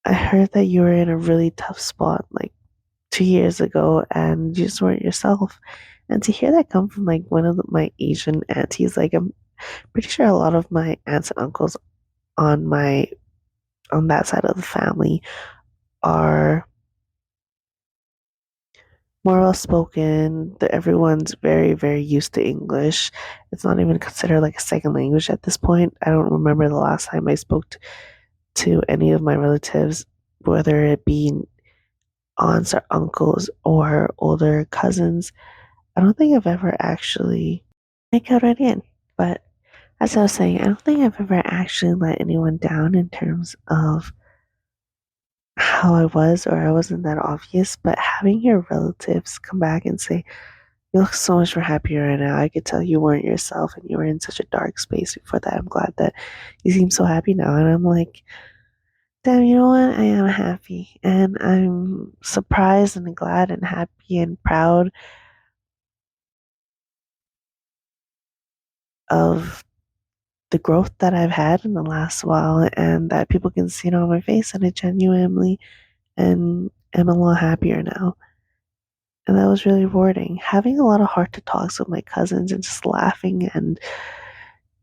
I heard that you were in a really tough spot like 2 years ago and you just weren't yourself." And to hear that come from like one of my Asian aunties, like I'm pretty sure a lot of my aunts and uncles on my on that side of the family are more well spoken. That everyone's very, very used to English. It's not even considered like a second language at this point. I don't remember the last time I spoke to any of my relatives, whether it be aunts or uncles or older cousins. I don't think I've ever actually I got right in. But as I was saying, I don't think I've ever actually let anyone down in terms of how I was, or I wasn't that obvious. But having your relatives come back and say, "You look so much more happier right now. I could tell you weren't yourself and you were in such a dark space before that. I'm glad that you seem so happy now." And I'm like, damn, you know what? I am happy. And I'm surprised and glad and happy and proud of the growth that I've had in the last while, and that people can see it on my face, and I genuinely and am a lot happier now. And that was really rewarding. Having a lot of heart to talks with my cousins and just laughing and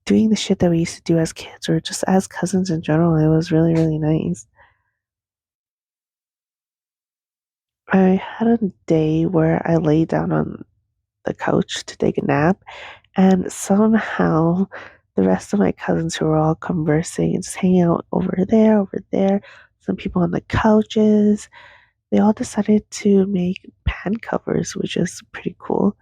doing the shit that we used to do as kids or just as cousins in general, it was really, really nice. I had a day where I lay down on the couch to take a nap, and somehow the rest of my cousins who were all conversing and just hanging out over there, some people on the couches, they all decided to make pan covers, which is pretty cool.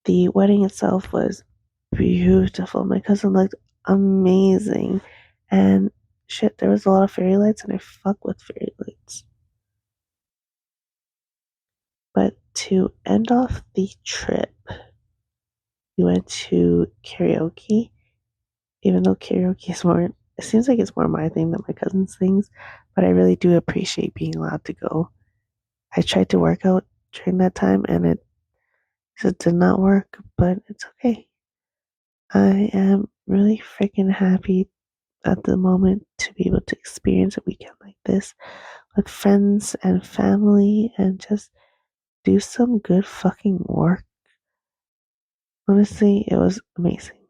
The wedding itself was beautiful. My cousin looked amazing. And shit, there was a lot of fairy lights, and I fuck with fairy lights. But to end off the trip, we went to karaoke, even though karaoke is more, it seems like it's more my thing than my cousin's things, but I really do appreciate being allowed to go. I tried to work out during that time and it just did not work, but it's okay. I am really freaking happy at the moment to be able to experience a weekend like this with friends and family and just do some good fucking work. Honestly, it was amazing.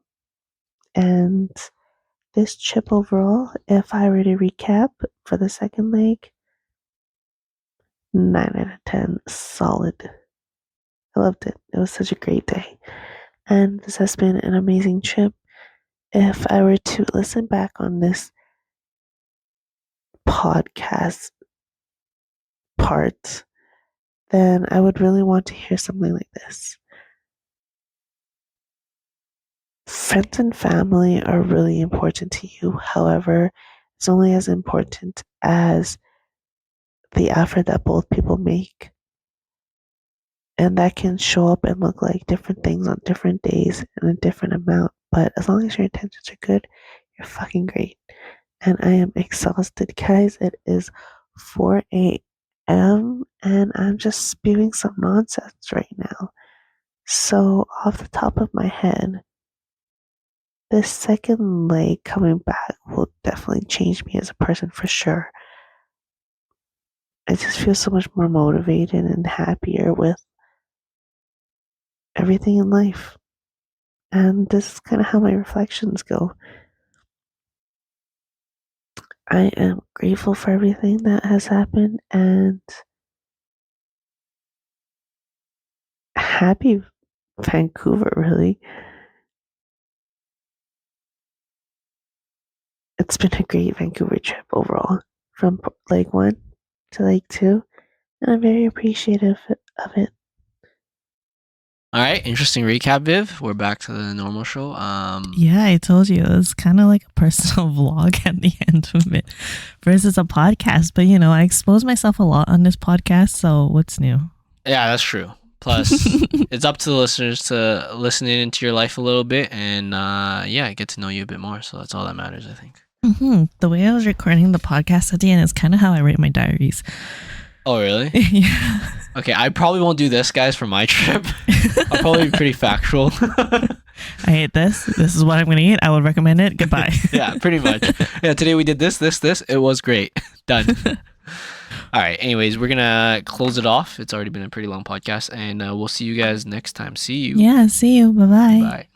And this trip overall, if I were to recap for the second leg, 9 out of 10, solid. I loved it. It was such a great day. And this has been an amazing trip. If I were to listen back on this podcast part, then I would really want to hear something like this. Friends and family are really important to you. However, it's only as important as the effort that both people make. And that can show up and look like different things on different days in a different amount. But as long as your intentions are good, you're fucking great. And I am exhausted, guys. It is 4 a.m. and I'm just spewing some nonsense right now. So, off the top of my head, this second leg coming back will definitely change me as a person for sure. I just feel so much more motivated and happier with everything in life. And this is kind of how my reflections go. I am grateful for everything that has happened and happy Vancouver, really. It's been a great Vancouver trip overall, from leg 1 to leg 2, and I'm very appreciative of it. All right, interesting recap, Viv. We're back to the normal show. Yeah, I told you it was kind of like a personal vlog at the end of it versus a podcast. But I expose myself a lot on this podcast, so what's new? Yeah, that's true. Plus, it's up to the listeners to listen into your life a little bit and get to know you a bit more. So that's all that matters, I think. The way I was recording the podcast at the end is kind of how I write my diaries. Oh, really? Yeah. Okay, I probably won't do this, guys, for my trip. I'll probably be pretty factual. I hate this. This is what I'm going to eat. I would recommend it. Goodbye. Yeah, pretty much. Yeah, today we did this. It was great. Done. All right. Anyways, we're going to close it off. It's already been a pretty long podcast, and we'll see you guys next time. See you. Yeah, see you. Bye-bye. Bye.